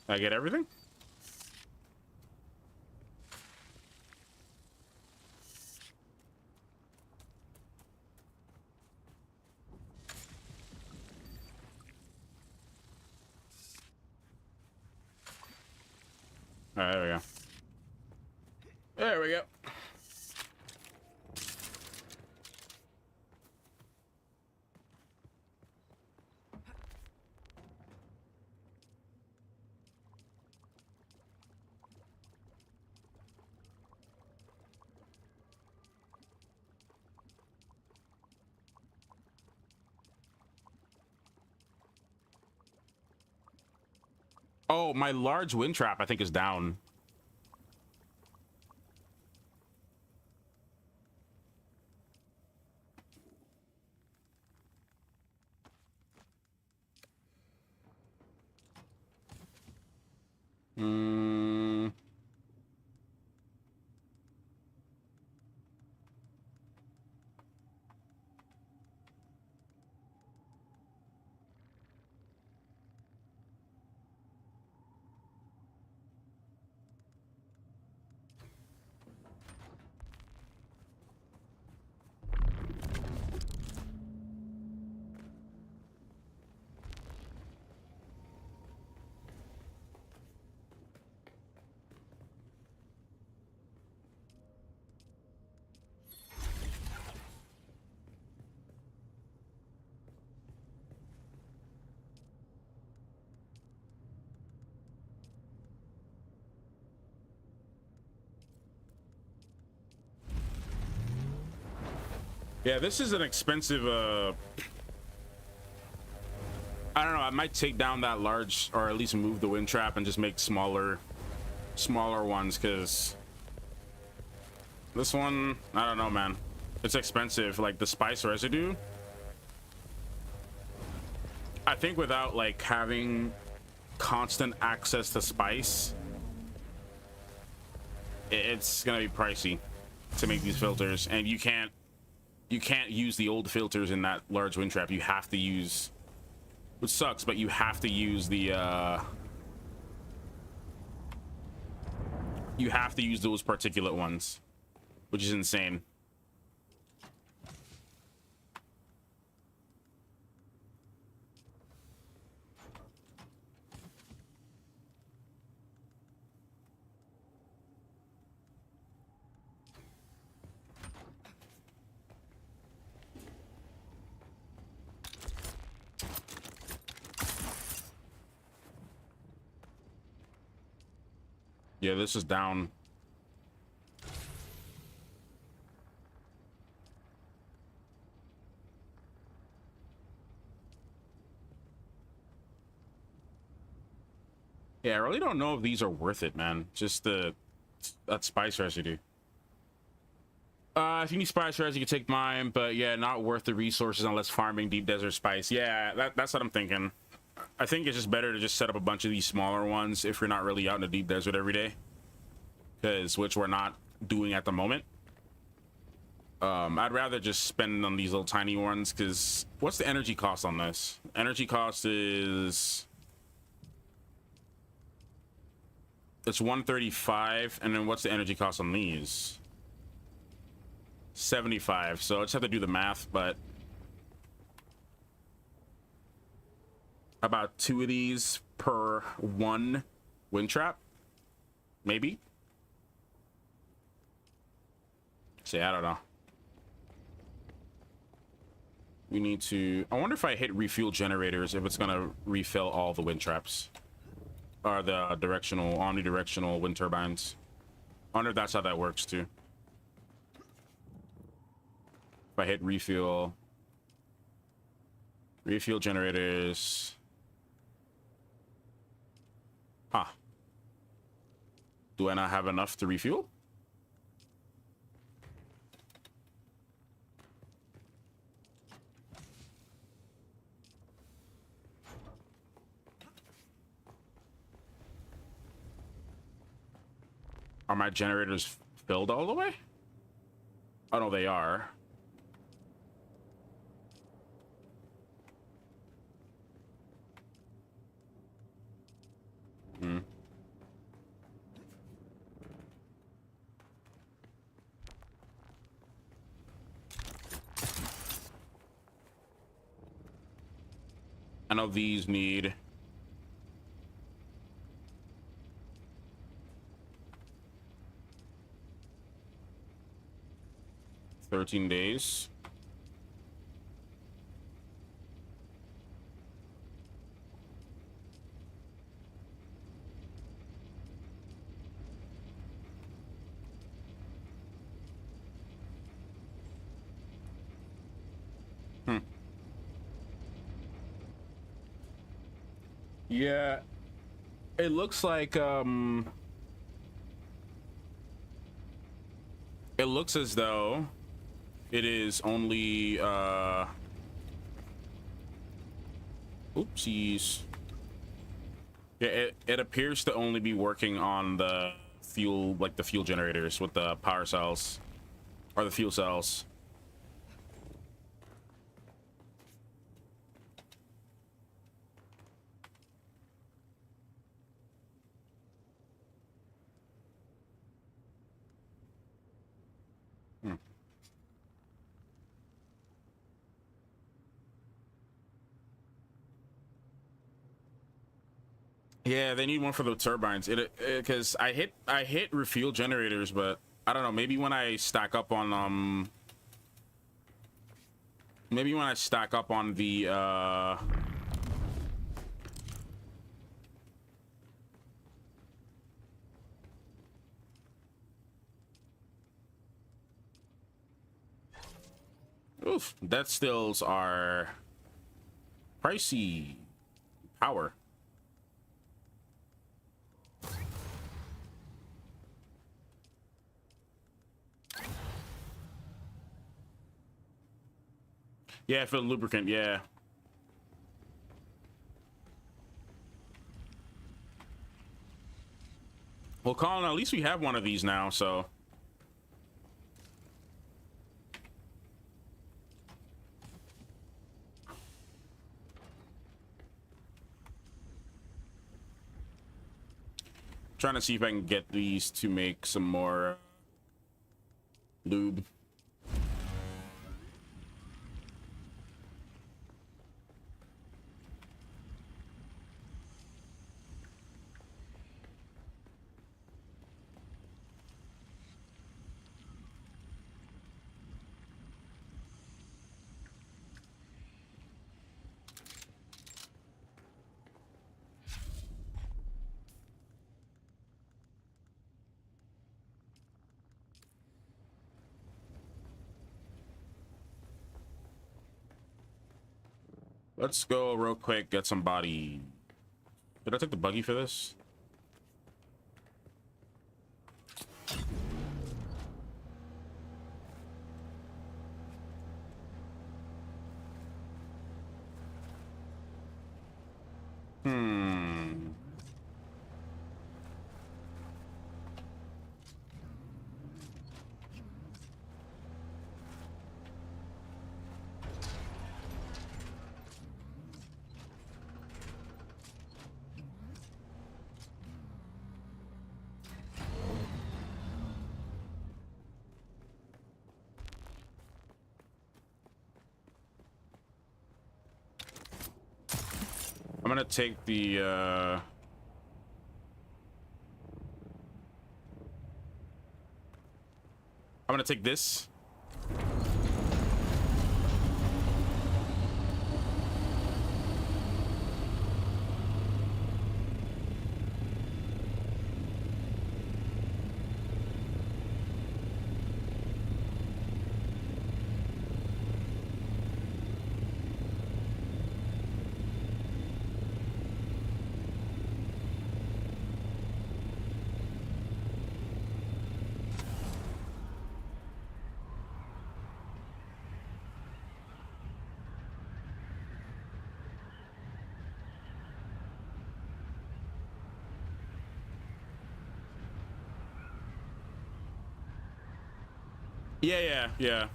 I get everything? All right, there we go. There we go. Oh, my large wind trap, I think, is down. Hmm. Yeah, this is an expensive, I don't know, I might take down that large, or at least move the wind trap and just make smaller ones, because this one, I don't know, man. It's expensive, like the spice residue. I think without like having constant access to spice, it's gonna be pricey to make these filters, and you can't use the old filters in that large wind trap. You have to use, which sucks, but you have to use the you have to use those particulate ones, which is insane. Yeah, this is down. Yeah, I really don't know if these are worth it, man. Just that spice residue. If you need spice residue, you can take mine, but yeah, not worth the resources unless farming deep desert spice. Yeah, that's what I'm thinking. I think it's just better to just set up a bunch of these smaller ones if you're not really out in the deep desert every day, which we're not doing at the moment. I'd rather just spend on these little tiny ones, because what's the energy cost on this? Energy cost is, it's 135, and then what's the energy cost on these? 75. So I just have to do the math, but about 2 of these per 1 wind trap, maybe. See, I don't know. We need to, I wonder if I hit refuel generators, if it's gonna refill all the wind traps, or the directional, omnidirectional wind turbines. I wonder if that's how that works too. If I hit refuel generators. Huh. Do I not have enough to refuel? Are my generators filled all the way? Oh no, they are. Hmm. I know these need 13 days. Yeah, it looks like it looks as though it is only oopsies. Yeah, it appears to only be working on the fuel, like the fuel generators with the power cells or the fuel cells. Yeah, they need one for the turbines. It because I hit refuel generators, but I don't know. Maybe when I stack up on maybe when I stack up on the oof, that stills are pricey power. Yeah, for the lubricant, yeah. Well, Colin, at least we have one of these now, so. Trying to see if I can get these to make some more lube. Let's go real quick, get some body. Did I take the buggy for this? I'm gonna take the I'm gonna take this. Yeah.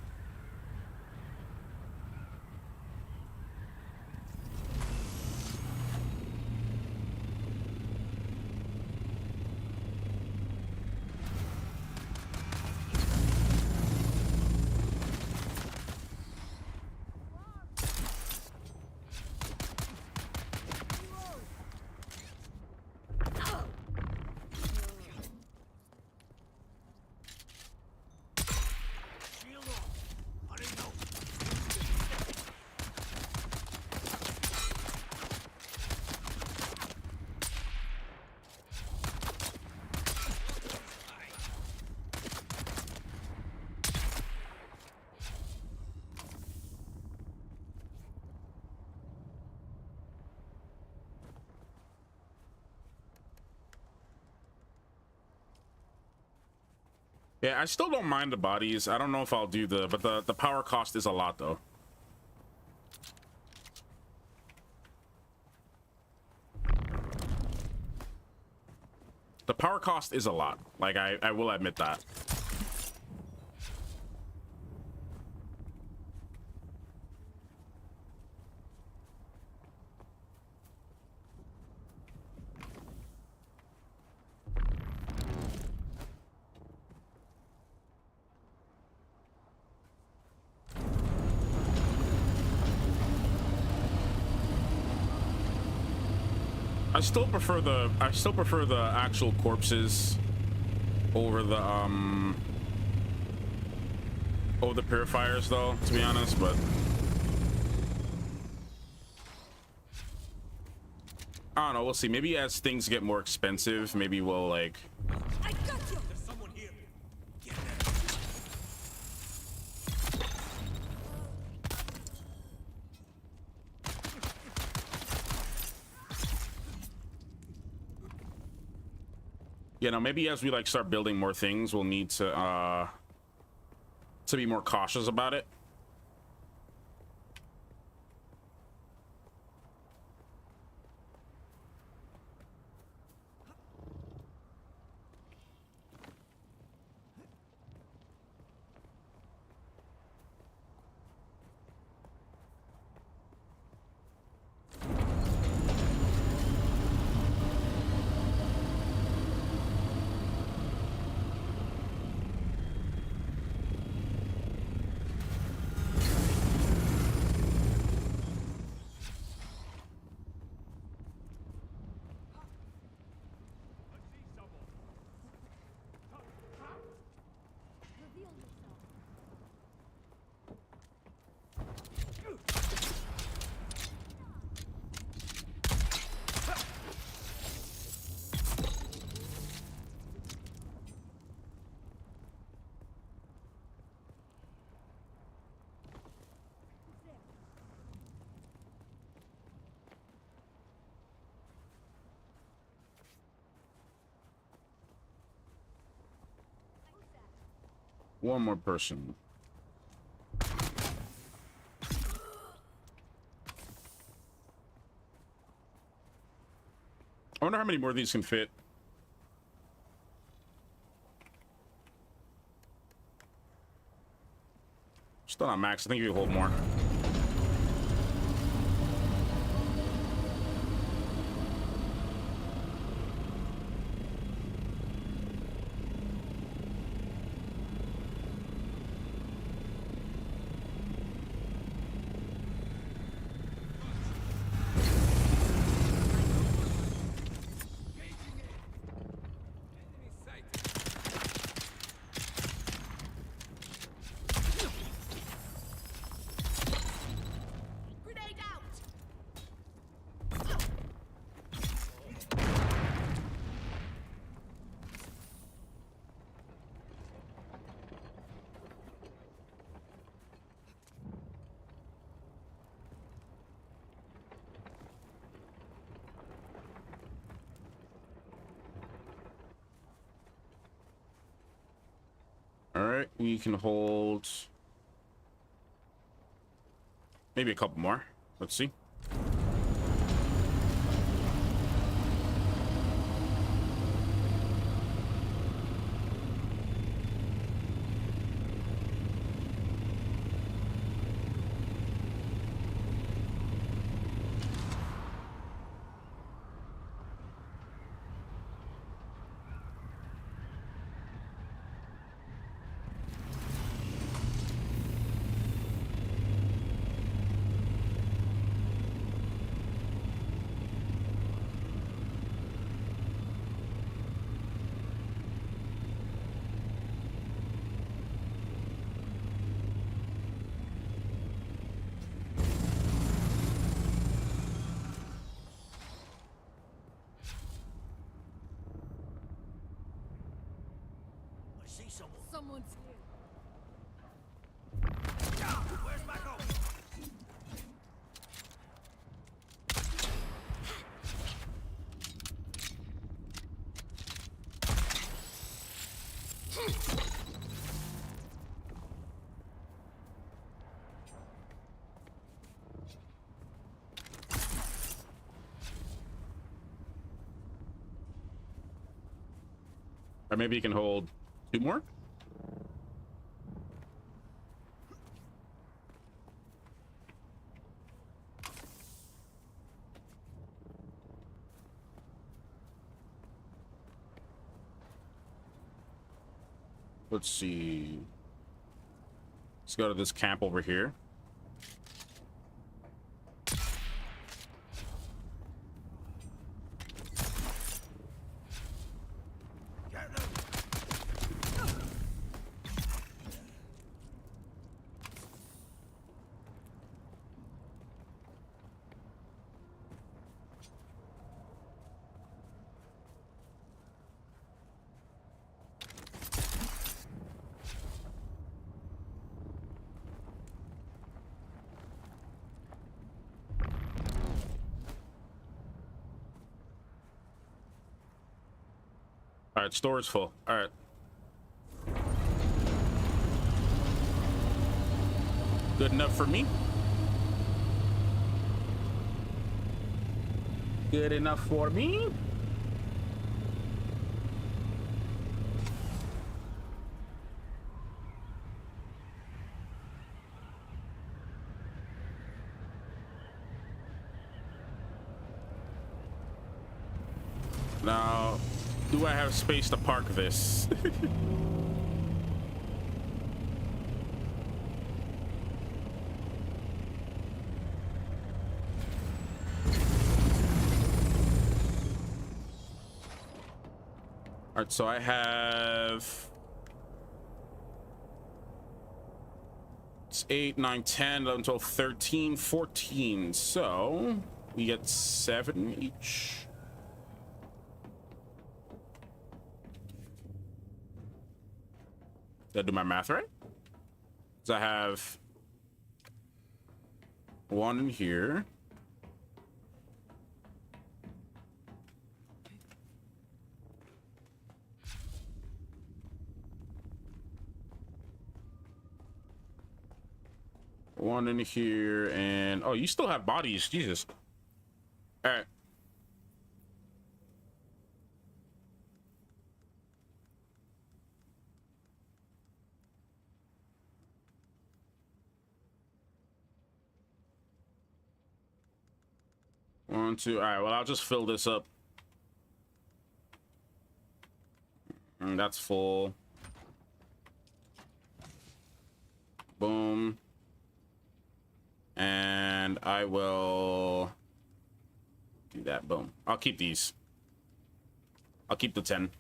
Yeah, I still don't mind the bodies. I don't know if I'll do but the power cost is a lot though. The power cost is a lot. Like I will admit that. I still prefer the actual corpses over the purifiers though, to be honest, but I don't know, we'll see. Maybe as things get more expensive, maybe we'll like I got you. There's someone here. Get there. you know, maybe as we like start building more things, we'll need to be more cautious about it. One more person. I wonder how many more of these can fit. Still not max. I think you can hold more. All right, we can hold maybe a couple more. Let's see. I see someone. Someone's here. Where's my goal? Or maybe you can hold 2 more. Let's see. Let's go to this camp over here. All right, store is full. All right. Good enough for me. Good enough for me. Now, do I have space to park this? All right, so I have... It's 8, 9, 10, 11, 12, 13, 14. So we get 7 each. Did I do my math right? So I have 1 in here. One in here, and oh, you still have bodies, Jesus. All right. One, two. All right. Well, I'll just fill this up. And that's full. Boom. And I will do that. Boom. I'll keep these. I'll keep the 10.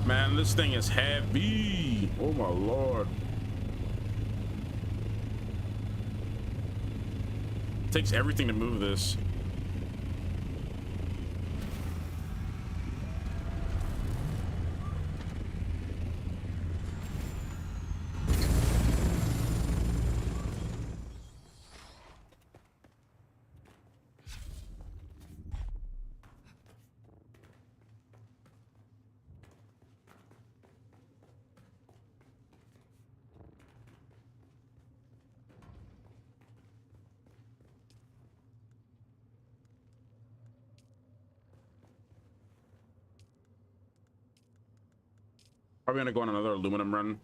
Man, this thing is heavy. Oh my lord. It takes everything to move this. Probably gonna go on another aluminum run.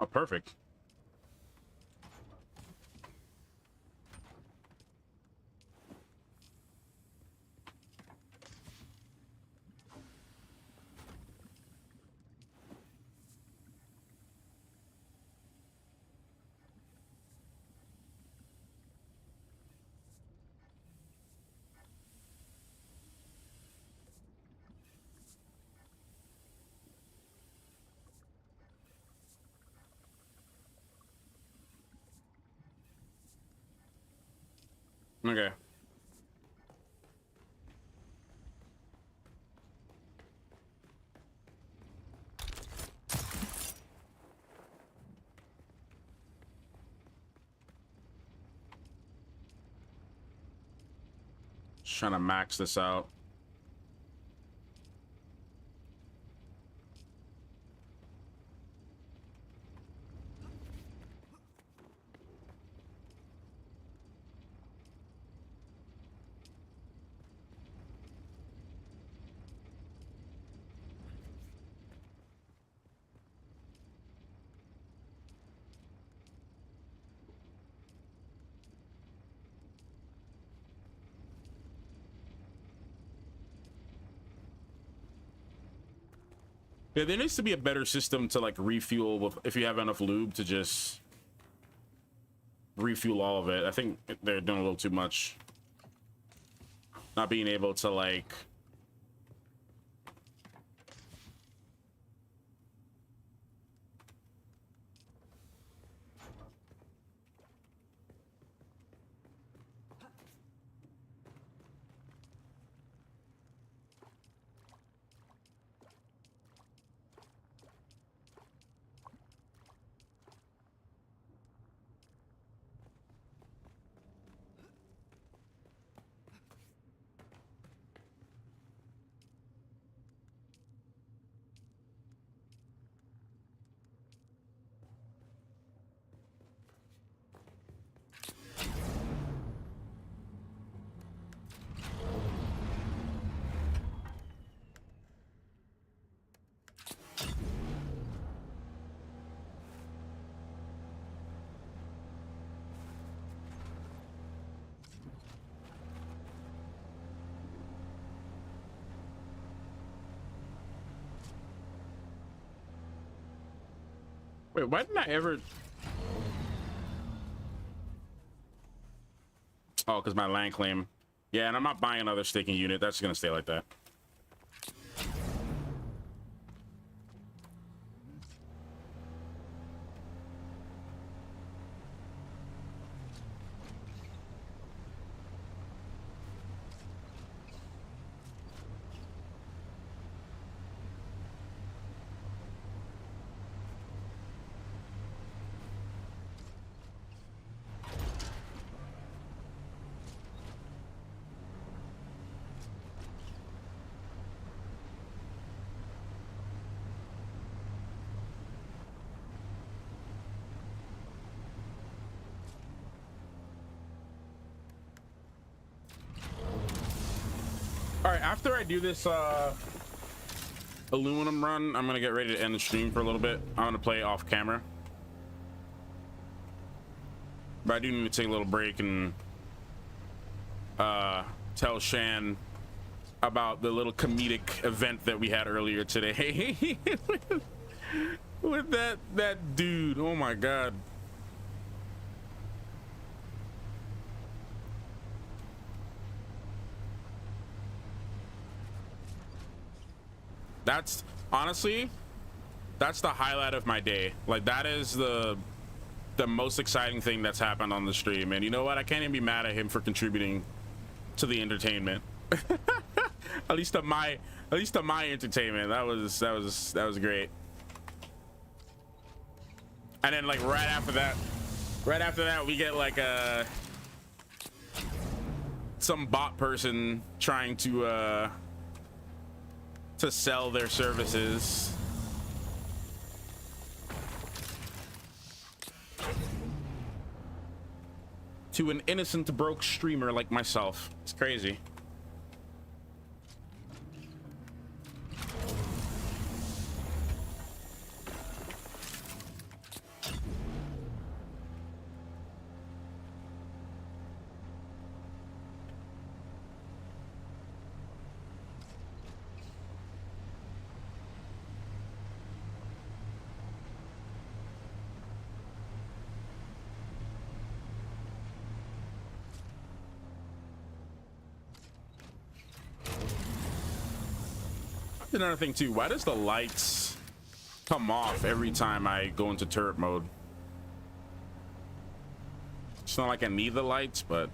Oh, perfect. Okay. Just trying to max this out. Yeah, there needs to be a better system to like refuel with, if you have enough lube to just refuel all of it. I think they're doing a little too much. Not being able to like wait, why didn't I ever? Oh, because my land claim. Yeah, and I'm not buying another staking unit. That's gonna stay like that. All right, after I do this aluminum run, I'm gonna get ready to end the stream for a little bit. I'm gonna play off camera, but I do need to take a little break and tell Shan about the little comedic event that we had earlier today with that dude. Oh my god. That's honestly, that's the highlight of my day. Like, that is the most exciting thing that's happened on the stream. And you know what? I can't even be mad at him for contributing to the entertainment. at least to my entertainment. That was great. And then like right after that, we get like some bot person trying to sell their services. To an innocent broke streamer like myself. It's crazy. Another thing too, why does the lights come off every time I go into turret mode? It's not like I need the lights, but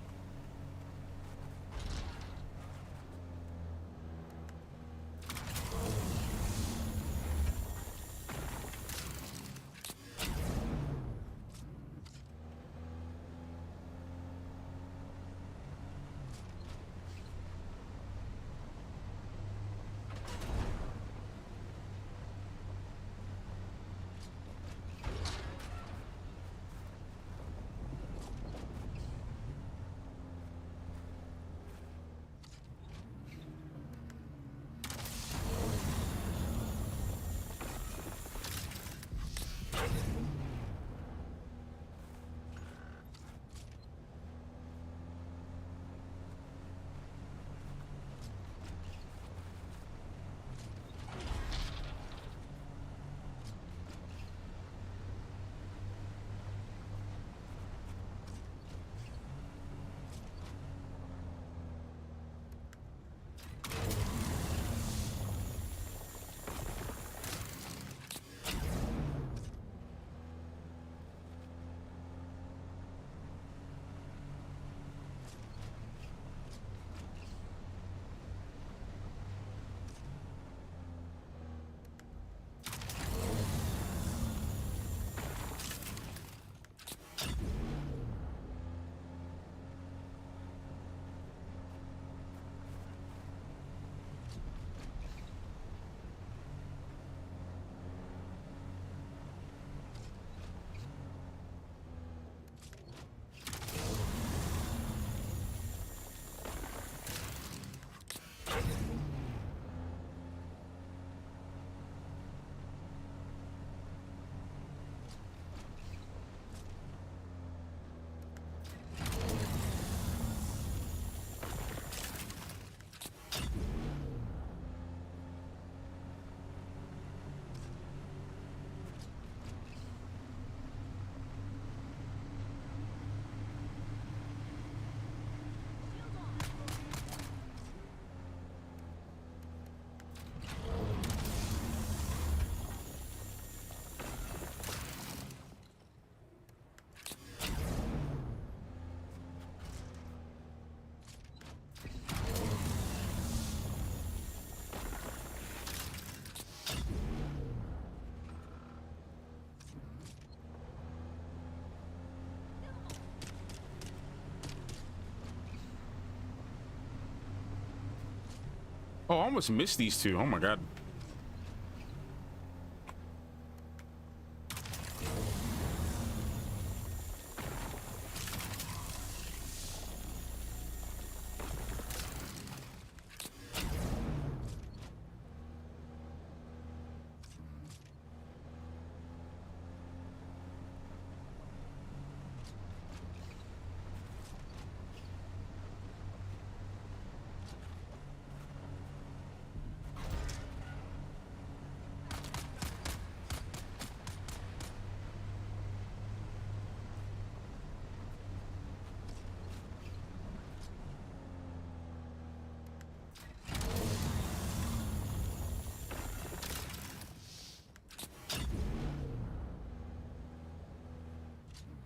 Oh, I almost missed these two. Oh my god.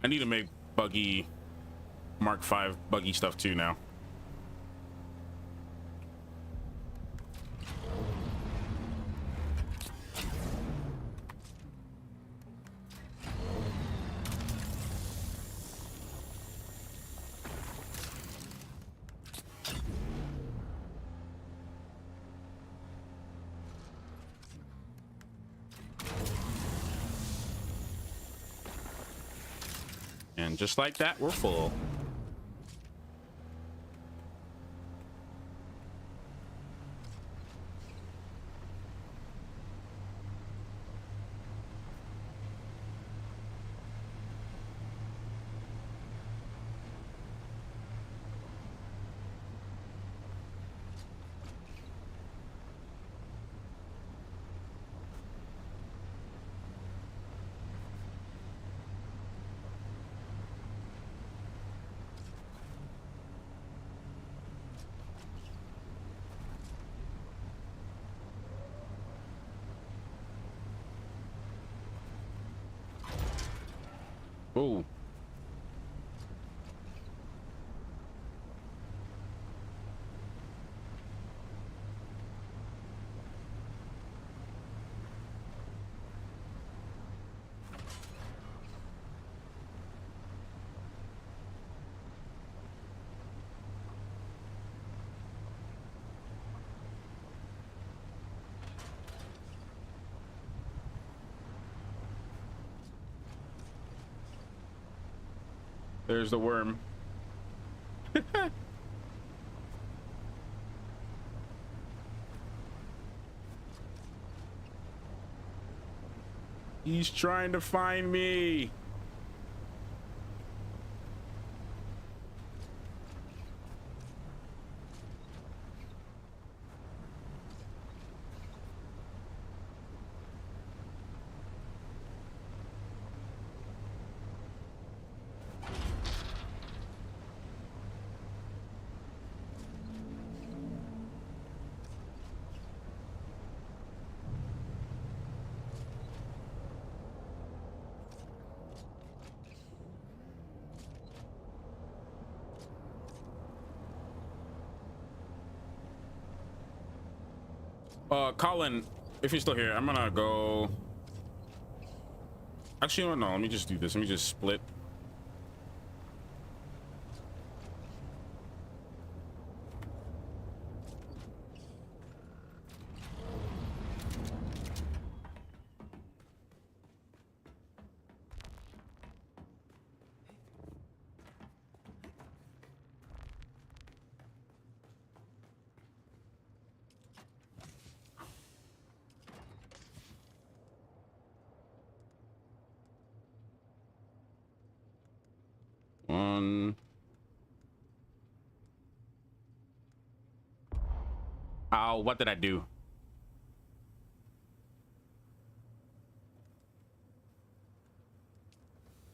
I need to make buggy Mark 5 buggy stuff too now. And just like that, we're full. Oh. There's the worm. He's trying to find me. Colin, if you're still here, I'm gonna go. Actually, no, let me just do this. Let me just split. One. Oh, what did I do?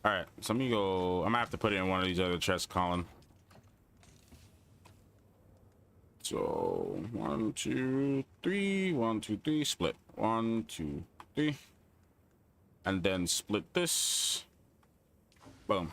All right, so let me go. I'm gonna have to put it in one of these other chests, Colin. So 1, 2, 3, 1, 2, 3, split. 1, 2, 3, and then split this. Boom.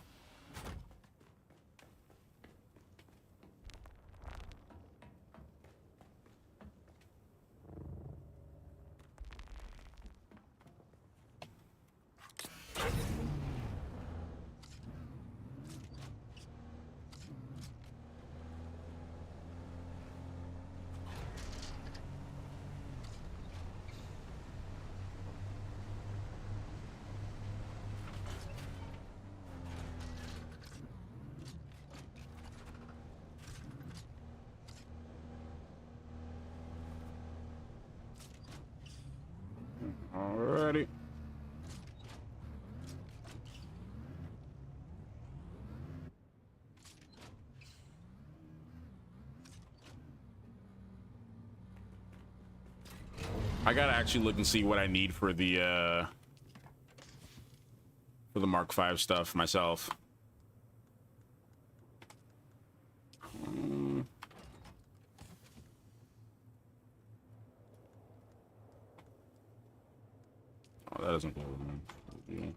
I gotta actually look and see what I need for the Mark V stuff myself. Oh, that doesn't go, man. Yeah.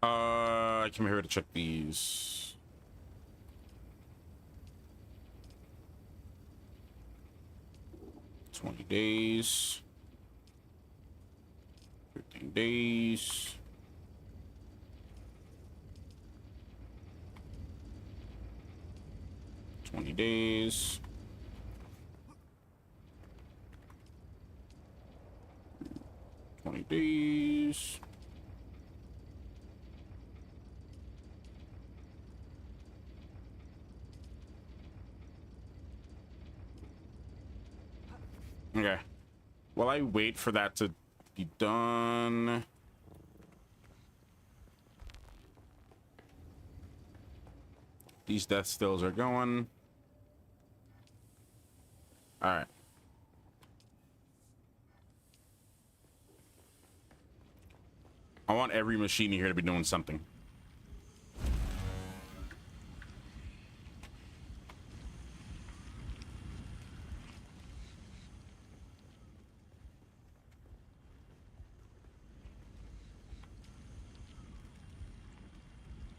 I came here to check these. $20 days. 15 days. $20 days. 20 days. Okay. While I wait for that to be done. These death stills are going. All right. I want every machine here to be doing something.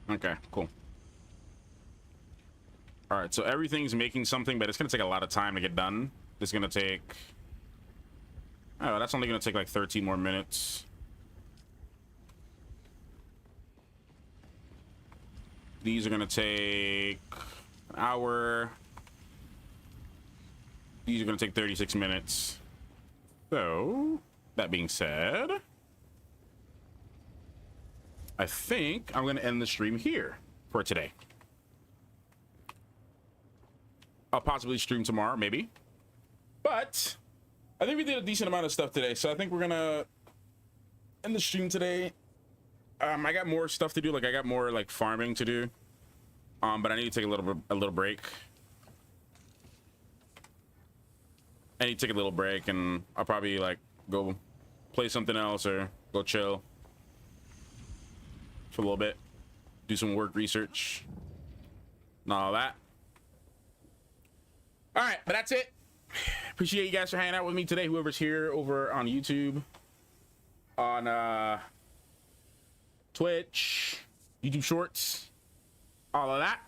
Okay, cool. All right, so everything's making something, but it's gonna take a lot of time to get done. It's gonna take... Oh, that's only gonna take like 13 more minutes. These are gonna take an hour. These are gonna take 36 minutes. So, that being said, I think I'm gonna end the stream here for today. I'll possibly stream tomorrow, maybe. But I think we did a decent amount of stuff today, so I think we're gonna end the stream today. I got more stuff to do, like I got more like farming to do. But I need to take a little break. I need to take a little break, and I'll probably like go play something else or go chill for a little bit, do some work research and all that. All right, but that's it. Appreciate you guys for hanging out with me today, whoever's here over on YouTube, on Twitch, YouTube Shorts, all of that.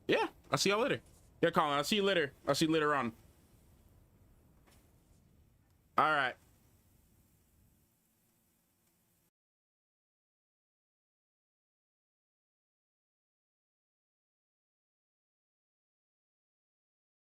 Yeah, I'll see y'all later. Yeah, Colin, I'll see you later. I'll see you later on.